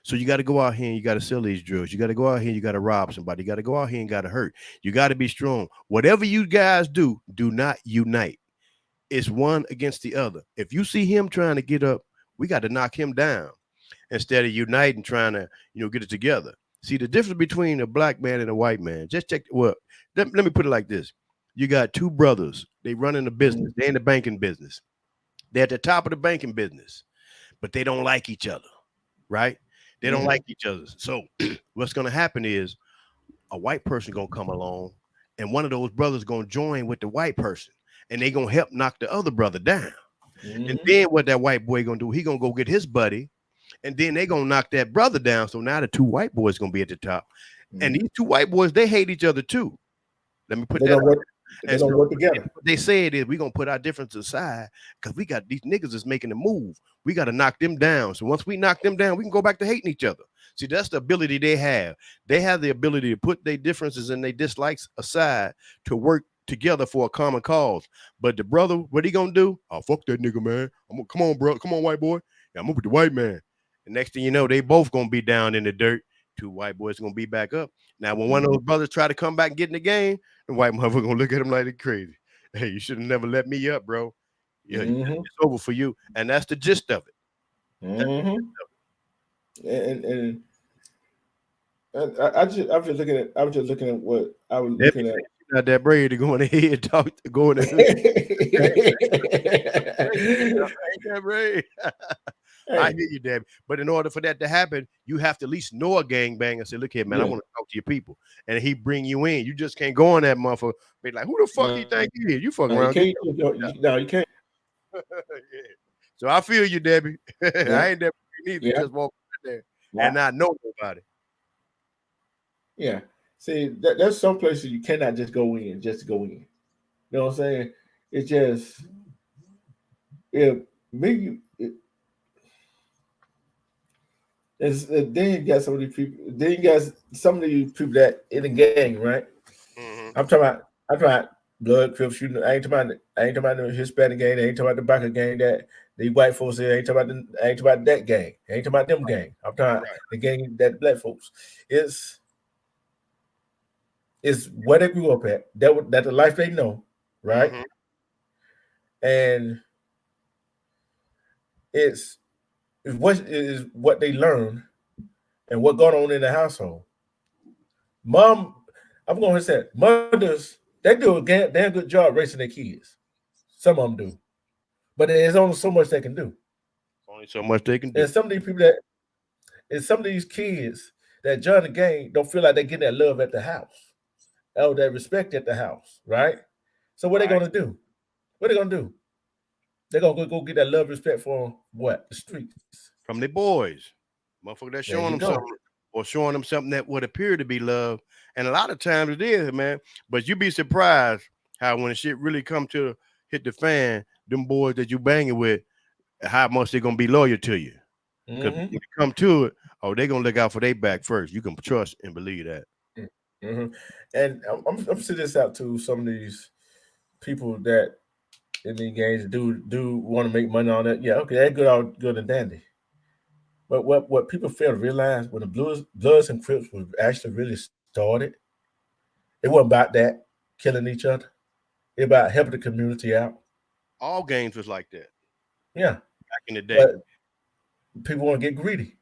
So you got to go out here and you got to sell these drugs. You got to go out here and you got to rob somebody. You got to go out here and got to hurt. You got to be strong. Whatever you guys do not unite. It's one against the other. If you see him trying to get up, we got to knock him down instead of uniting, trying to, get it together. See, the difference between a black man and a white man, just check. Well, let me put it like this. You got two brothers. They run in the business. They're in the banking business. They're at the top of the banking business, but they don't like each other, right? They don't like each other. So what's going to happen is a white person going to come along, and one of those brothers going to join with the white person, and they going to help knock the other brother down. And then what that white boy going to do, he going to go get his buddy, and then they going to knock that brother down. So now the two white boys going to be at the top. And these two white boys, they hate each other too. Let me put that. They don't work together. What they say it is, we're going to put our differences aside because we got these niggas is making a move. We got to knock them down. So once we knock them down, we can go back to hating each other. See, that's the ability they have. They have the ability to put their differences and their dislikes aside to work together for a common cause. But the brother, what he going to do? Oh, fuck that nigga, man. Come on, bro. Come on, white boy. Yeah, I'm up with the white man. And next thing you know, they both going to be down in the dirt. Two white boys going to be back up. Now, when one of those brothers try to come back and get in the game, the white motherfucker going to look at him like they're crazy. Hey, you should have never let me up, bro. Yeah, it's over for you. And that's the gist of it. And I was just looking at what I was looking at. Not that brave to go in ahead and talk to go in that brave. I hear you, Deb. But in order for that to happen, you have to at least know a gangbang and say, look here, man, I want to talk to your people. And he bring you in. You just can't go on that motherfucker. Be like, who the fuck you think he is? You fucking around. You can't. Yeah. So I feel you, Debbie. I ain't never either. Just walk in there and not know nobody. Yeah. See, there's some places you cannot just go in, just to go in. You know what I'm saying? It's just, then you got some of these people. Then you got some of these people that in the gang, right? I'm talking about blood, Crips. I ain't talking about the Hispanic gang. I ain't talking about the biker gang that the white folks say. I ain't talking about that gang. I ain't talking about them gang. I'm talking about the gang that black folks. It's where they grew up at. That the life they know, right? Mhm. And it's what they learn and what going on in the household. I'm going to say mothers, they do a damn good job raising their kids. Some of them do, but there's only so much they can do. Only so much they can do. And some of these kids that join the gang don't feel like they're getting that love at the house, or that respect at the house, right? So what are they going to do? What are they going to do? They're going to go get that love, respect for what? The streets. From the boys. Motherfucker that's showing them something, or showing them something that would appear to be love. And a lot of times it is, man. But you'd be surprised how when the shit really come to hit the fan, them boys that you banging with, how much they're gonna be loyal to you. Because when you come to it, they're gonna look out for their back first. You can trust and believe that. And I'm sending this out to some of these people that in these games do want to make money on it. Yeah, okay, that's all good and dandy. But what people fail to realize, when the Bloods and Crips were actually really started, it wasn't about that, killing each other. It about helping the community out. All games was like that. Yeah. Back in the day. But people want to get greedy.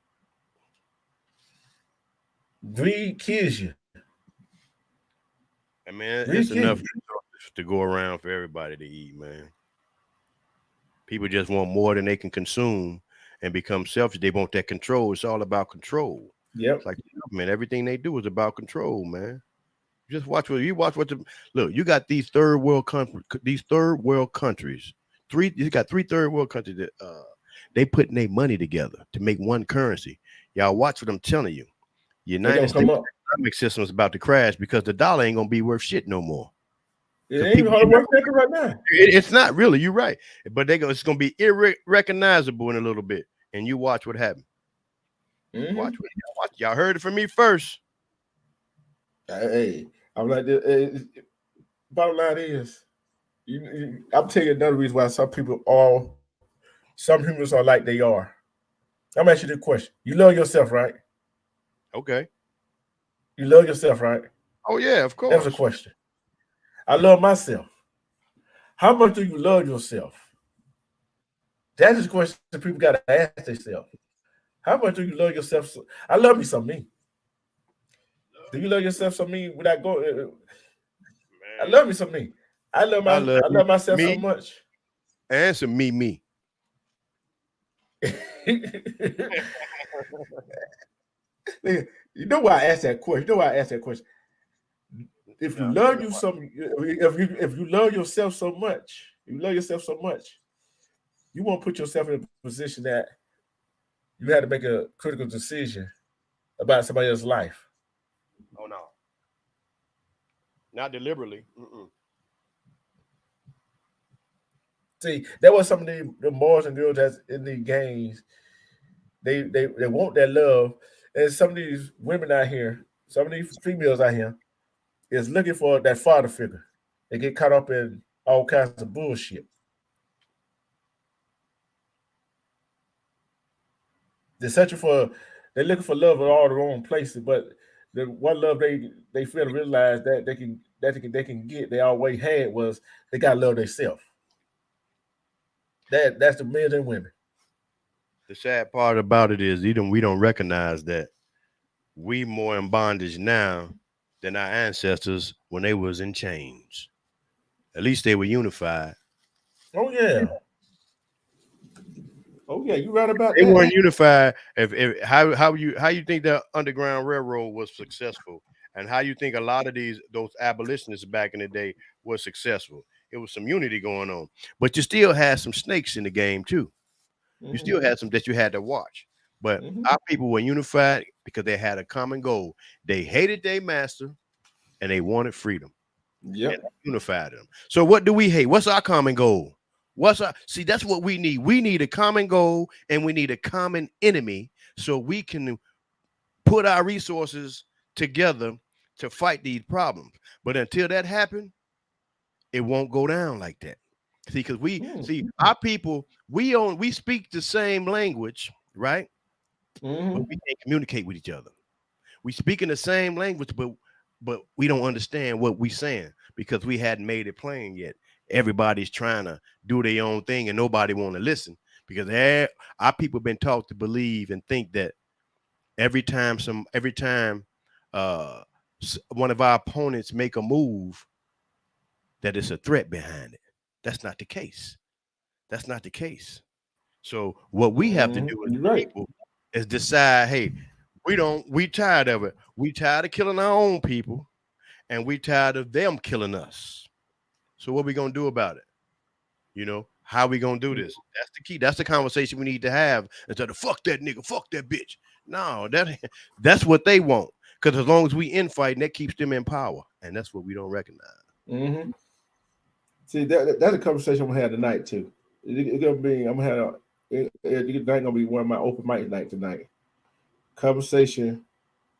Greed kills you. And man, it's enough to go around for everybody to eat, man. People just want more than they can consume and become selfish. They want that control. It's all about control. Yep. It's like, man, everything they do is about control, man. Just watch what you look. You got these third world countries. You got three third world countries that they putting their money together to make one currency. Y'all watch what I'm telling you. United States economic system is about to crash because the dollar ain't gonna be worth shit no more. It ain't even hard work right now. It's not really. You're right, but it's gonna be irrecognizable in a little bit, and you watch what happens. Watch. Y'all heard it from me first. Hey, I'm like this. Bottom line is, I'm telling you another reason why some people are like they are. I'm asking you the question: you love yourself, right? Okay. You love yourself, right? Oh yeah, of course. That's a question. I love myself. How much do you love yourself? That is a question that people got to ask themselves. How much do you love yourself? I love me some me. Do you love yourself some me without going? I love me some me. I love myself so much. And some me. You know why I asked that question? If you love you some, if you love yourself so much, you won't put yourself in a position that you had to make a critical decision about somebody else's life. Oh no, not deliberately. See, that was some of the boys and girls that's in these gangs. They want that love, and some of these women out here, some of these females out here, is looking for that father figure. They get caught up in all kinds of bullshit. They're looking for love in all the wrong places, but the one love they fail to realize that they can get, they always had, was they gotta love themselves. That's the men and women. The sad part about it is we don't recognize that we more in bondage now than our ancestors when they was in chains. At least they were unified. Oh yeah. Oh yeah, you right about they that. They weren't unified. How you think the Underground Railroad was successful, and how you think a lot of those abolitionists back in the day were successful? It was some unity going on, but you still had some snakes in the game too. You still had some that you had to watch. But our people were unified because they had a common goal. They hated their master and they wanted freedom. Yeah, unified them. So what do we hate? What's our common goal? See, that's what we need. We need a common goal and we need a common enemy so we can put our resources together to fight these problems. But until that happens, it won't go down like that. See, because we see our people, we speak the same language, right? But we can't communicate with each other. We speak in the same language, but we don't understand what we're saying because we hadn't made it plain yet. Everybody's trying to do their own thing and nobody want to listen because our people been taught to believe and think that every time one of our opponents make a move, that it's a threat behind it. That's not the case. That's not the case. So what we have to do as people is decide, hey, we tired of it. We tired of killing our own people and we tired of them killing us. So what we going to do about it? You know, how we going to do this? That's the key. That's the conversation we need to have instead of fuck that nigga, fuck that bitch. No, that's what they want. Because as long as we infighting, that keeps them in power. And that's what we don't recognize. See, that's a conversation I'm gonna have tonight too. It's gonna be gonna be one of my open mic night tonight. Conversation.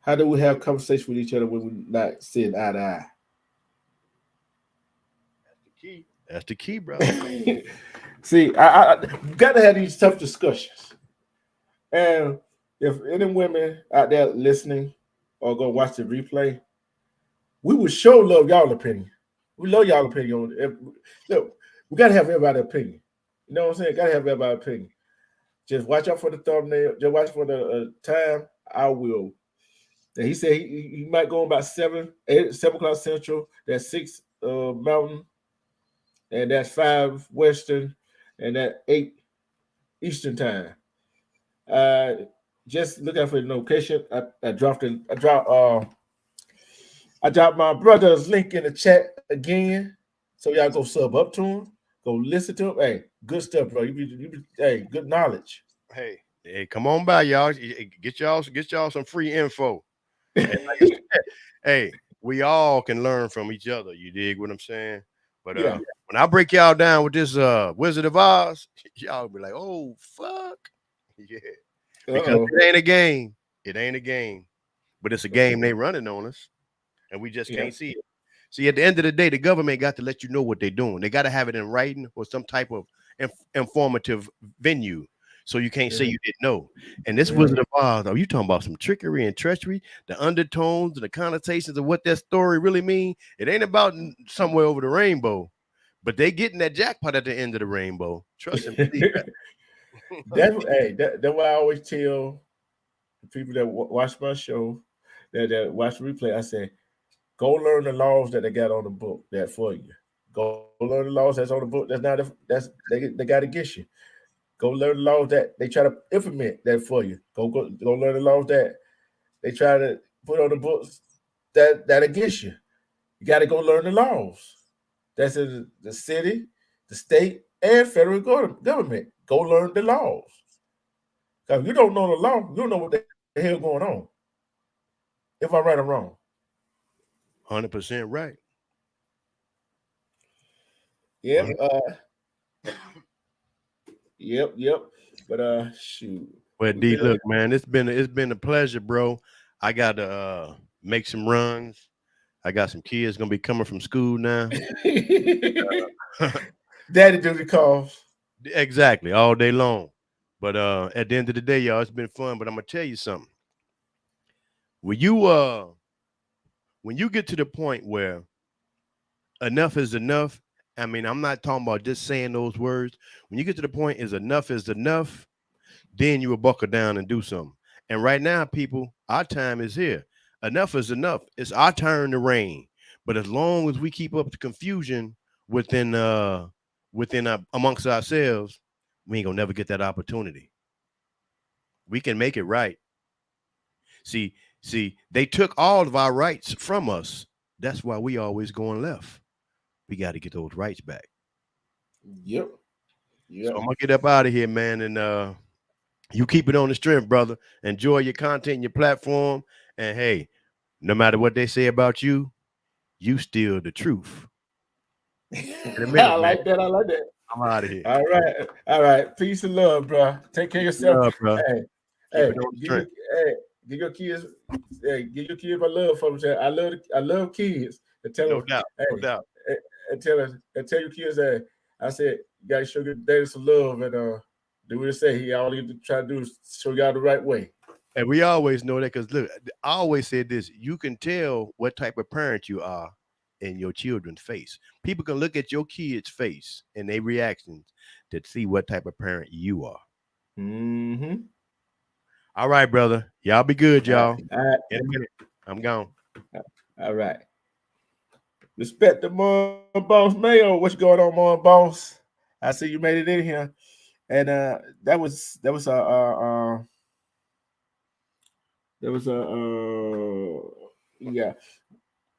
How do we have conversation with each other when we're not seeing eye to eye? That's the key. That's the key, brother. See, I got to have these tough discussions. And if any women out there listening or go watch the replay, we would sure love y'all opinion. We love y'all opinion. Look, we got to have everybody's opinion. You know what I'm saying? Got to have everybody's opinion. Just watch out for the thumbnail. Just watch for the time. I will. And he said he might go about 7 o'clock Central. That's 6 Mountain. And that's 5 Western. And that 8 Eastern time. Just look out for the location. I dropped my brother's link in the chat again. So y'all go sub up to him. Go listen to him. Hey, good stuff, bro. Hey, good knowledge. Hey, come on by, y'all. Get y'all some free info. Like I said, hey, we all can learn from each other. You dig what I'm saying? But when I break y'all down with this Wizard of Oz, y'all be like, oh fuck. Yeah. Because it ain't a game. It ain't a game. But it's a game they running on us. And we just can't see it. See, at the end of the day, the government got to let you know what they're doing. They got to have it in writing or some type of informative venue. So you can't say you didn't know. And this Wizard of Oz, are you talking about some trickery and treachery, the undertones and the connotations of what that story really mean? It ain't about somewhere over the rainbow, but they getting that jackpot at the end of the rainbow. Trust me. That's why I always tell the people that watch my show, that watch the replay, I say, go learn the laws that they got on the book that for you. Go learn the laws that's on the book. They got to get you. Go learn the laws that they try to implement that for you. Go learn the laws that they try to put on the books that against you. You got to go learn the laws. That's in the city, the state, and federal government. Go learn the laws. Because if you don't know the law, you don't know what the hell going on. If I'm right or wrong. 100% right. Yep. Yep. But shoot. Well, D, look, man, it's been a pleasure, bro. I got to make some runs. I got some kids gonna be coming from school now. Daddy duty calls. Exactly, all day long. But at the end of the day, y'all, it's been fun. But I'm gonna tell you something. When you get to the point where enough is enough, I mean, I'm not talking about just saying those words. When you get to the point is enough, then you will buckle down and do something. And right now, people, our time is here. Enough is enough. It's our turn to reign. But as long as we keep up the confusion within amongst ourselves, we ain't gonna never get that opportunity. We can make it right. See, they took all of our rights from us. That's why we always going left. We got to get those rights back. Yep. So I'm gonna get up out of here, man. And you keep it on the strength, brother. Enjoy your content and your platform. And hey, no matter what they say about you, you still the truth. I like that. I'm out of here. All right. Peace and love, bro. Take care of yourself. Love, bro. Hey, give your kids, hey, give your kids my love for them. I love kids. And tell No them, doubt, hey, no doubt. and tell your kids that I said you gotta show your daddy some love and do what it say. He all you try to do is show y'all the right way. And we always know that because look, I always said this: you can tell what type of parent you are in your children's face. People can look at your kid's face and their reactions to see what type of parent you are. Mm-hmm. All right, brother. Y'all be good, y'all. All right. In a minute, I'm gone. All right. Respect the Mon Boss Mayo. What's going on, Mon Boss? I see you made it in here. And that was yeah.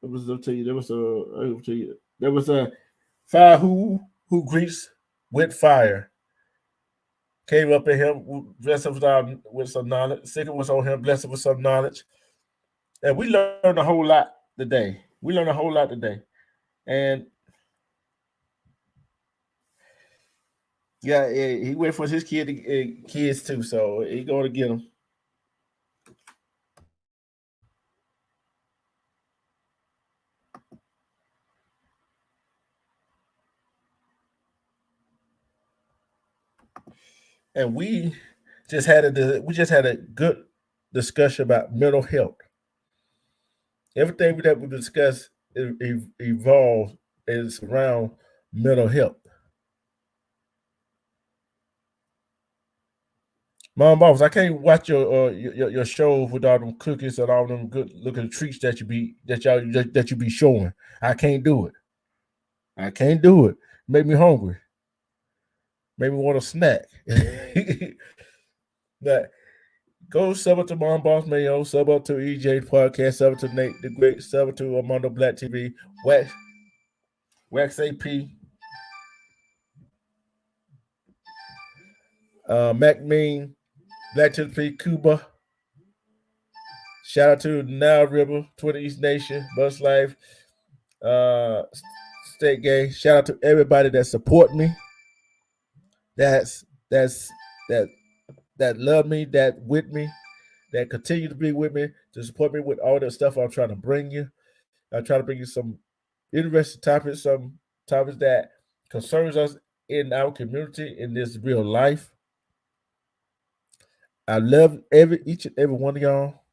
It was I'll tell you there was a fire who greets with fire. Came up in him, blessed with some knowledge. Second was on him, blessed with some knowledge. And we learned a whole lot today. And yeah, he went for his kids too, so he going to get them. And we just had a good discussion about mental health. Everything that we discuss evolves is around mental health. Mom, boss, I can't watch your show with all them cookies and all them good looking treats that you be showing. I can't do it. Make me hungry. Make me want a snack. But go sub up to Mom Boss Mayo, sub up to EJ Podcast, sub up to Nate the Great, sub up to Armando Black TV, Wax AP, Mac Mean, Black to the P, Cuba. Shout out to Nile River, Twitter East Nation, Bus Life, State Gay. Shout out to everybody that support me. That love me, that with me, that continue to be with me, to support me with all the stuff I'm trying to bring you. I'm trying to bring you some interesting topics, some topics that concerns us in our community in this real life. I love each and every one of y'all.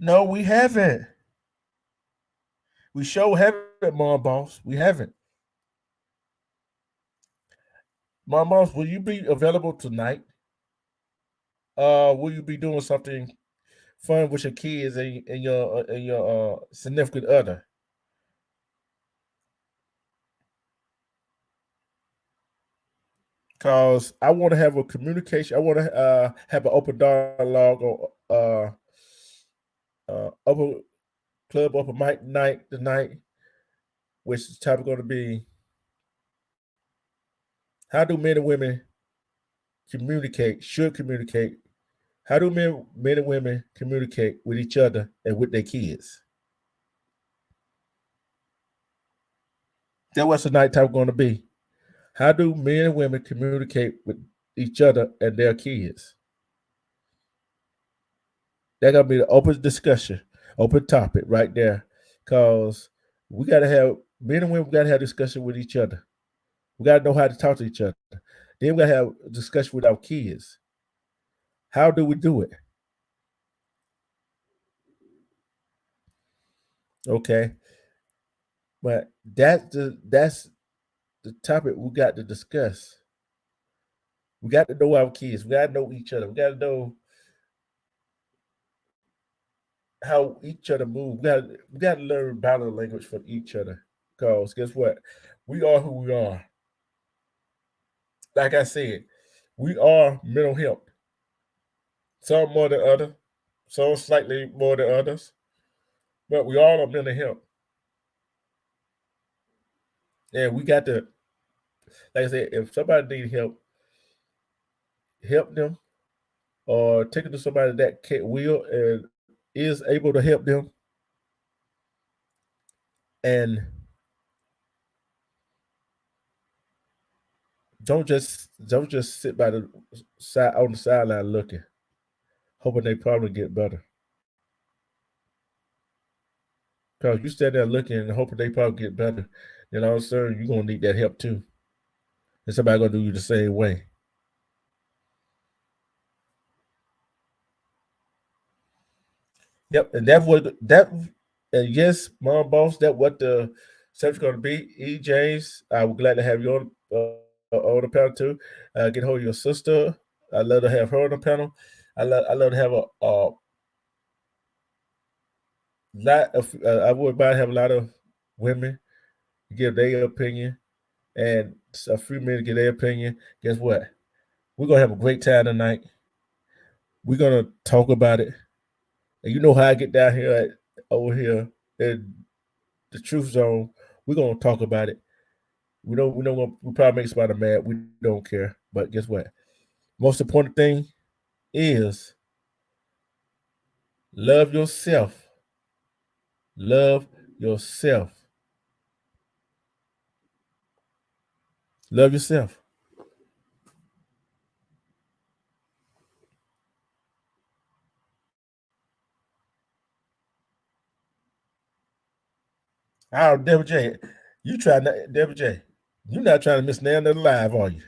No, we haven't. We sure haven't, Mom Boss. We haven't. Mom Boss, will you be available tonight? Will you be doing something fun with your kids and your significant other? Because I want to have a communication. I want to have an open dialogue or open mic night tonight, which is topic going to be: how do men and women communicate? Should communicate? How do men and women communicate with each other and with their kids? That's what tonight's topic going to be. How do men and women communicate with each other and their kids? That's gonna be the open discussion, open topic right there. Cause we gotta have men and women gotta have discussion with each other. We gotta know how to talk to each other. Then we gotta have a discussion with our kids. How do we do it? Okay. But that's the topic we got to discuss. We got to know our kids. We got to know each other. We got to know how each other move. We got to learn body language from each other. Because guess what? We are who we are. Like I said, we are mental health. Some more than others, some slightly more than others, but we all are mental health. And we got to, like I said, if somebody needs help them, or take it to somebody that will and is able to help them, and Don't just sit by the side on the sideline looking, hoping they probably get better. Because you stand there looking and hoping they probably get better, then all of a sudden you're gonna need that help too. And somebody gonna do you the same way. Yep, and and yes, Mom Boss, that what the subject going to be. E. James, I would glad to have you on the panel too. Get hold of your sister. I love to have her on the panel. I love to have a lot of. I would about to have a lot of women give their opinion, and a few men give their opinion. Guess what? We're gonna have a great time tonight. We're gonna talk about it. And you know how I get down here over here in the Truth Zone. We're gonna talk about it. We probably make somebody mad. We don't care. But guess what? Most important thing is love yourself. Love yourself. Love yourself. Oh, Deborah J, Deborah J, you're not trying to miss another live, are you?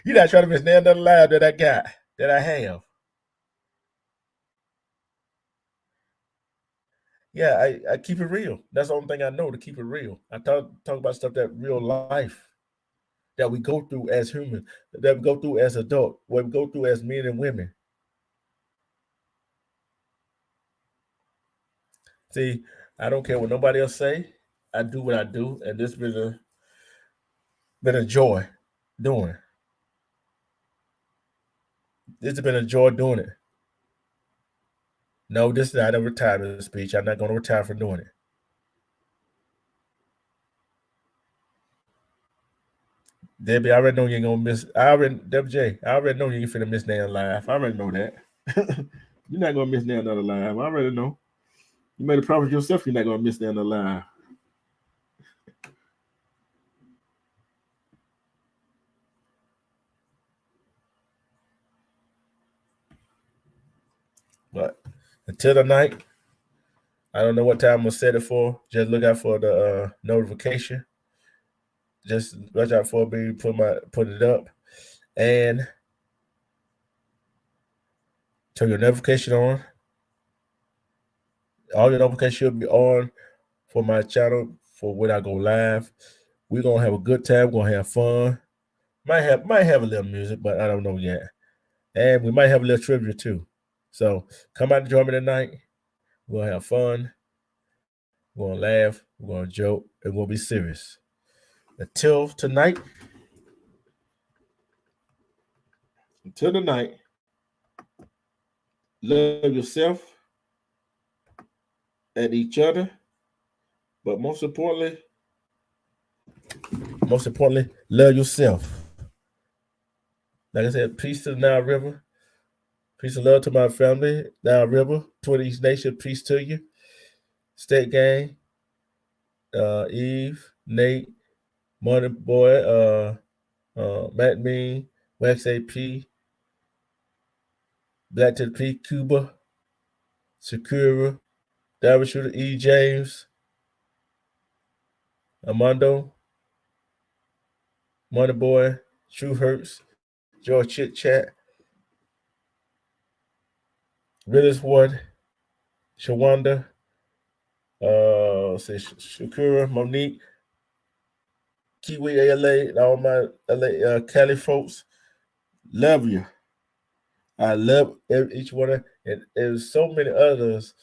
You're not trying to miss another live that I got, that I have. Yeah, I keep it real. That's the only thing I know, to keep it real. I talk about stuff that real life that we go through as humans, that we go through as adults, what we go through as men and women. See, I don't care what nobody else say. I do what I do, and this been a joy doing it. This has been a joy doing it. No, this is not a retirement speech. I'm not going to retire for doing it. Debbie, I already know you ain't gonna miss. Debbie J, I already know you ain't finna miss that live. I already know that. You're not gonna miss another live. I already know. You made a promise yourself. You're not gonna miss another live. But until tonight, I don't know what time I'm gonna set it for. Just look out for the notification. Just watch out for me put it up, and turn your notification on. All your notifications should be on for my channel for when I go live. We're gonna have a good time. We're gonna have fun. Might have a little music, but I don't know yet. And we might have a little trivia too. So come out and join me tonight. We're gonna have fun. We're gonna laugh. We're gonna joke. And we'll be serious. Until tonight. Until tonight. Love yourself and each other. But most importantly, love yourself. Like I said, peace to the Nile River. Peace and love to my family, Nile River, Twin East Nation, peace to you. State Gang, Eve, Nate, Money Boy, Matt Mean, Wax AP, Black to the P, Cuba, Sakura, Diamond Shooter, E. James, Armando, Money Boy, True Hurts, George Chit Chat, Realist One, Shawanda, Shakura, Monique, Kiwi LA, and all my LA Cali folks. Love you. I love each one of, and there's so many others.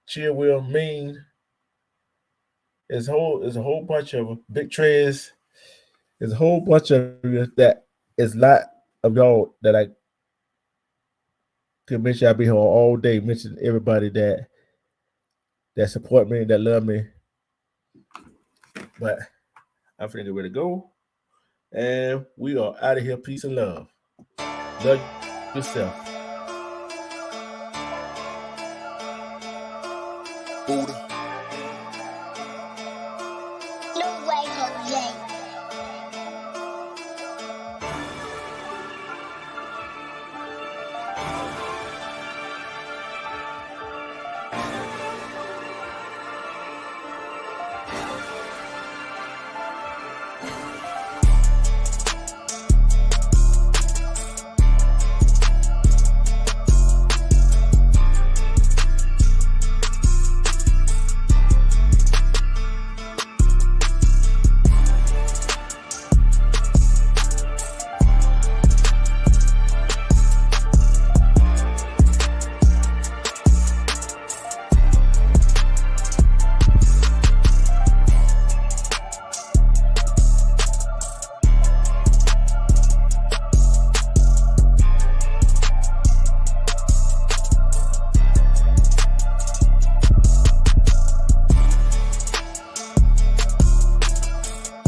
Cheer Will Mean. There's a whole bunch of them. Big Trez. There's a whole bunch of you that is a lot of y'all that I could mention. I'll be here all day mentioning everybody that support me, that love me. But I'm finna get ready to go. And we are out of here. Peace and love. Love yourself. Buddha.